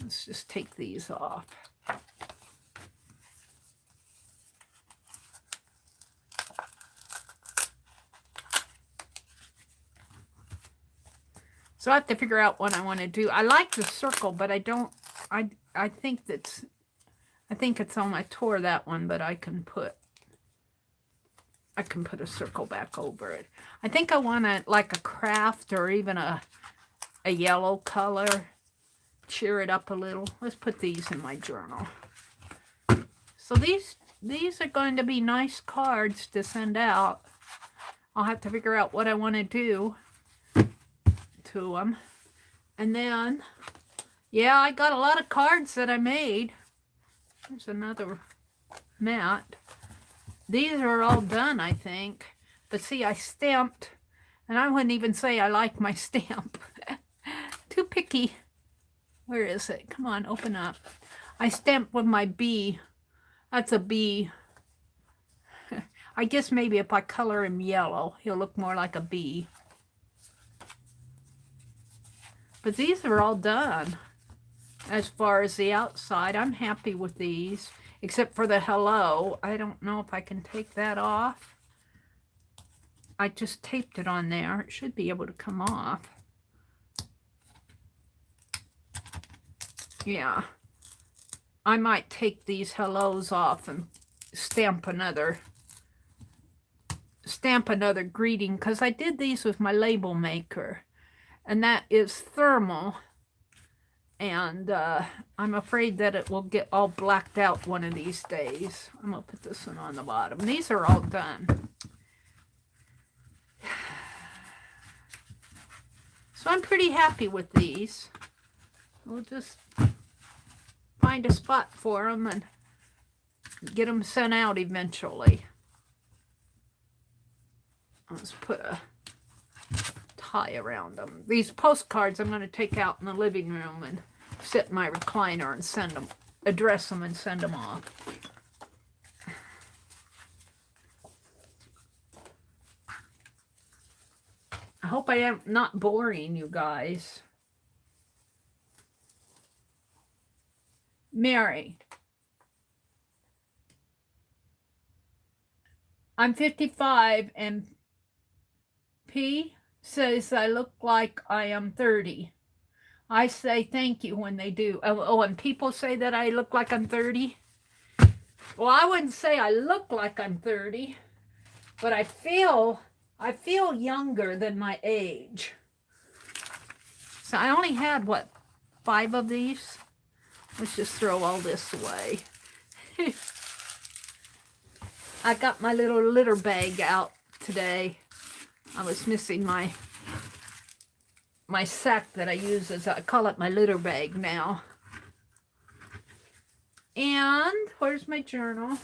Speaker 1: Let's just take these off. So I have to figure out what I want to do. I like the circle, but I don't, I think it's on, I tore that one, but I can put a circle back over it. I think I want to, like a craft or even a yellow color, cheer it up a little. Let's put these in my journal. So these are going to be nice cards to send out. I'll have to figure out what I want to do to them. And then, yeah, I got a lot of cards that I made. There's another mat. These are all done, I think. But see, I stamped, and I wouldn't even say I like my stamp. Too picky. Where is it? Come on, open up. I stamped with my B. That's a B. I guess maybe if I color him yellow, he'll look more like a B. But these are all done. As far as the outside, I'm happy with these. Except for the hello. I don't know if I can take that off. I just taped it on there. It should be able to come off. Yeah. I might take these hellos off and stamp another greeting, because I did these with my label maker. And that is thermal. And I'm afraid that it will get all blacked out one of these days. I'm going to put this one on the bottom. These are all done. So I'm pretty happy with these. We'll just find a spot for them and get them sent out eventually. Let's put a tie around them. These postcards I'm going to take out in the living room and sit in my recliner and send them, address them and send them off. I hope I am not boring you guys. Mary. I'm 55 and P says I look like I am 30. I say thank you when they do. Oh, and people say that I look like I'm 30. Well, I wouldn't say I look like I'm 30, but I feel younger than my age. So I only had, what, 5 of these? Let's just throw all this away. I got my little litter bag out today. I was missing my sack that I use as, I call it my litter bag now. And where's my journal?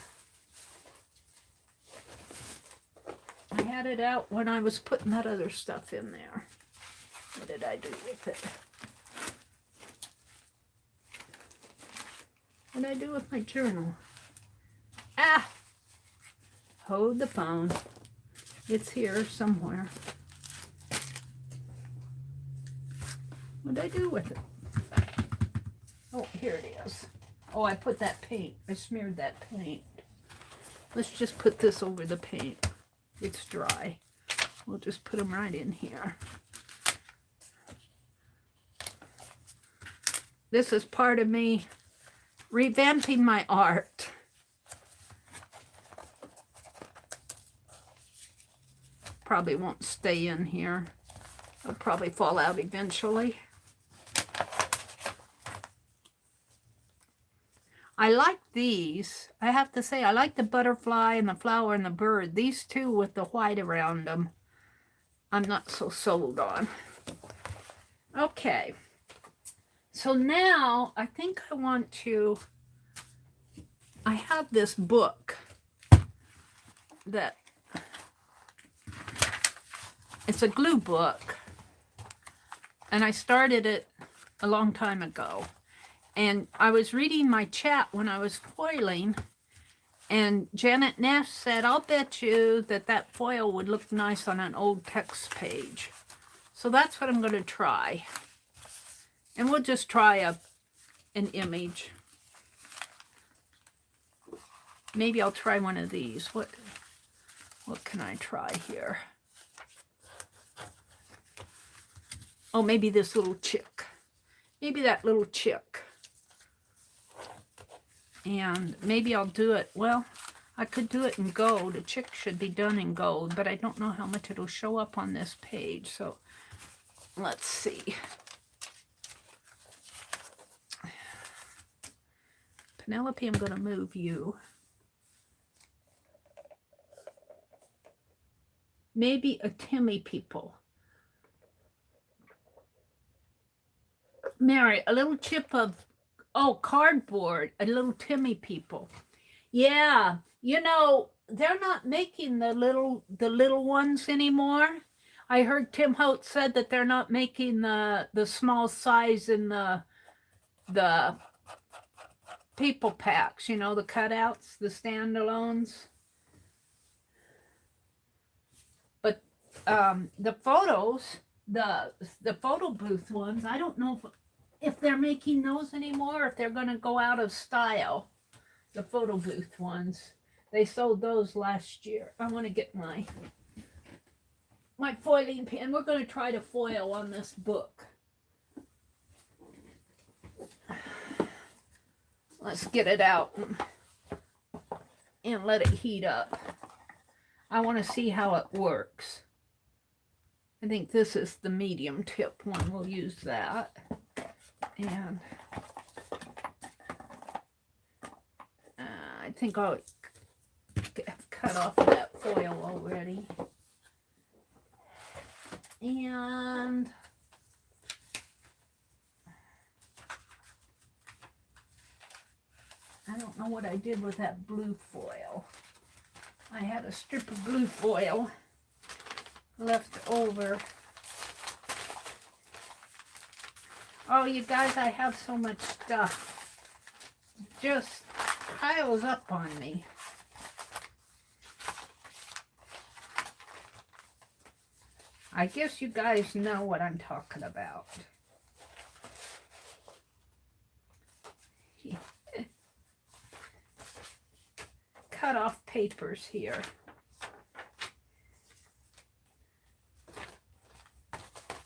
Speaker 1: I had it out when I was putting that other stuff in there. What did I do with it? What did I do with my journal? Ah! Hold the phone. It's here somewhere. What did I do with it? Oh, here it is. Oh, I put that paint. I smeared that paint. Let's just put this over the paint. It's dry. We'll just put them right in here. This is part of me revamping my art. Probably won't stay in here. It'll probably fall out eventually. I like these. I have to say, I like the butterfly and the flower and the bird. These two with the white around them, I'm not so sold on. Okay. So now, I think I want to, I have this book that, it's a glue book. And I started it a long time ago. And I was reading my chat when I was foiling, and Janet Nash said, I'll bet you that that foil would look nice on an old text page. So that's what I'm going to try. And we'll just try an image. Maybe I'll try one of these. What can I try here? Oh, maybe this little chick. Maybe that little chick. And maybe I'll do it, well, I could do it in gold. A chick should be done in gold, but I don't know how much it'll show up on this page. So let's see. Penelope, I'm going to move you. Maybe a Timmy people. Mary, a little chip of, oh, cardboard, a little Timmy people. Yeah, you know, they're not making the little ones anymore. I heard Tim Holt said that they're not making the small size in the people packs, you know, the cutouts, the standalones. But the photos, the photo booth ones, I don't know if they're making those anymore, if they're going to go out of style. The photo booth ones, they sold those last year. I want to get my foiling pen. We're going to try to foil on this book. Let's get it out and let it heat up. I want to see how it works. I think this is the medium tip one. We'll use that. And I think I'll cut off that foil already. And I don't know what I did with that blue foil. I had a strip of blue foil left over. Oh, you guys, I have so much stuff. Just piles up on me. I guess you guys know what I'm talking about. Cut off papers here.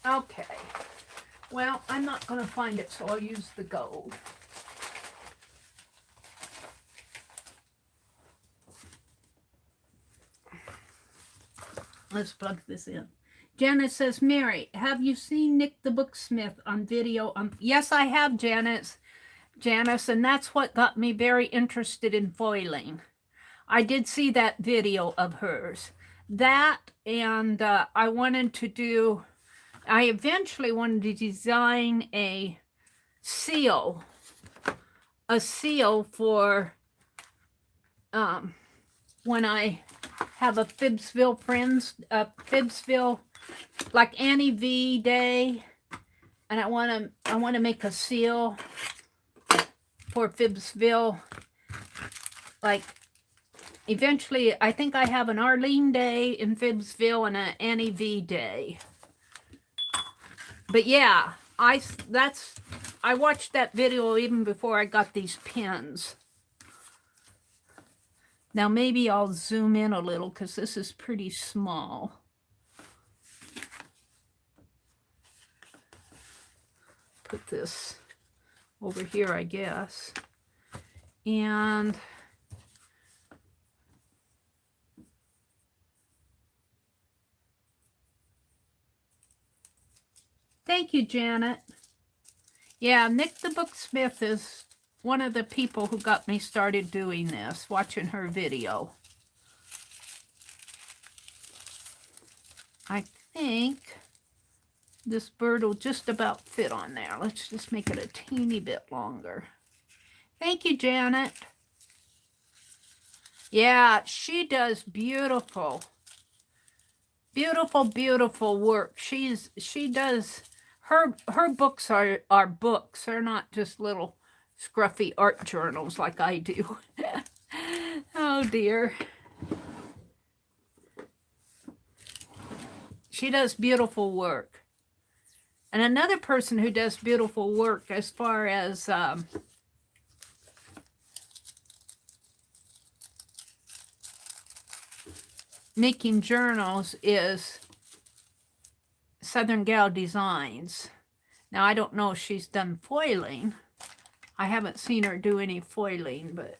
Speaker 1: Okay. Well, I'm not going to find it, so I'll use the gold. Let's plug this in. Janet says, Mary, have you seen Nick the Booksmith on video? Yes, I have, Janice, and that's what got me very interested in foiling. I did see that video of hers. That, and I eventually wanted to design a seal for when I have a Phibbsville Phibbsville, like Annie V Day, and I want to make a seal for Phibbsville. Like, eventually, I think I have an Arlene Day in Phibbsville and an Annie V Day. But yeah, I watched that video even before I got these pins. Now maybe I'll zoom in a little because this is pretty small. Put this over here, I guess. And thank you, Janet. Yeah, Nick the Booksmith is one of the people who got me started doing this, watching her video. I think this bird will just about fit on there. Let's just make it a teeny bit longer. Thank you, Janet. Yeah, she does beautiful, beautiful work. She does, her books are books. They're not just little scruffy art journals like I do. Oh dear. She does beautiful work. And another person who does beautiful work as far as making journals is Southern Gal Designs. Now, I don't know if she's done foiling. I haven't seen her do any foiling, but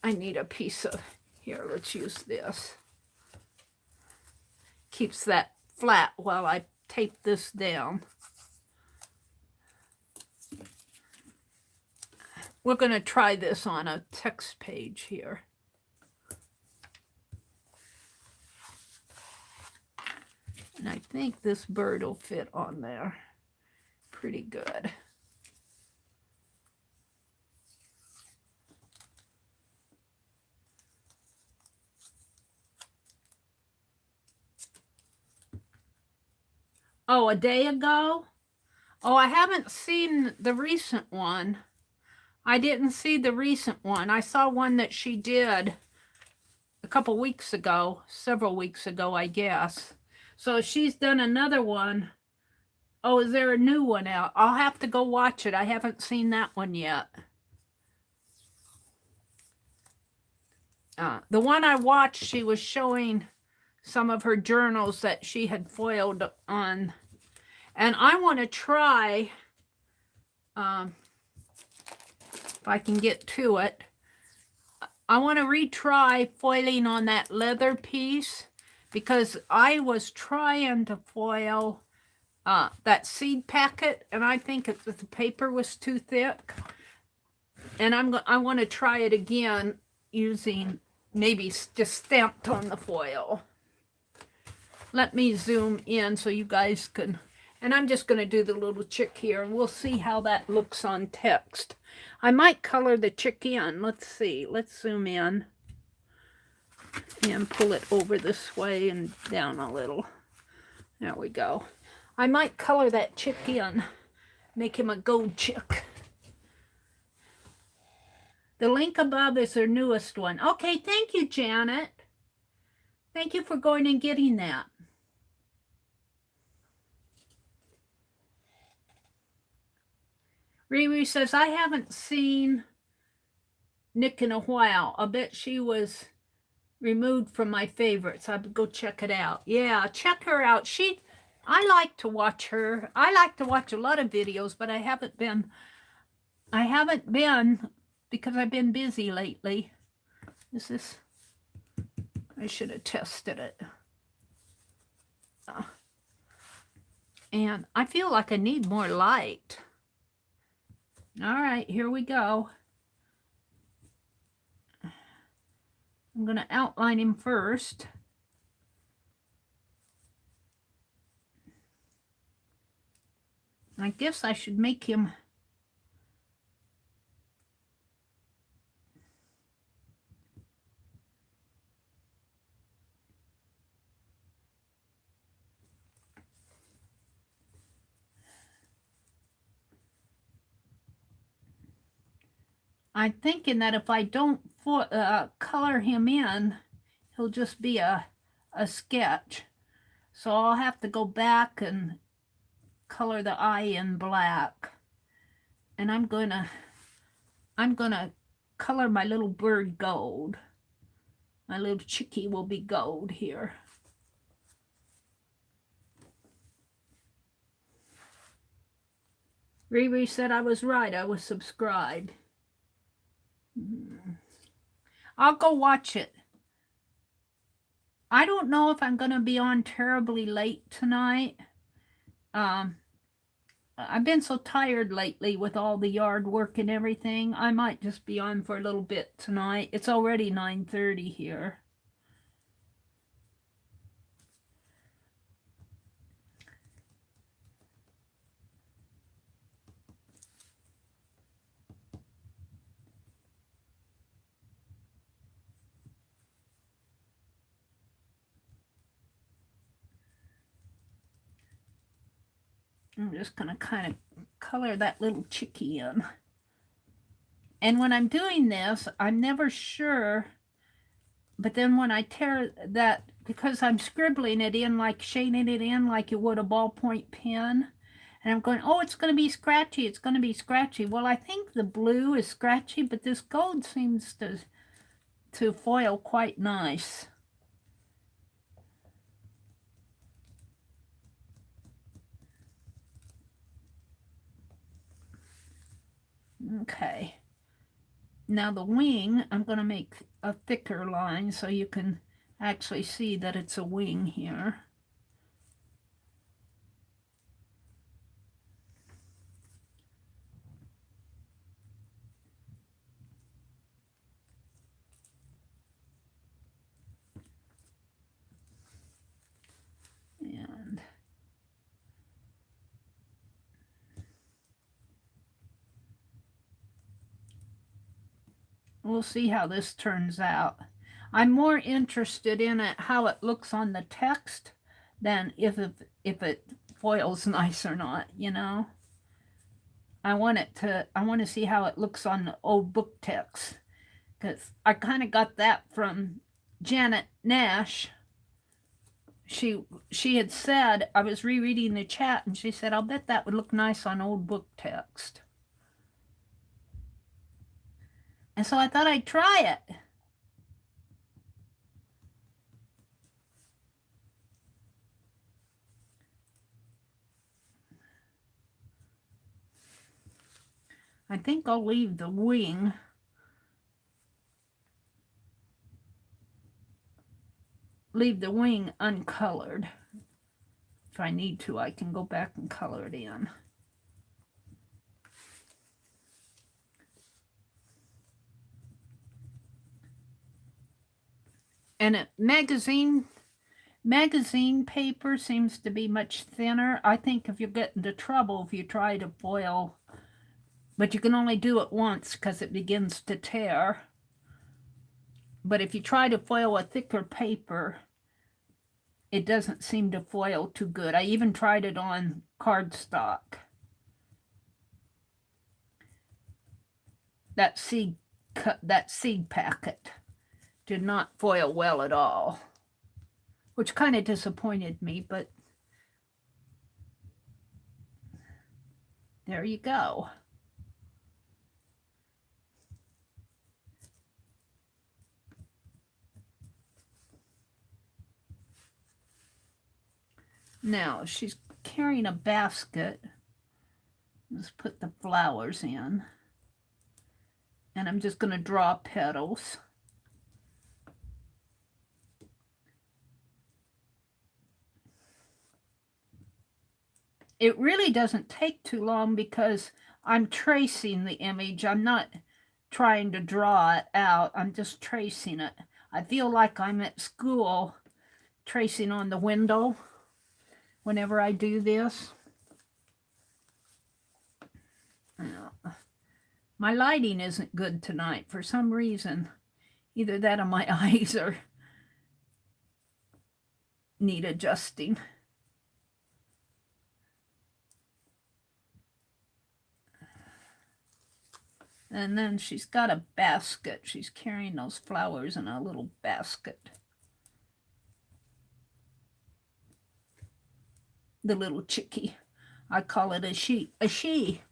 Speaker 1: I need a piece of, here, let's use this. Keeps that flat while I tape this down. We're going to try this on a text page here. And I think this bird will fit on there pretty good. Oh, a day ago? Oh, I haven't seen the recent one. I didn't see the recent one. I saw one that she did a couple weeks ago, several weeks ago, I guess. So she's done another one. Oh, is there a new one out? I'll have to go watch it. I haven't seen that one yet. The one I watched, she was showing some of her journals that she had foiled on. And I want to try, if I can get to it, I want to retry foiling on that leather piece, because I was trying to foil that seed packet, and I think the paper was too thick. And I want to try it again using maybe just stamped on the foil. Let me zoom in so you guys can, and I'm just going to do the little chick here, and we'll see how that looks on text. I might color the chick in. Let's see. Let's zoom in and pull it over this way and down a little. There we go. I might color that chick in Make him a gold chick. The link above is their newest one. Okay, thank you, Janet. Thank you for going and getting that. Riri says, I haven't seen Nick in a while. I bet she was removed from my favorites. I'd go check it out. Yeah, check her out. I like to watch her. I like to watch a lot of videos, but I haven't been because I've been busy lately. I should have tested it. And I feel like I need more light. All right, here we go. I'm going to outline him first. I guess I should make him I'm thinking that if I don't color him in, he'll just be a sketch. So I'll have to go back and color the eye in black. And I'm gonna color my little bird gold. My little chickie will be gold here. Riri said I was right. I was subscribed. I'll go watch it. I don't know if I'm going to be on terribly late tonight. I've been so tired lately with all the yard work and everything. I might just be on for a little bit tonight. It's already 9:30 here. I'm just going to kind of color that little chickie in. And when I'm doing this, I'm never sure, but then when I tear that, because I'm scribbling it in, like shading it in like you would a ballpoint pen, and I'm going, oh, it's going to be scratchy, it's going to be scratchy. Well, I think the blue is scratchy, but this gold seems to foil quite nice. Okay. Now the wing, I'm going to make a thicker line so you can actually see that it's a wing here. And we'll see how this turns out. I'm more interested in it, how it looks on the text, than if it foils nice or not, you know. I want to see how it looks on the old book text, because I kind of got that from Janet Nash. She had said, I was rereading the chat, and she said, I'll bet that would look nice on old book text. And so I thought I'd try it. I think I'll leave the wing. Leave the wing uncolored. If I need to, I can go back and color it in. And magazine paper seems to be much thinner. I think if you get into trouble if you try to foil, but you can only do it once because it begins to tear. But if you try to foil a thicker paper, it doesn't seem to foil too good. I even tried it on cardstock. that seed packet did not foil well at all, which kind of disappointed me, but there you go. Now she's carrying a basket. Let's put the flowers in. And I'm just going to draw petals. It really doesn't take too long because I'm tracing the image. I'm not trying to draw it out. I'm just tracing it. I feel like I'm at school tracing on the window whenever I do this. My lighting isn't good tonight for some reason. Either that or my eyes need adjusting. And then she's got a basket. She's carrying those flowers in a little basket. The little chickie. I call it a she. A she.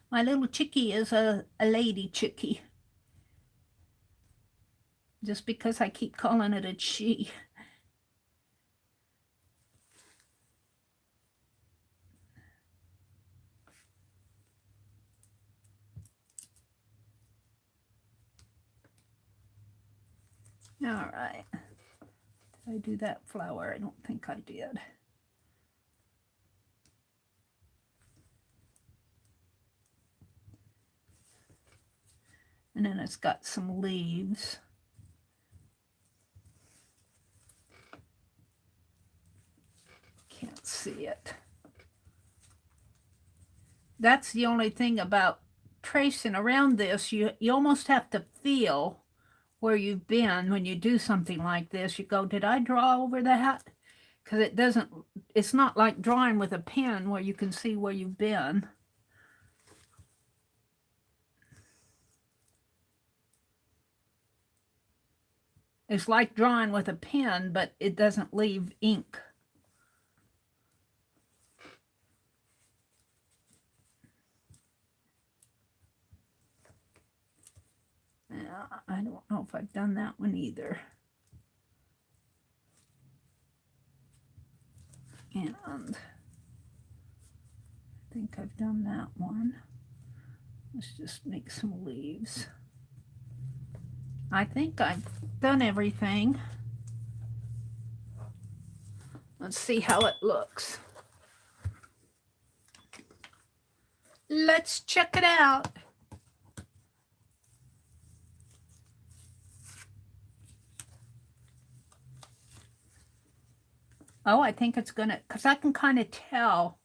Speaker 1: My little chickie is a lady chickie. Just because I keep calling it a she. All right. Did I do that flower? I don't think I did. And then it's got some leaves. Can't see it. That's the only thing about tracing around this. You almost have to feel where you've been when you do something like this. You go, did I draw over that? Because it's not like drawing with a pen where you can see where you've been. It's like drawing with a pen, but it doesn't leave ink. Yeah, I don't know if I've done that one either. And I think I've done that one. Let's just make some leaves. I think I've done everything. Let's see how it looks. Let's check it out. Oh, I think it's gonna, because I can kind of tell.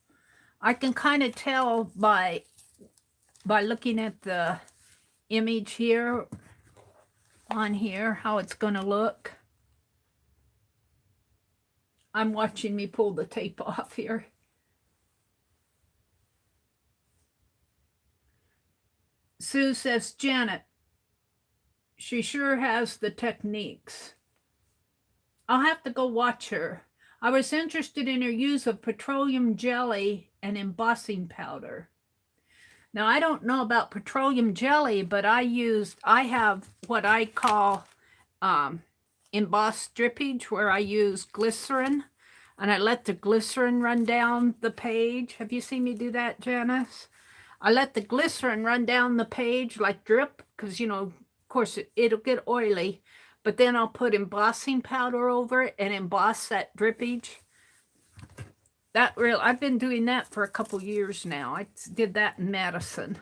Speaker 1: I can kind of tell by looking at the image here on here how it's gonna look. I'm watching me pull the tape off here. Sue says, Janet, she sure has the techniques. I'll have to go watch her. I was interested in her use of petroleum jelly and embossing powder. Now, I don't know about petroleum jelly, but I have what I call embossed drippage, where I use glycerin, and I let the glycerin run down the page. Have you seen me do that, Janice? I let the glycerin run down the page like drip, because, you know, of course, it'll get oily. But then I'll put embossing powder over it and emboss that drippage. I've been doing that for a couple years now. I did that in Madison.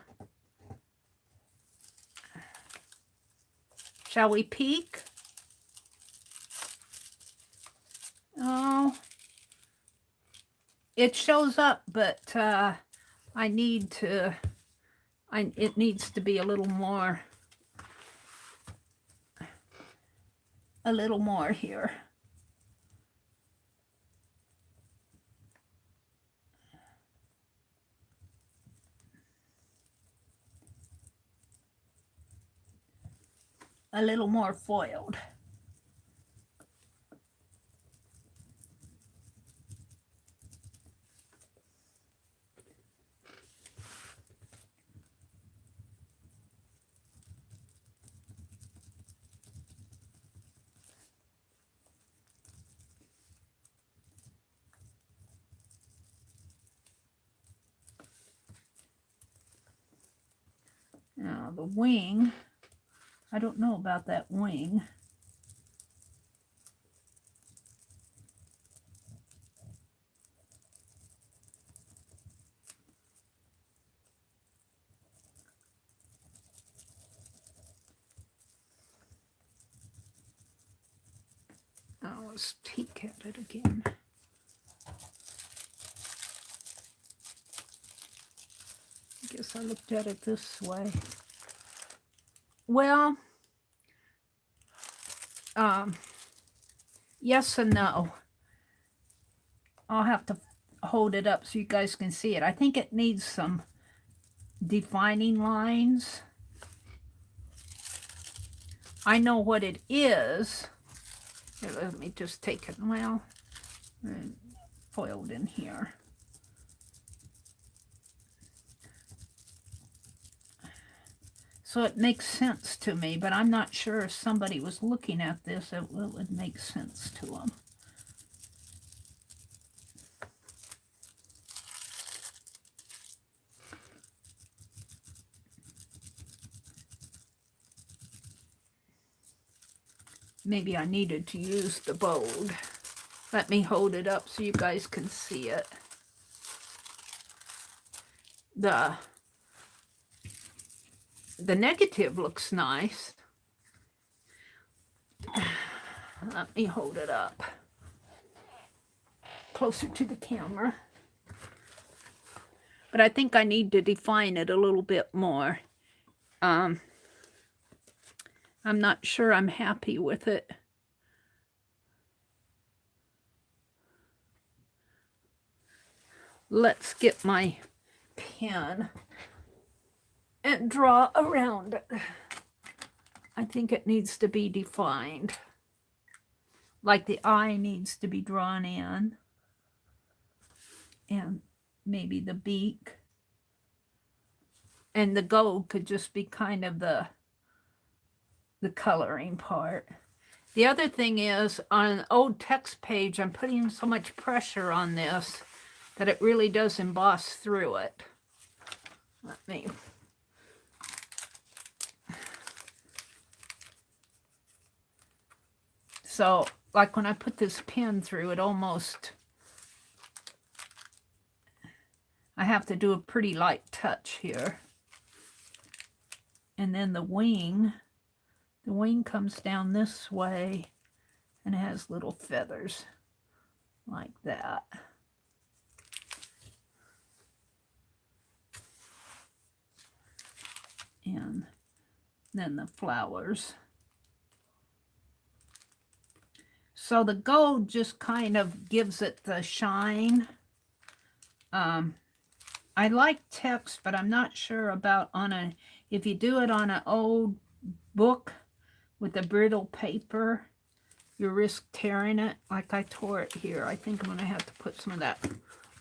Speaker 1: Shall we peek? Oh, it shows up, but it needs to be a little more here. a little more foiled. Now the wing, I don't know about that wing. Oh, let's peek at it again. I guess I looked at it this way. Well, yes and no. I'll have to hold it up so you guys can see it. I think it needs some defining lines. I know what it is. Here, let me just take it. Well, foiled in here. So it makes sense to me, but I'm not sure if somebody was looking at this, it would make sense to them. Maybe I needed to use the bold. Let me hold it up so you guys can see it. The negative looks nice. Let me hold it up closer to the camera. But I think I need to define it a little bit more. I'm not sure I'm happy with it. Let's get my pen and draw around it. I think it needs to be defined. Like the eye needs to be drawn in. And maybe the beak. And the gold could just be kind of the coloring part. The other thing is, on an old text page, I'm putting so much pressure on this that it really does emboss through it. Let me... So, like when I put this pen through, it almost... I have to do a pretty light touch here. And then the wing comes down this way and it has little feathers like that. And then the flowers. So the gold just kind of gives it the shine. I like text, but I'm not sure about if you do it on an old book with a brittle paper, you risk tearing it. Like I tore it here. I think I'm going to have to put some of that.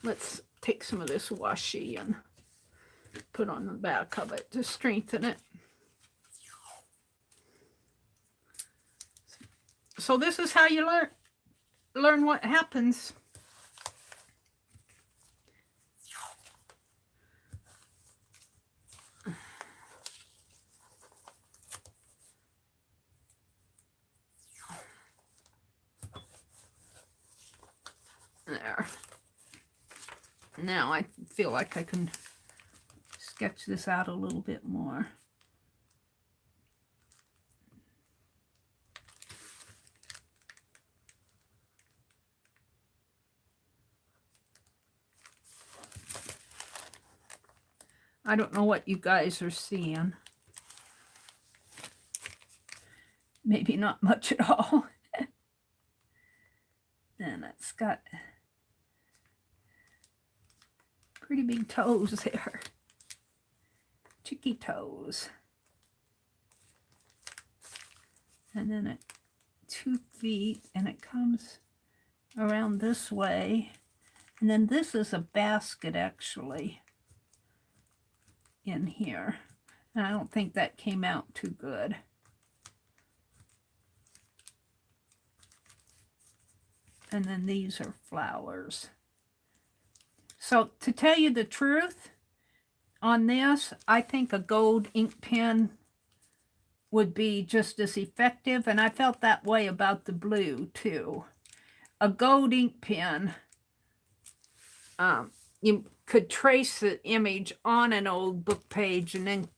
Speaker 1: Let's take some of this washi and put on the back of it to strengthen it. So this is how you learn what happens. There. Now I feel like I can sketch this out a little bit more. I don't know what you guys are seeing. Maybe not much at all. And it's got pretty big toes there. Cheeky toes. and then 2 feet, and it comes around this way. And then this is a basket actually in here. And I don't think that came out too good. And then these are flowers. So to tell you the truth, on this, I think a gold ink pen would be just as effective, and I felt that way about the blue too. A gold ink pen, you could trace the image on an old book page and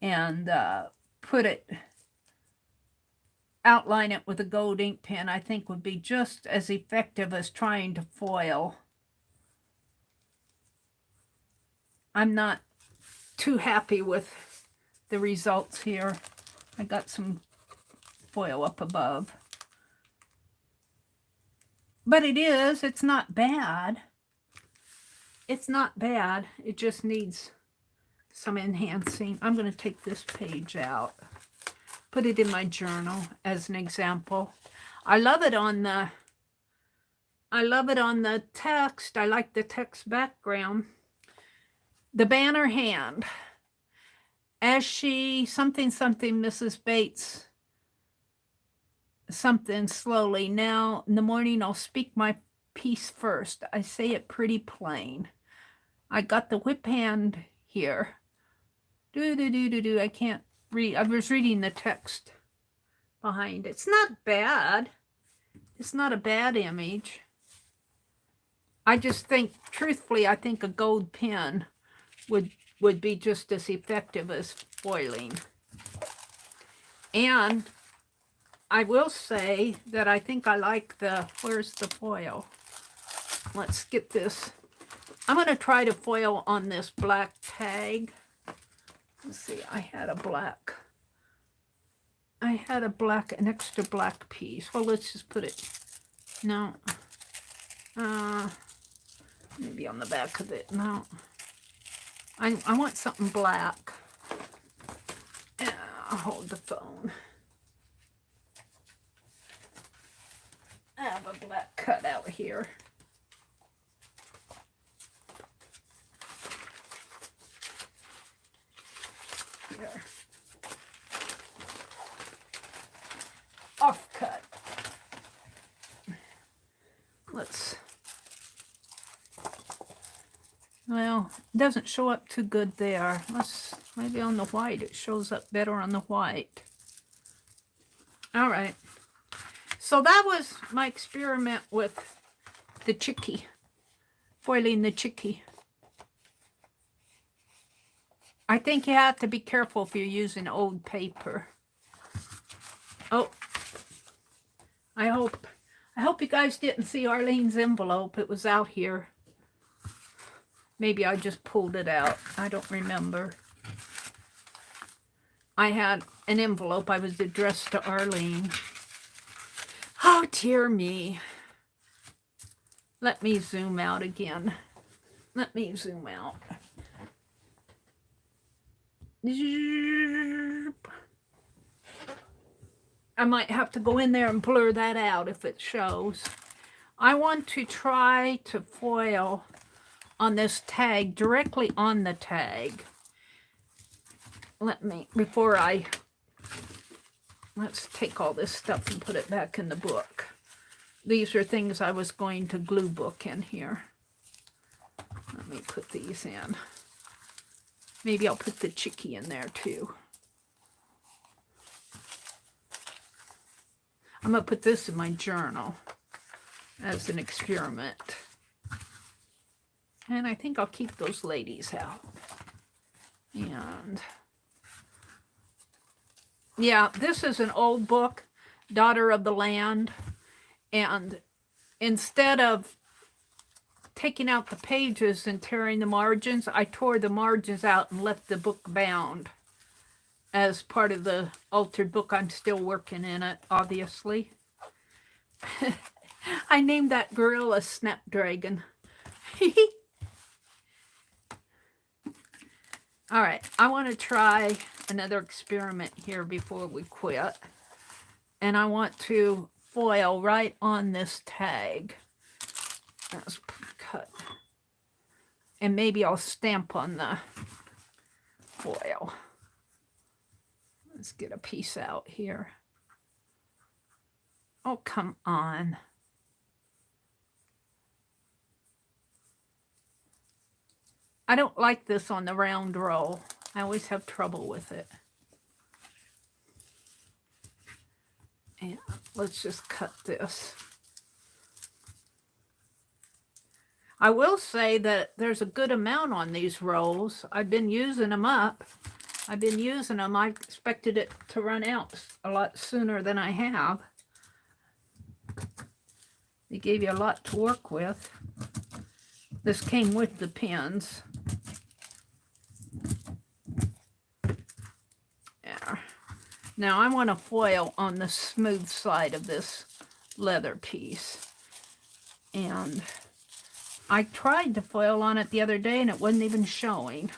Speaker 1: then put it, outline it with a gold ink pen. I think would be just as effective as trying to foil. I'm not too happy with the results here. I got some foil up above. But it's not bad. It's not bad. It just needs some enhancing. I'm going to take this page out. Put it in my journal as an example. I love it on the text. I like the text background. The banner hand. As she, something, Mrs. Bates, something slowly. Now, in the morning, I'll speak my piece first. I say it pretty plain. I got the whip hand here. I can't read. I was reading the text behind it. It's not bad. It's not a bad image. I just think, truthfully, I think a gold pen would be just as effective as foiling. And I will say that I think I like where's the foil? Let's get this. I'm going to try to foil on this black tag. Let's see, I had an extra black piece. Well, let's just put it, no. Maybe on the back of it, no. I want something black. I'll hold the phone. I have a black cutout here. Here. Offcut. Well, it doesn't show up too good there. Maybe on the white, it shows up better on the white. All right. So that was my experiment with the chickie, foiling the chickie. I think you have to be careful if you're using old paper. Oh, I hope you guys didn't see Arlene's envelope. It was out here. Maybe I just pulled it out. I don't remember. I had an envelope. I was addressed to Arlene. Oh, dear me. Let me zoom out again. Let me zoom out. I might have to go in there and blur that out if it shows. I want to try to foil on this tag, directly on the tag. Let's take all this stuff and put it back in the book. These are things I was going to glue book in here. Let me put these in. Maybe I'll put the chickie in there too. I'm going to put this in my journal as an experiment. And I think I'll keep those ladies out. And yeah, this is an old book, Daughter of the Land. And instead of taking out the pages and tearing the margins, I tore the margins out and left the book bound as part of the altered book. I'm still working in it, obviously. I named that gorilla Snapdragon. All right, I want to try another experiment here before we quit. and I want to foil right on this tag. Let's cut. And maybe I'll stamp on the foil. Let's get a piece out here. Oh, come on. I don't like this on the round roll. I always have trouble with it. And let's just cut this. I will say that there's a good amount on these rolls. I've been using them up. I've been using them. I expected it to run out a lot sooner than I have. They gave you a lot to work with. This came with the pins. Yeah. Now I want to foil on the smooth side of this leather piece. And I tried to foil on it the other day and it wasn't even showing.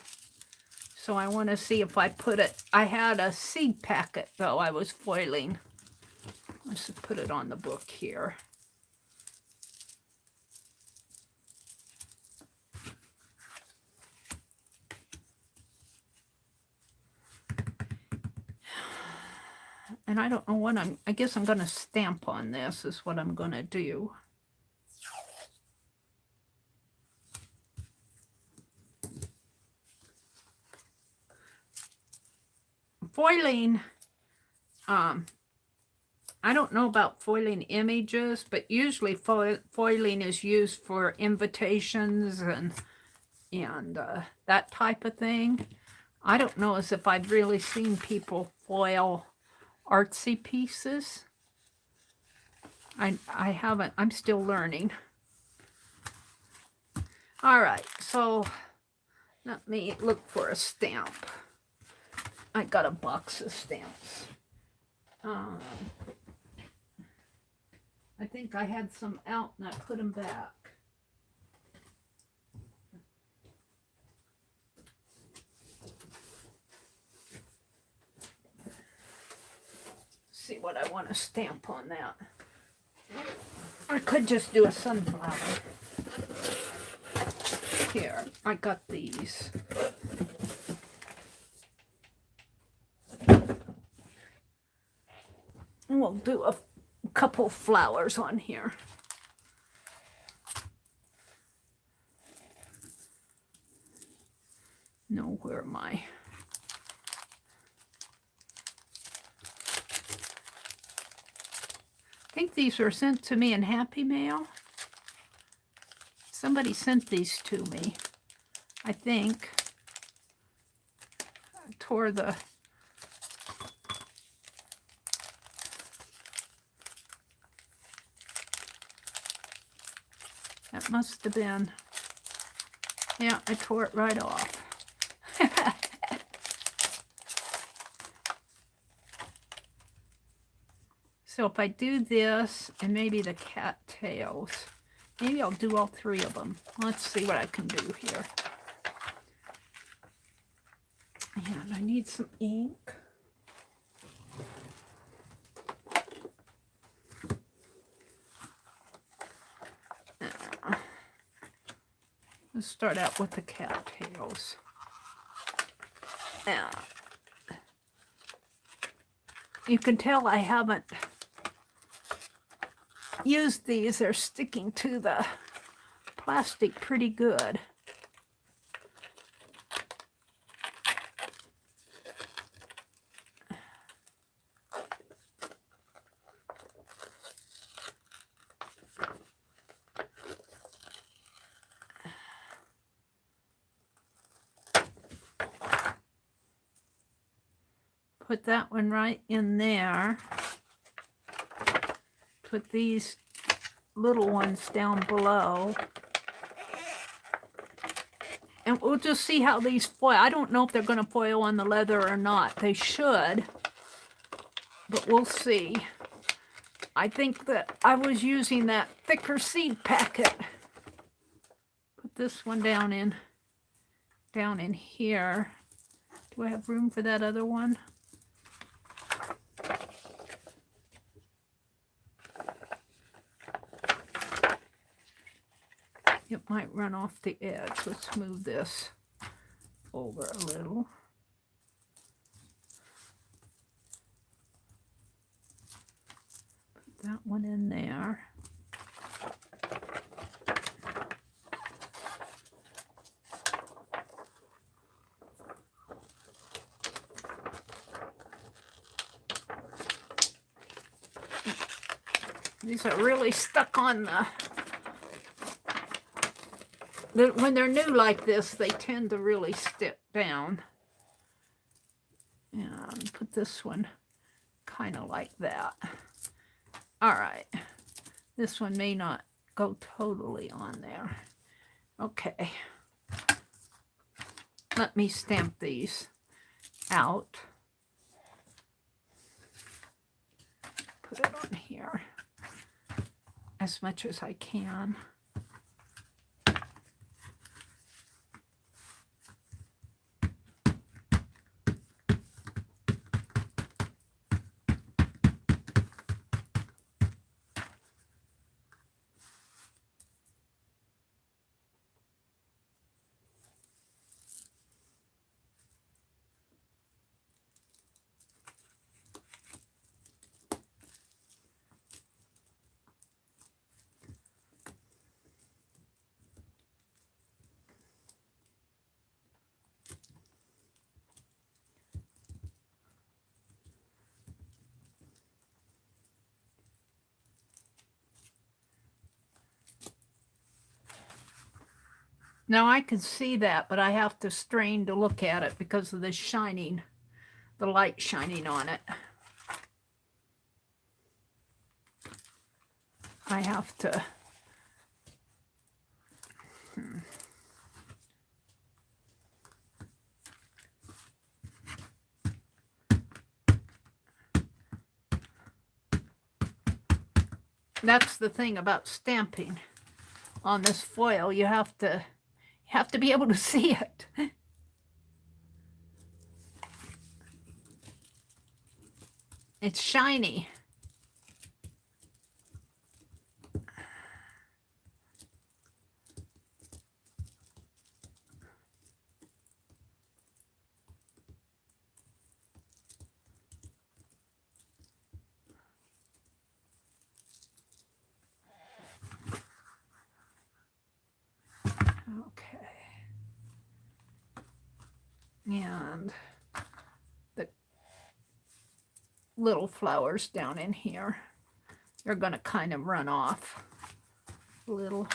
Speaker 1: So I want to see if I put it. I had a seed packet though I was foiling. Let's just put it on the book here. And I don't know what I guess I'm going to stamp on this is what I'm going to do. Foiling, I don't know about foiling images, but usually foiling is used for invitations and that type of thing. I don't know as if I've really seen people foil artsy pieces. I haven't. I'm still learning. All right, so let me look for a stamp. I got a box of stamps. I think I had some out and I put them back. See what I want to stamp on that. I could just do a sunflower. Here, I got these. And we'll do a couple flowers on here. No, where am I? I think these were sent to me in Happy Mail. Somebody sent these to me, I think. I tore the... That must have been... Yeah, I tore it right off. So if I do this and maybe the cat tails, maybe I'll do all three of them. Let's see what I can do here. And I need some ink. Let's start out with the cat tails. Now, you can tell I haven't used these. They're sticking to the plastic pretty good. Put that one right in there. Put these little ones down below. And we'll just see how these foil. I don't know if they're going to foil on the leather or not. They should, but we'll see. I think that I was using that thicker seed packet. Put this one down in here. Do I have room for that other one? it might run off the edge. Let's move this over a little. Put that one in there. These are really stuck on when they're new like this, they tend to really stick down. And put this one kind of like that. All right. This one may not go totally on there. Okay. Let me stamp these out. Put it on here as much as I can. Now I can see that, but I have to strain to look at it because of the shining, the light shining on it. I have to. That's the thing about stamping on this foil. You have to be able to see it. It's shiny. Okay. And the little flowers down in here, they're going to kind of run off a little.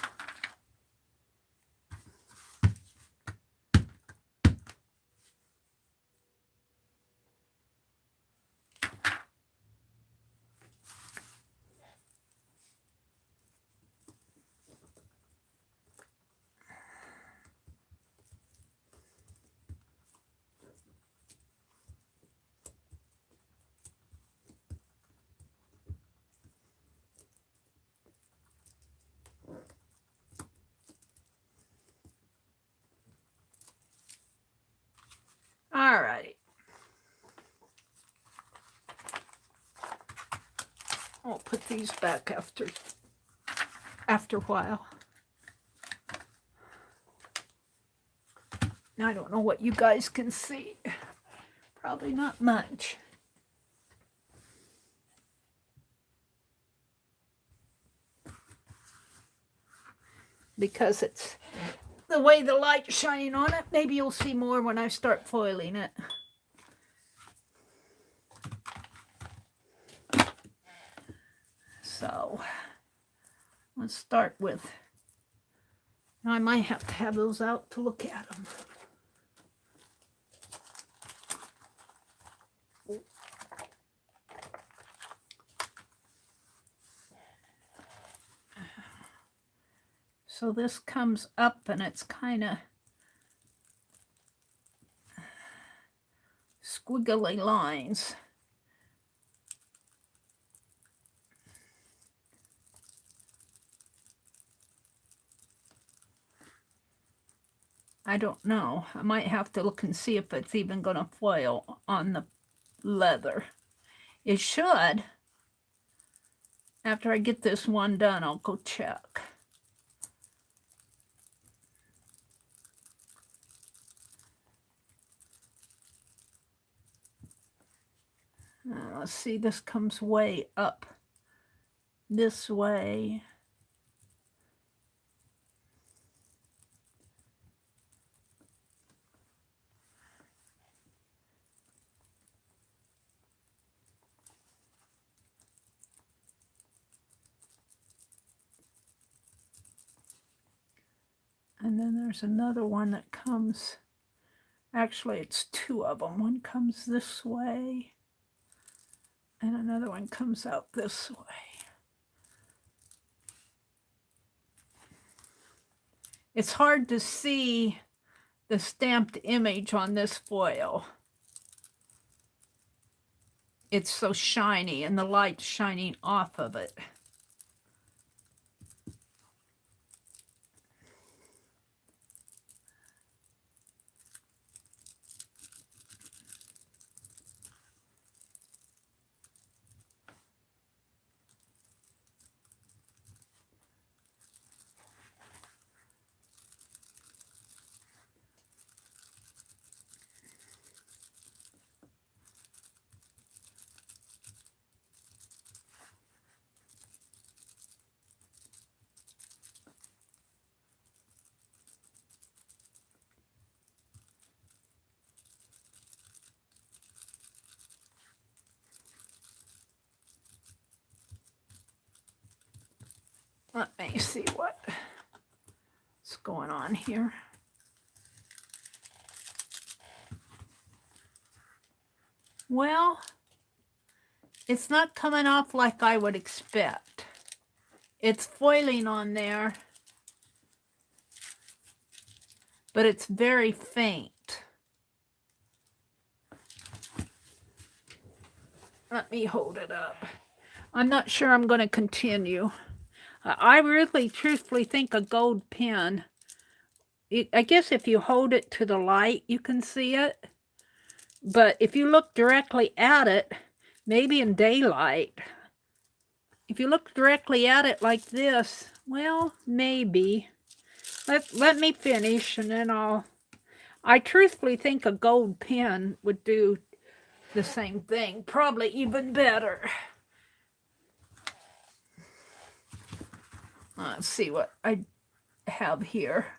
Speaker 1: All right. I'll put these back after a while. I don't know what you guys can see. Probably not much. Because it's the way the light's shining on it. Maybe you'll see more when I start foiling it. So let's start with, I might have to have those out to look at them. So this comes up and it's kind of squiggly lines. I don't know. I might have to look and see if it's even going to foil on the leather. It should. After I get this one done, I'll go check. let's see, this comes way up this way. And then there's another one that comes, actually it's two of them. One comes this way and another one comes out this way. It's hard to see the stamped image on this foil. It's so shiny and the light's shining off of it. Let me see what's going on here. Well, it's not coming off like I would expect. It's foiling on there, but it's very faint. Let me hold it up. I'm not sure I'm going to continue. I really truthfully think a gold pen, I guess if you hold it to the light, you can see it. But if you look directly at it, maybe in daylight, if you look directly at it like this, well, maybe. Let me finish and then I truthfully think a gold pen would do the same thing, probably even better. Let's see what I have here.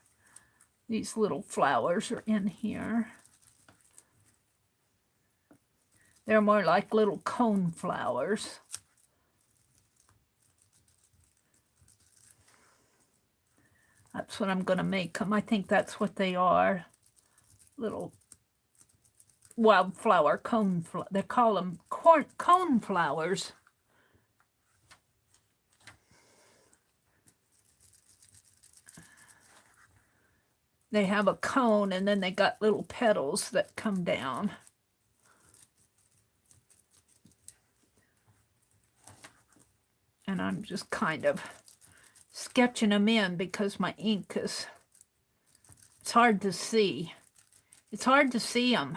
Speaker 1: These little flowers are in here. They're more like little cone flowers. That's what I'm going to make them. I think that's what they are. Little wildflower cone. They call them cone flowers. They have a cone and then they got little petals that come down. And I'm just kind of sketching them in because my ink is, it's hard to see. It's hard to see them.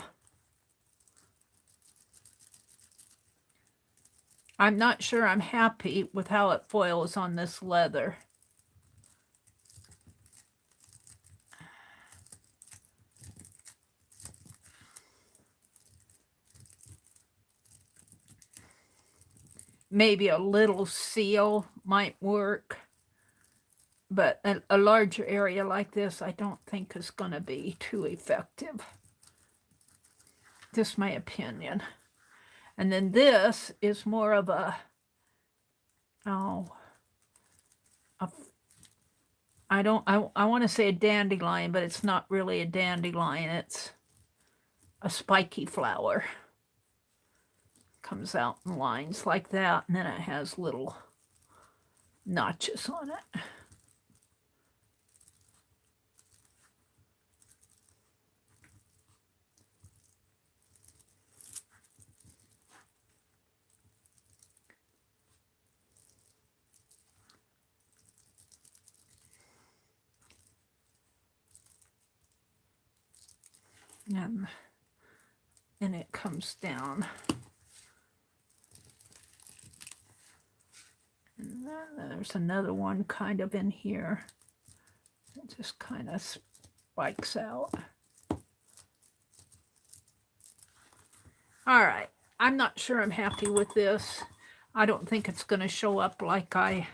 Speaker 1: I'm not sure I'm happy with how it foils on this leather. Maybe a little seal might work, but a larger area like this I don't think is going to be too effective. Just my opinion. And then this is more of I want to say a dandelion, but it's not really a dandelion. It's a spiky flower. Comes out in lines like that, and then it has little notches on it. And it comes down. And then there's another one kind of in here. It just kind of spikes out. All right. I'm not sure I'm happy with this. I don't think it's going to show up like I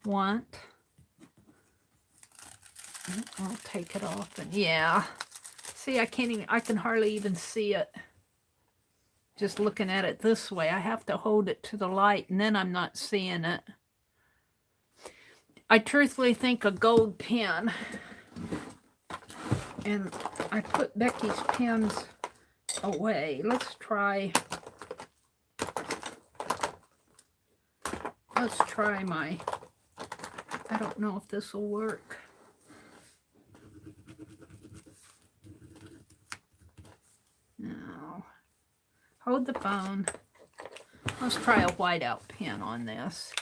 Speaker 1: want. I'll take it off, and yeah. See, I can hardly even see it. Just looking at it this way. I have to hold it to the light, and then I'm not seeing it. I truthfully think a gold pen, and I put Becky's pens away. Let's try my, I don't know if this will work. No. Hold the phone. Let's try a whiteout pen on this.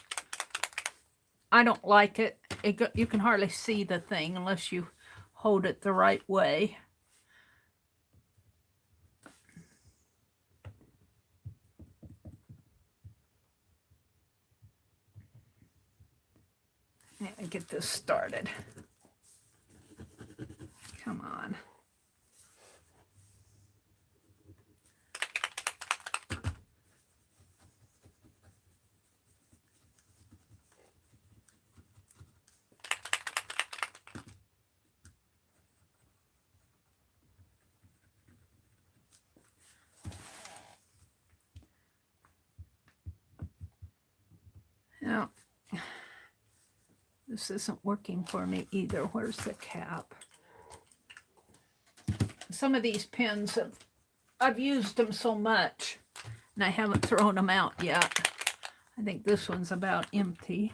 Speaker 1: I don't like it. You can hardly see the thing unless you hold it the right way. Yeah, get this started. Come on. Now, this isn't working for me either. Where's the cap? Some of these pens, I've used them so much, and I haven't thrown them out yet. I think this one's about empty.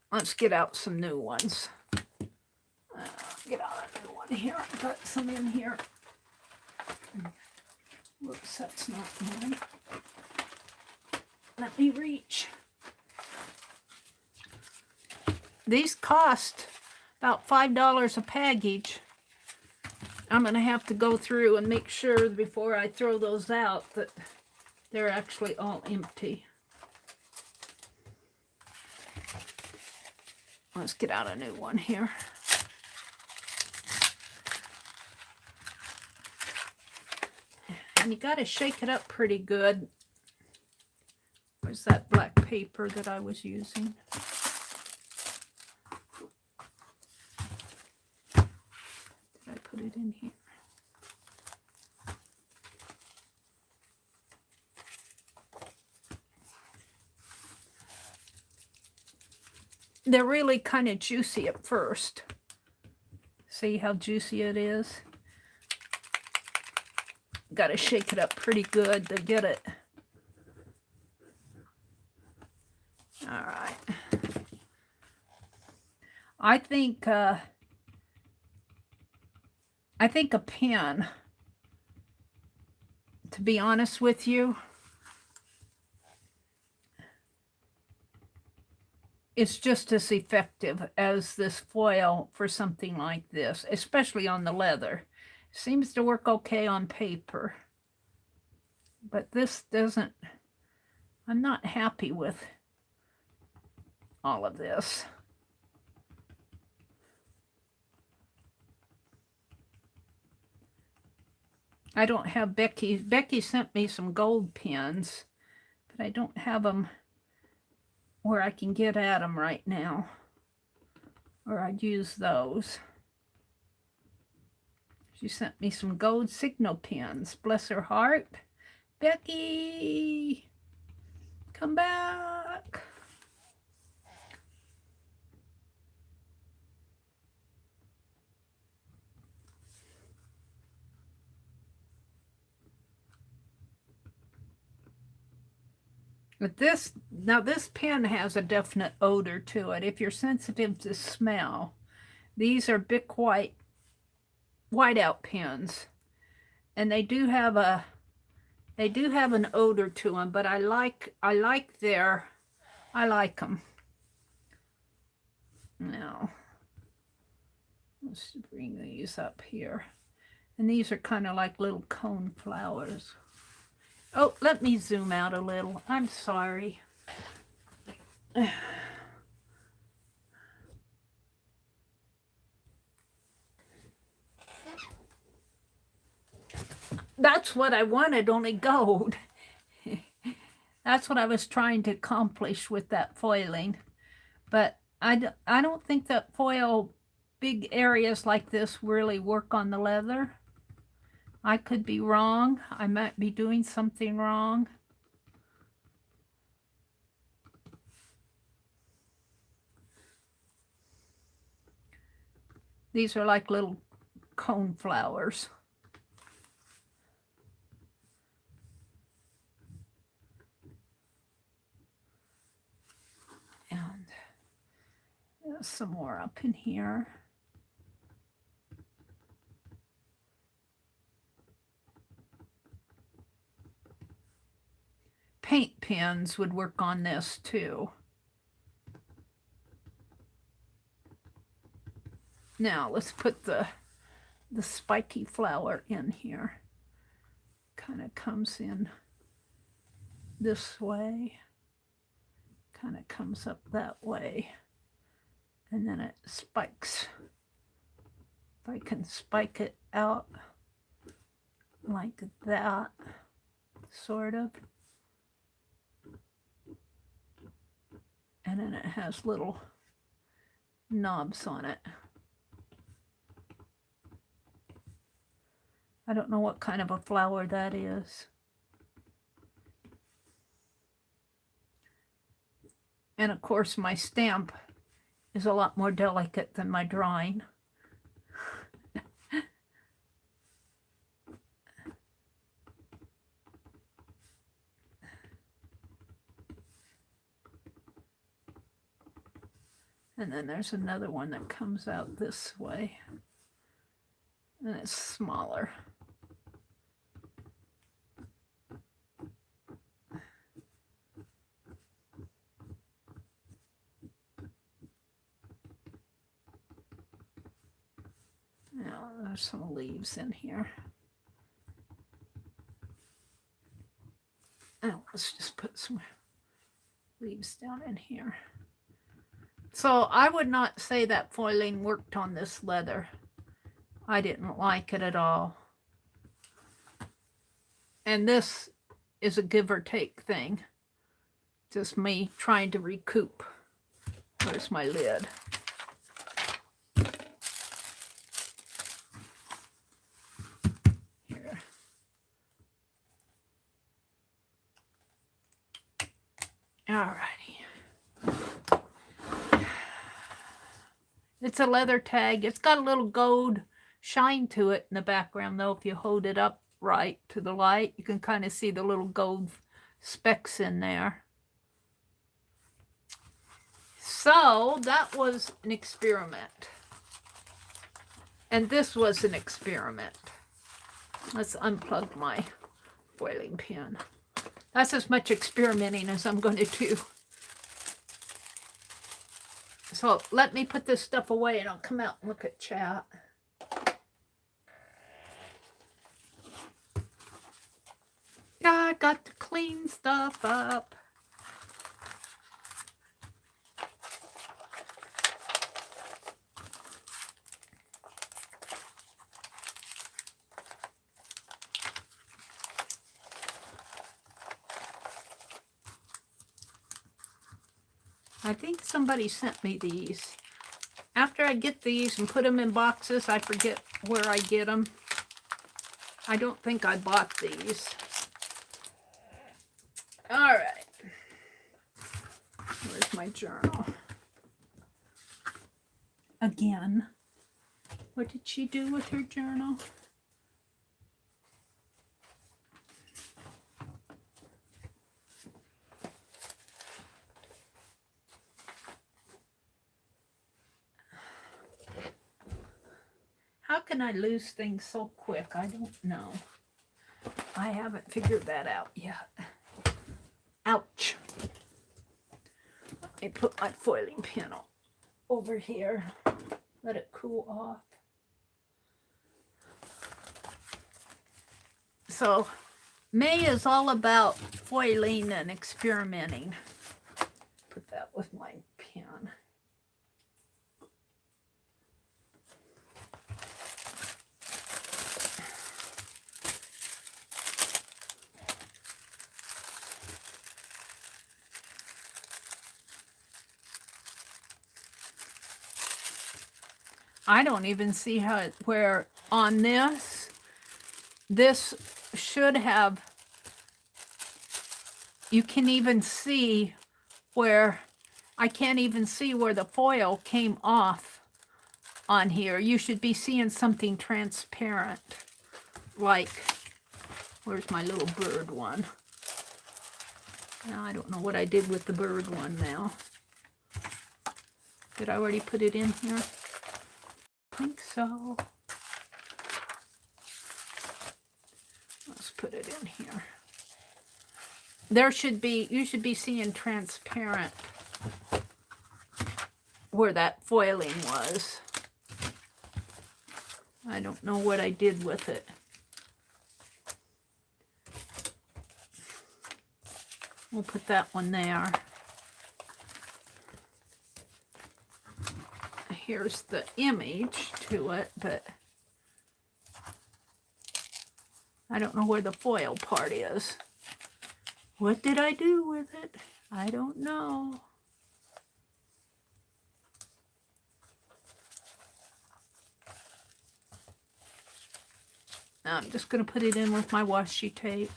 Speaker 1: Let's get out some new ones. Get out a new one here. Put some in here. Whoops, that's not mine. Let me reach. These cost about $5 a package. I'm going to have to go through and make sure before I throw those out that they're actually all empty. Let's get out a new one here. And you got to shake it up pretty good. Where's that black paper that I was using? Did I put it in here? They're really kind of juicy at first. See how juicy it is? Got to shake it up pretty good to get it. All right. I think a pen, to be honest with you, it's just as effective as this foil for something like this, especially on the leather. Seems to work okay on paper, but this doesn't. I'm not happy with all of this. I don't have Becky sent me some gold pens, but I don't have them where I can get at them right now, or I'd use those. She sent me some gold signal pens. Bless her heart. Becky, come back. But this pen has a definite odor to it. If you're sensitive to smell, these are Bic whiteout pens, and they do have an odor to them. But I like them. Now, let's bring these up here, and these are kind of like little cone flowers. Oh, let me zoom out a little. I'm sorry. That's what I wanted, only gold. That's what I was trying to accomplish with that foiling. But I don't think that foil big areas like this really work on the leather. I could be wrong. I might be doing something wrong. These are like little cone flowers. And there's some more up in here. Paint pens would work on this too. Now let's put the spiky flower in here. Kind of comes in this way. Kind of comes up that way. And then it spikes. If I can spike it out like that, sort of. And then it has little knobs on it. I don't know what kind of a flower that is. And of course my stamp is a lot more delicate than my drawing. And then there's another one that comes out this way. And it's smaller. Now there's some leaves in here. Oh, let's just put some leaves down in here. So I would not say that foiling worked on this leather. I didn't like it at all. And this is a give or take thing. Just me trying to recoup. Where's my lid? Here. Alrighty. It's a leather tag. It's got a little gold shine to it in the background, though. If you hold it up right to the light, you can kind of see the little gold specks in there. So that was an experiment. And this was an experiment. Let's unplug my foiling pin. That's as much experimenting as I'm going to do. So let me put this stuff away and I'll come out and look at chat. I got to clean stuff up. I think somebody sent me these. After I get these and put them in boxes, I forget where I get them. I don't think I bought these. All right. Where's my journal? Again. What did she do with her journal? How can I lose things so quick? I don't know. I haven't figured that out yet. Ouch. Let me put my foiling pin over here. Let it cool off. So May is all about foiling and experimenting. Put that with my pen. I don't even see how it, where on this should have, you can even see where, I can't even see where the foil came off on here. You should be seeing something transparent, like, where's my little bird one? Now, I don't know what I did with the bird one now. Did I already put it in here? I think so. Let's put it in here. There should be, you should be seeing transparent where that foiling was. I don't know what I did with it. We'll put that one there. Here's the image to it, but I don't know where the foil part is. What did I do with it? I don't know. I'm just going to put it in with my washi tape.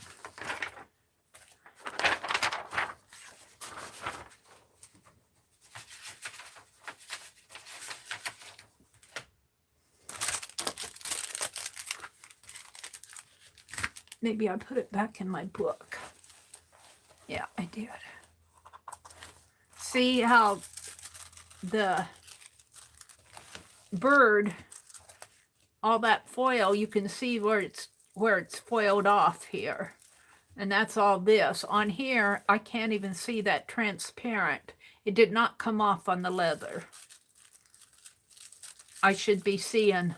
Speaker 1: Maybe I put it back in my book. Yeah, I did. See how the bird, all that foil, you can see where it's foiled off here. And that's all this. On here, I can't even see that transparent. It did not come off on the leather. I should be seeing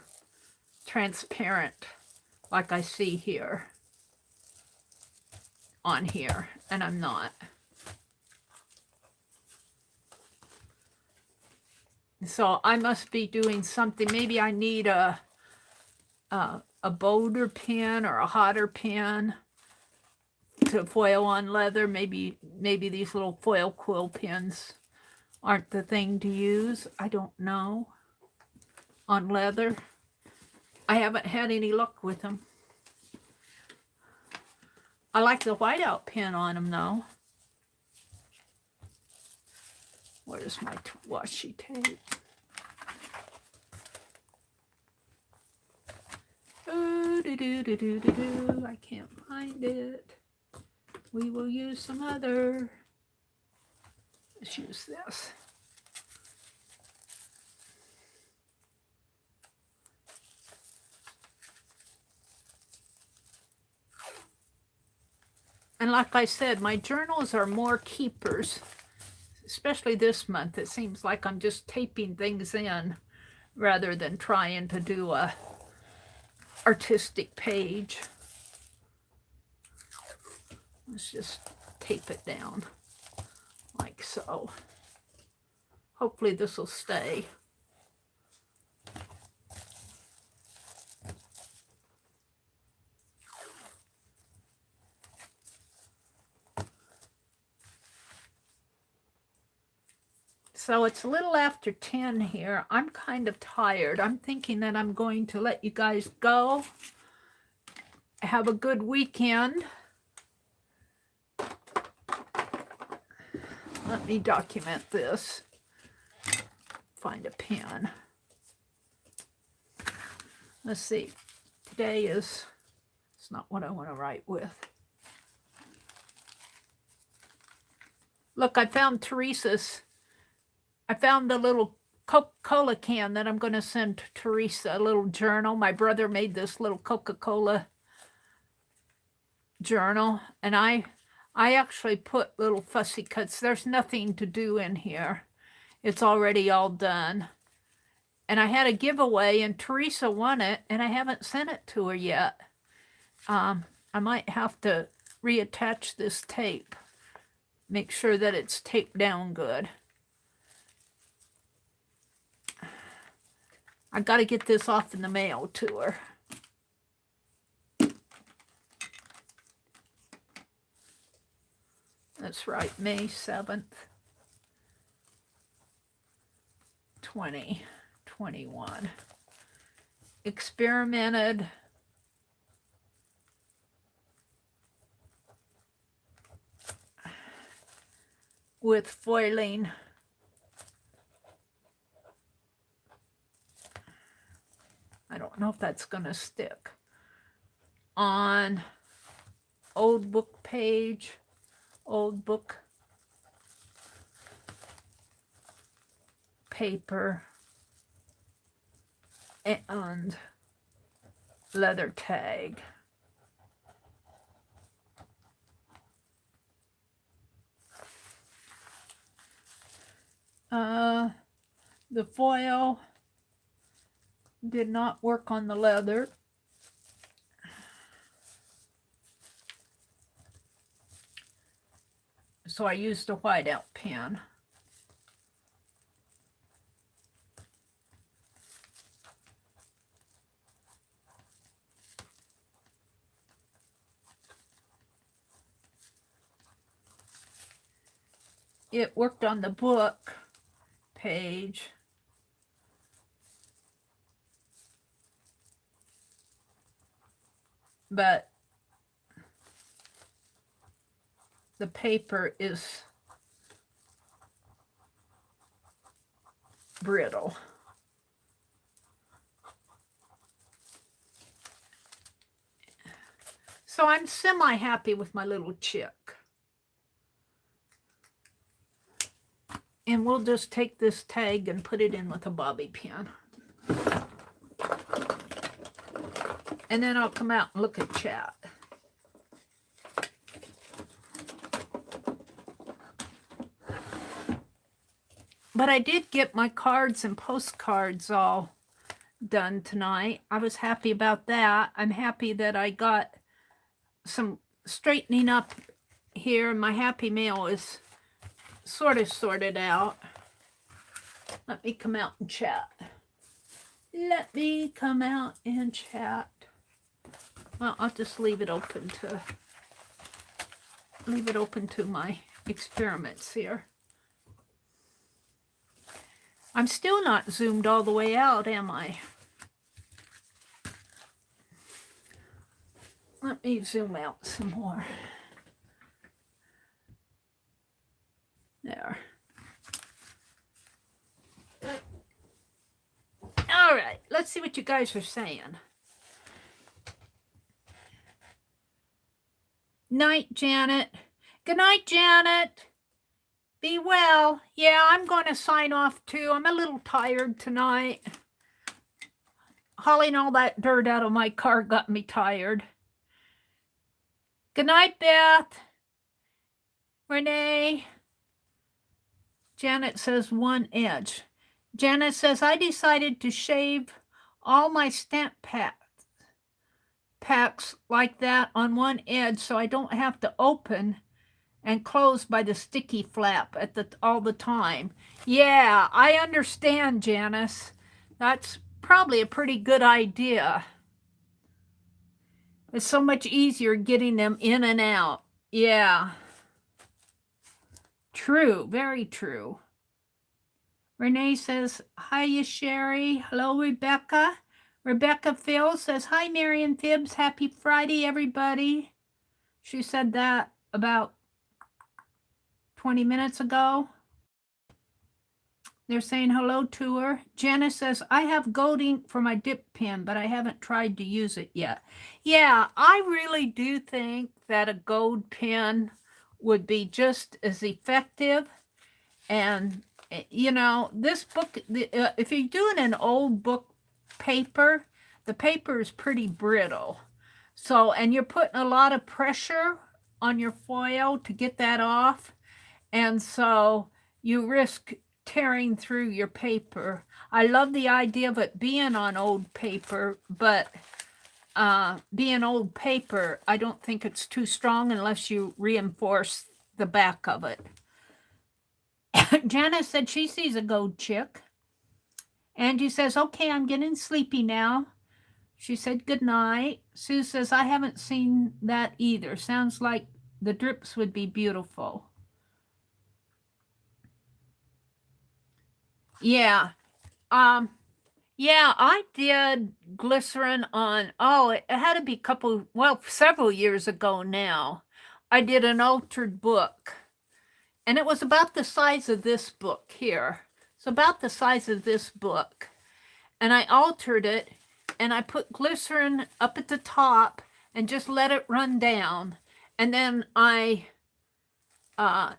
Speaker 1: transparent like I see here. On here, and I'm not. So I must be doing something. Maybe I need a bolder pen or a hotter pen to foil on leather. Maybe these little foil quill pens aren't the thing to use. I don't know. On leather, I haven't had any luck with them. I like the whiteout pen on them, though. Where's my washi tape? I can't find it. We will use some other. Let's use this. And like I said, my journals are more keepers, especially this month. It seems like I'm just taping things in rather than trying to do a artistic page. Let's just tape it down like so. Hopefully this will stay. So it's a little after 10 here. I'm kind of tired. I'm thinking that I'm going to let you guys go. Have a good weekend. Let me document this. Find a pen. Let's see. Today is, it's not what I want to write with. Look, I found Teresa's. I found the little Coca-Cola can that I'm going to send to Teresa, a little journal. My brother made this little Coca-Cola journal, and I actually put little fussy cuts. There's nothing to do in here. It's already all done. And I had a giveaway, and Teresa won it, and I haven't sent it to her yet. I might have to reattach this tape. Make sure that it's taped down good. I got to get this off in the mail to her. That's right, May 7th, 2020. 21. Experimented with foiling I don't know if that's going to stick on old book page, old book paper, and leather tag. The foil did not work on the leather. So I used a whiteout pen. It worked on the book page. But the paper is brittle. So I'm semi-happy with my little chick. And we'll just take this tag and put it in with a bobby pin. And then I'll come out and look at chat. But I did get my cards and postcards all done tonight. I was happy about that. I'm happy that I got some straightening up here. My happy mail is sort of sorted out. Let me come out and chat. Let me come out and chat. Well, I'll just leave it open to my experiments here. I'm still not zoomed all the way out, am I? Let me zoom out some more. There. All right, let's see what you guys are saying. Night, Janet. Good night, Janet. Be well. Yeah, I'm going to sign off too. I'm a little tired tonight. Hauling all that dirt out of my car got me tired. Good night, Beth. Renee. Janet says 1 edge. Janet says, I decided to shave all my stamp packs like that on 1 edge so I don't have to open and close by the sticky flap all the time. Yeah, I understand, Janice. That's probably a pretty good idea. It's so much easier getting them in and out. Yeah. True, very true. Renee says, hi, Sherry. Hello, Rebecca. Rebecca Phil says, hi, Mary and Fibs. Happy Friday, everybody. She said that about 20 minutes ago. They're saying hello to her. Janice says, I have gold ink for my dip pen, but I haven't tried to use it yet. Yeah, I really do think that a gold pen would be just as effective. And, you know, this book, if you're doing an old book paper, the paper is pretty brittle. So, and you're putting a lot of pressure on your foil to get that off. And so you risk tearing through your paper. I love the idea of it being on old paper, but being old paper, I don't think it's too strong unless you reinforce the back of it. Janice said she sees a gold chick. Angie says, okay, I'm getting sleepy now. She said good night. Sue says, I haven't seen that either. Sounds like the drips would be beautiful. Yeah. Yeah, I did glycerin on, oh, it had to be several years ago now. I did an altered book, and it was about the size of this book here. It's about the size of this book. And I altered it, and I put glycerin up at the top and just let it run down. And then I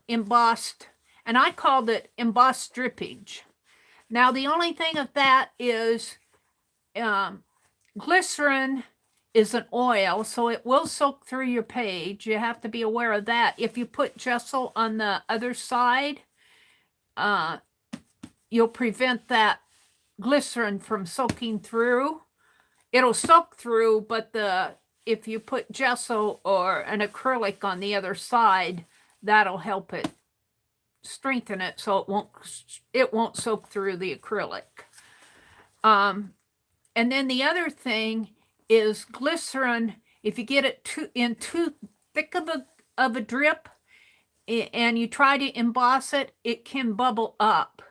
Speaker 1: embossed, and I called it embossed drippage. Now, the only thing of that is glycerin is an oil, so it will soak through your page. You have to be aware of that. If you put gesso on the other side, you'll prevent that glycerin from soaking through. It'll soak through, but if you put gesso or an acrylic on the other side, that'll help it strengthen it so it won't soak through the acrylic. And then the other thing is glycerin. If you get it too thick of a drip and you try to emboss it, it can bubble up.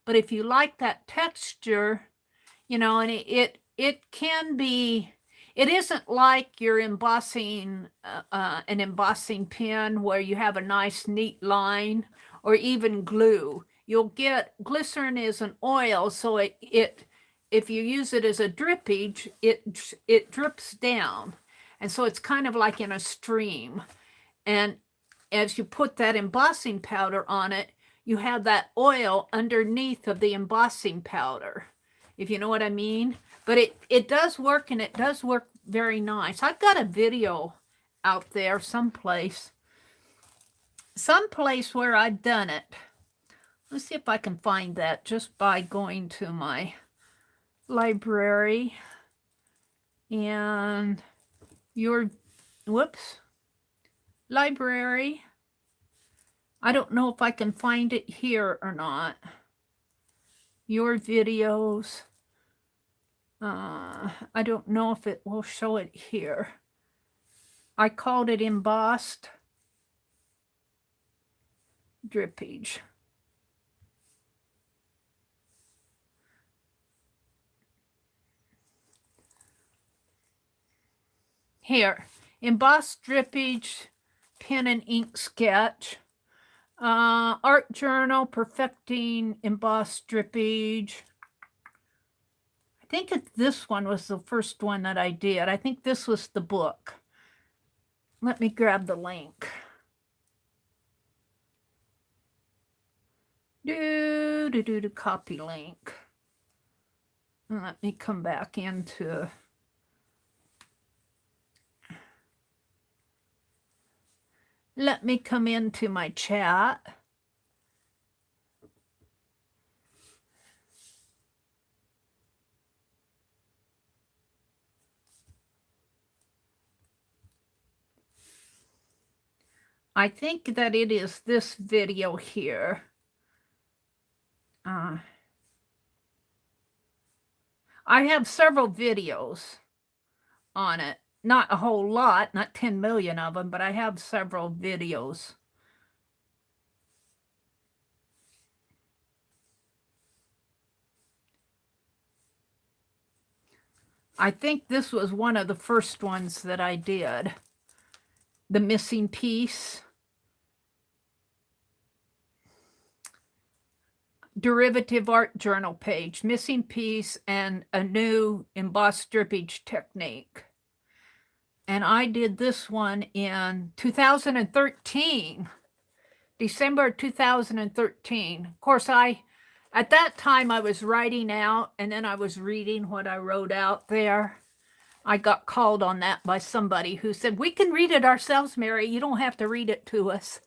Speaker 1: But if you like that texture, and it can be, it isn't like you're embossing an embossing pen where you have a nice neat line, or even glue. You'll get, glycerin is an oil, so if you use it as a drippage, it drips down. And so it's kind of like in a stream. And as you put that embossing powder on it, you have that oil underneath of the embossing powder, if you know what I mean. But it does work, and it does work very nice. I've got a video out there someplace where I've done it. Let's see if I can find that just by going to my library and library. I don't know if I can find it here or not. Your videos. I don't know if it will show it here. I called it embossed drippage. Here, embossed drippage, pen and ink sketch. Art journal, perfecting embossed drippage. I think this one was the first one that I did. I think this was the book. Let me grab the link. Do copy link. And let me come back into. Let me come into my chat. I think that it is this video here. I have several videos on it. Not a whole lot, not 10 million of them, but I have several videos. I think this was one of the first ones that I did. The missing piece. Derivative art journal page, missing piece, and a new embossed drippage technique. And I did this one in 2013, December 2013. Of course, at that time I was writing out, and then I was reading what I wrote out there. I got called on that by somebody who said, "We can read it ourselves, Mary. You don't have to read it to us."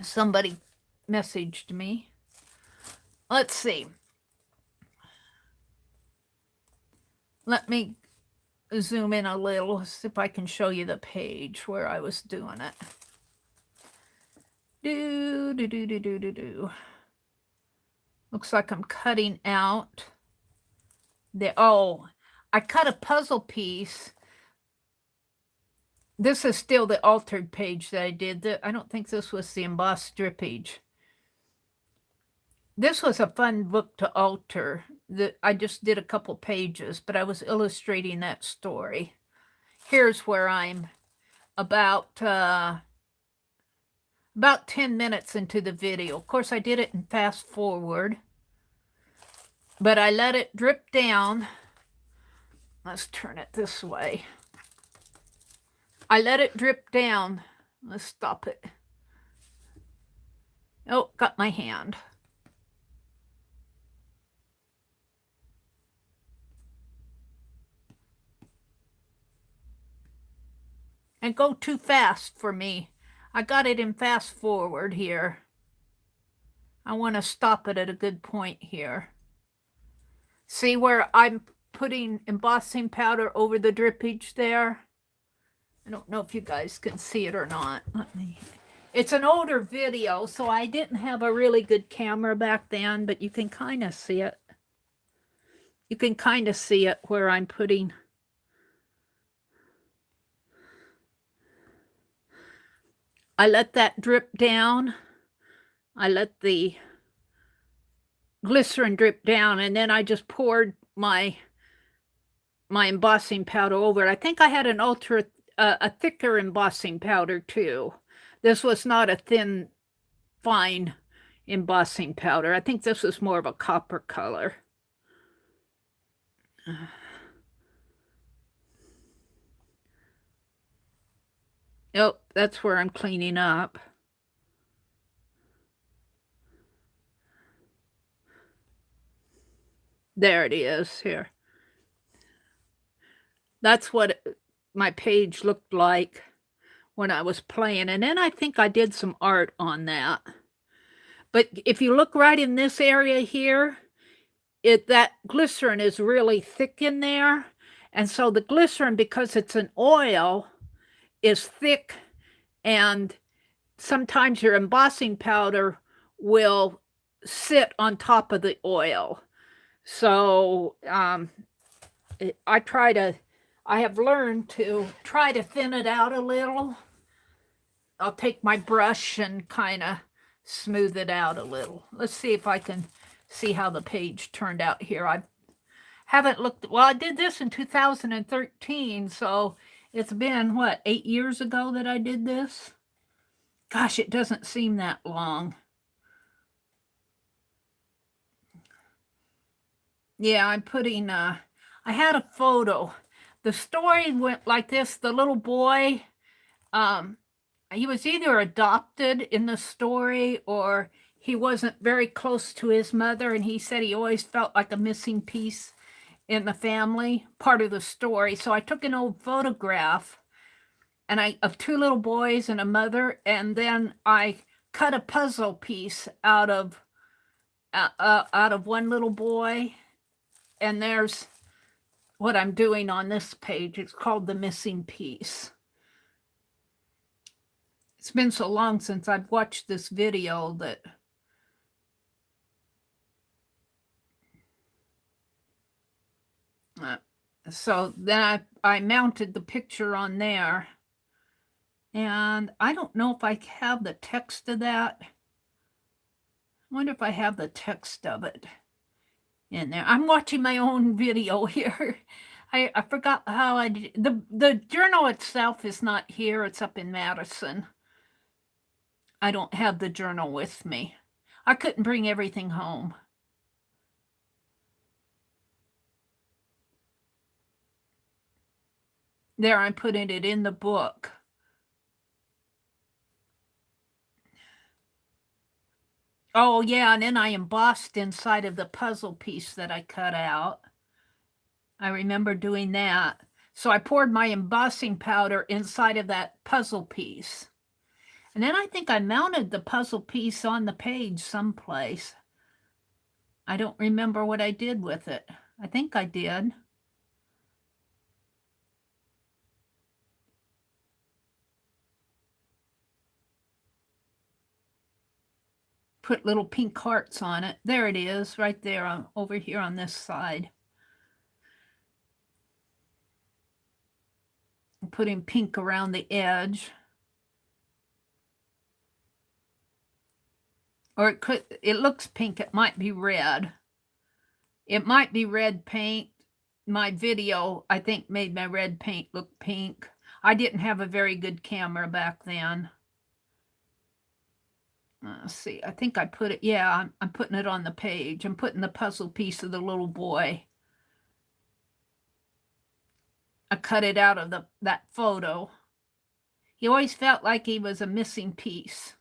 Speaker 1: Somebody messaged me. Let's see. Let me zoom in a little, see if I can show you the page where I was doing it. Looks like I'm cutting out I cut a puzzle piece. This is still the altered page that I did. I don't think this was the embossed drippage. This was a fun book to alter. I just did a couple pages, but I was illustrating that story. Here's where I'm about 10 minutes into the video. Of course, I did it in fast forward, but I let it drip down. Let's turn it this way. I let it drip down. Let's stop it. Oh, got my hand. And go too fast for me. I got it in fast forward here. I want to stop it at a good point here. See where I'm putting embossing powder over the drippage there? I don't know if you guys can see it or not. It's an older video, so I didn't have a really good camera back then, but you can kind of see it. You can kind of see it where I'm putting. I let that drip down. I let the glycerin drip down, and then I just poured my embossing powder over it. I think I had a thicker embossing powder too. This was not a thin, fine embossing powder. I think this was more of a copper color. Oh, that's where I'm cleaning up. There it is here. That's what my page looked like when I was playing. And then I think I did some art on that. But if you look right in this area here, that glycerin is really thick in there. And so the glycerin, because it's an oil, is thick, and sometimes your embossing powder will sit on top of the oil. So I have learned to try to thin it out a little. I'll take my brush and kind of smooth it out a little. Let's see if I can see how the page turned out here. I haven't looked, well, I did this in 2013, so it's been, what, 8 years ago that I did this? Gosh, it doesn't seem that long. Yeah, I'm putting, I had a photo. The story went like this. The little boy, he was either adopted in the story or he wasn't very close to his mother, and he said he always felt like a missing piece in the family, part of the story. So I took an old photograph and of two little boys and a mother, and then I cut a puzzle piece out of one little boy, and there's what I'm doing on this page. It's called The Missing Piece. It's been so long since I've watched this video that so then I mounted the picture on there, and I don't know if I have the text of that. I wonder if I have the text of it in there. I'm watching my own video here. I forgot how I did. The journal itself is not here. It's up in Madison. I don't have the journal with me. I couldn't bring everything home. There, I'm putting it in the book. Oh, yeah, and then I embossed inside of the puzzle piece that I cut out. I remember doing that. So I poured my embossing powder inside of that puzzle piece. And then I think I mounted the puzzle piece on the page someplace. I don't remember what I did with it. I think I did. Put little pink hearts on it. There it is, right there, over here on this side. I'm putting pink around the edge. Or it looks pink. It might be red. It might be red paint. My video, I think, made my red paint look pink. I didn't have a very good camera back then. Let's see. I think I put it. Yeah, I'm putting it on the page. I'm putting the puzzle piece of the little boy. I cut it out of that photo. He always felt like he was a missing piece.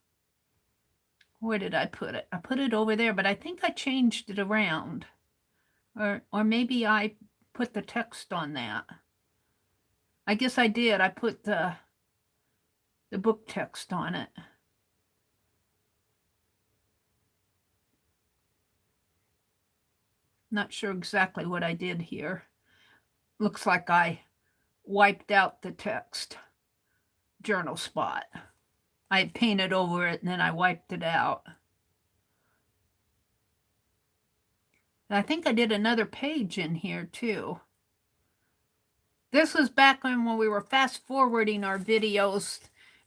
Speaker 1: Where did I put it? I put it over there, but I think I changed it around. Or maybe I put the text on that. I guess I did. I put the book text on it. Not sure exactly what I did here. Looks like I wiped out the text journal spot. I painted over it and then I wiped it out. And I think I did another page in here too. This was back when we were fast forwarding our videos,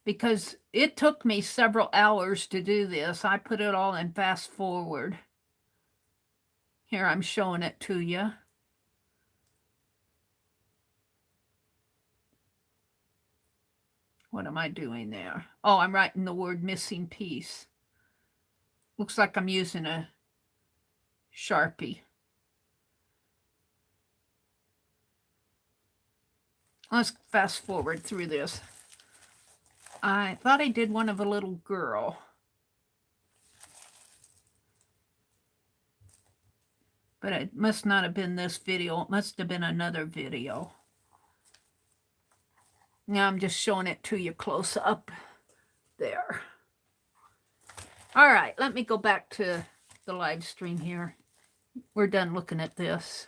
Speaker 1: because it took me several hours to do this. I put it all in fast forward. Here, I'm showing it to you. What am I doing there? Oh, I'm writing the word missing piece. Looks like I'm using a Sharpie. Let's fast forward through this. I thought I did one of a little girl. But it must not have been this video. It must have been another video. Now I'm just showing it to you close up there. All right, let me go back to the live stream here. We're done looking at this.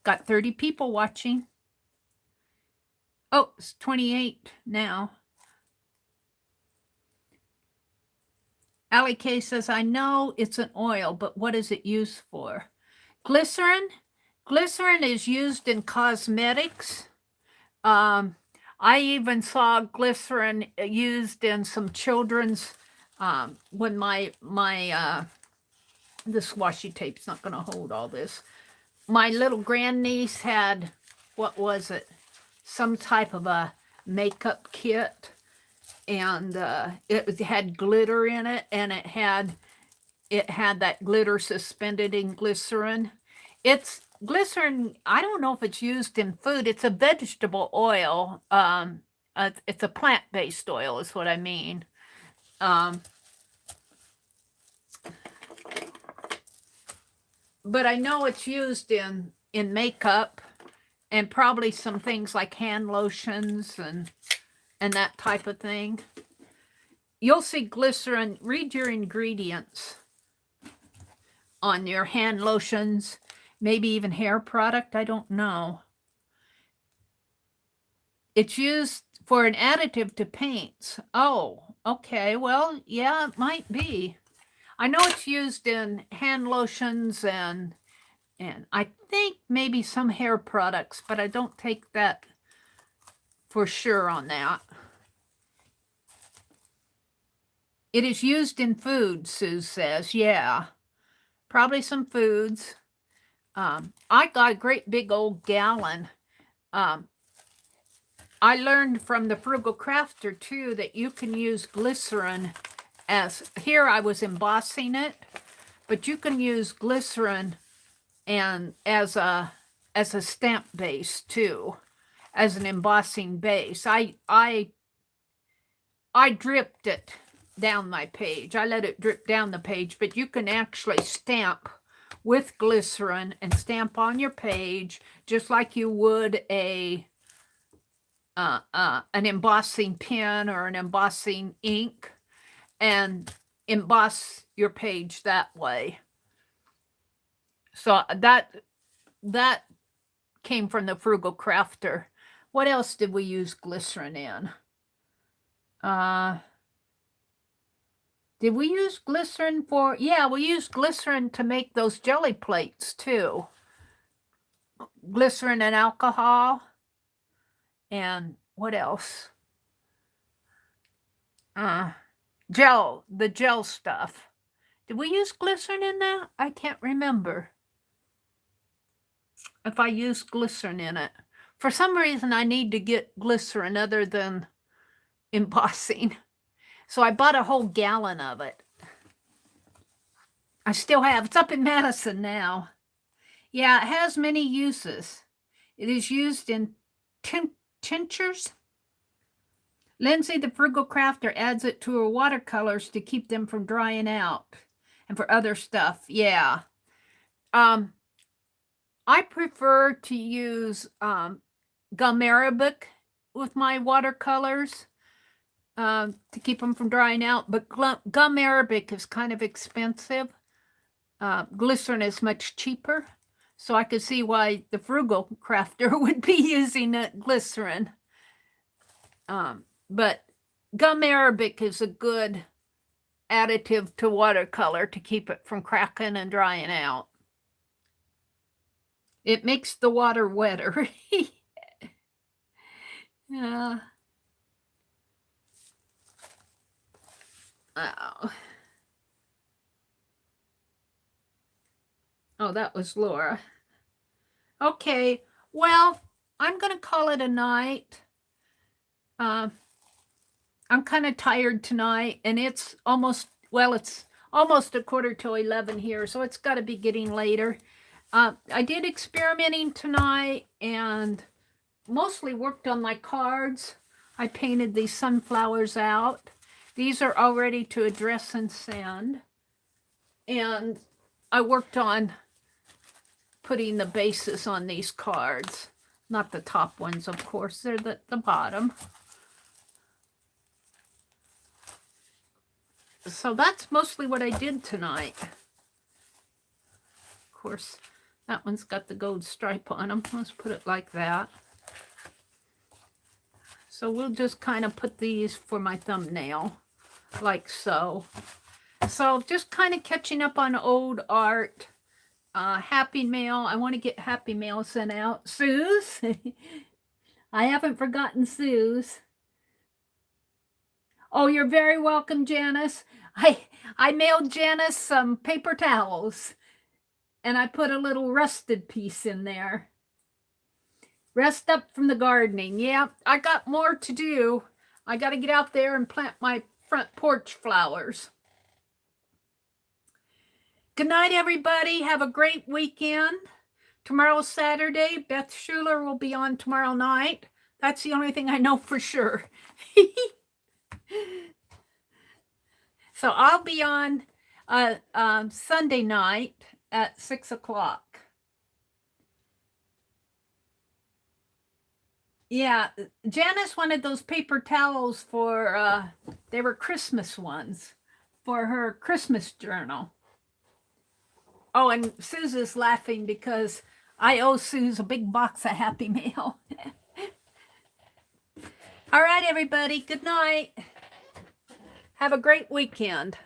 Speaker 1: Got 30 people watching. Oh, it's 28 now. Allie K says, I know it's an oil, but what is it used for? Glycerin? Glycerin is used in cosmetics. I even saw glycerin used in some children's, when this washi tape's not going to hold all this. My little grandniece had, what was it? Some type of a makeup kit. And it had glitter in it, and it had that glitter suspended in glycerin. It's glycerin. I don't know if it's used in food. It's a vegetable oil. It's a plant-based oil, is what I mean. But I know it's used in makeup, and probably some things like hand lotions and that type of thing. You'll see glycerin. Read your ingredients on your hand lotions, maybe even hair product. I don't know. It's used for an additive to paints. Oh, okay. Well, yeah, it might be. I know it's used in hand lotions and I think maybe some hair products, but I don't take that for sure on that. It is used in food, Sue says. Yeah, probably some foods. I got a great big old gallon. I learned from the Frugal Crafter, too, that you can use glycerin as, here I was embossing it, but you can use glycerin and as a stamp base, too, as an embossing base. I dripped it down my page. I let it drip down the page, but you can actually stamp with glycerin and stamp on your page just like you would an embossing pen or an embossing ink, and emboss your page that way. So that came from the Frugal Crafter. What else did we use glycerin in? Did we use glycerin for... Yeah, we used glycerin to make those jelly plates, too. glycerin and alcohol. And what else? Gel, the gel stuff. Did we use glycerin in that? I can't remember if I used glycerin in it. For some reason, I need to get glycerin other than embossing. So I bought a whole gallon of it. I still have. It's up in Madison now. Yeah, it has many uses. It is used in tinctures. Lindsay, the frugal crafter, adds it to her watercolors to keep them from drying out. And for other stuff, yeah. I prefer to use gum arabic with my watercolors to keep them from drying out. But gum arabic is kind of expensive. Glycerin is much cheaper. So I could see why the frugal crafter would be using glycerin. But gum arabic is a good additive to watercolor to keep it from cracking and drying out. It makes the water wetter. Yeah. Oh, that was Laura. Okay, well, I'm going to call it a night. I'm kind of tired tonight, and it's almost, well, it's almost 11:45 here, so it's got to be getting later. I did experimenting tonight and mostly worked on my cards. I painted these sunflowers out. These are all ready to address and send. And I worked on putting the bases on these cards. Not the top ones, of course. They're the bottom. So that's mostly what I did tonight. Of course, that one's got the gold stripe on them. Let's put it like that. So we'll just kind of put these for my thumbnail, like so. So just kind of catching up on old art. Happy Mail. I want to get Happy Mail sent out. Suze. I haven't forgotten Suze. Oh, you're very welcome, Janice. I mailed Janice some paper towels. And I put a little rusted piece in there. Rest up from the gardening. Yeah, I got more to do. I got to get out there and plant my front porch flowers. Good night, everybody. Have a great weekend. Tomorrow's Saturday. Beth Schuler will be on tomorrow night. That's the only thing I know for sure. So I'll be on Sunday night at 6 o'clock. Yeah, Janice wanted those paper towels for, they were Christmas ones, for her Christmas journal. Oh, and Suze is laughing because I owe Suze a big box of Happy Mail. All right, everybody, good night. Have a great weekend.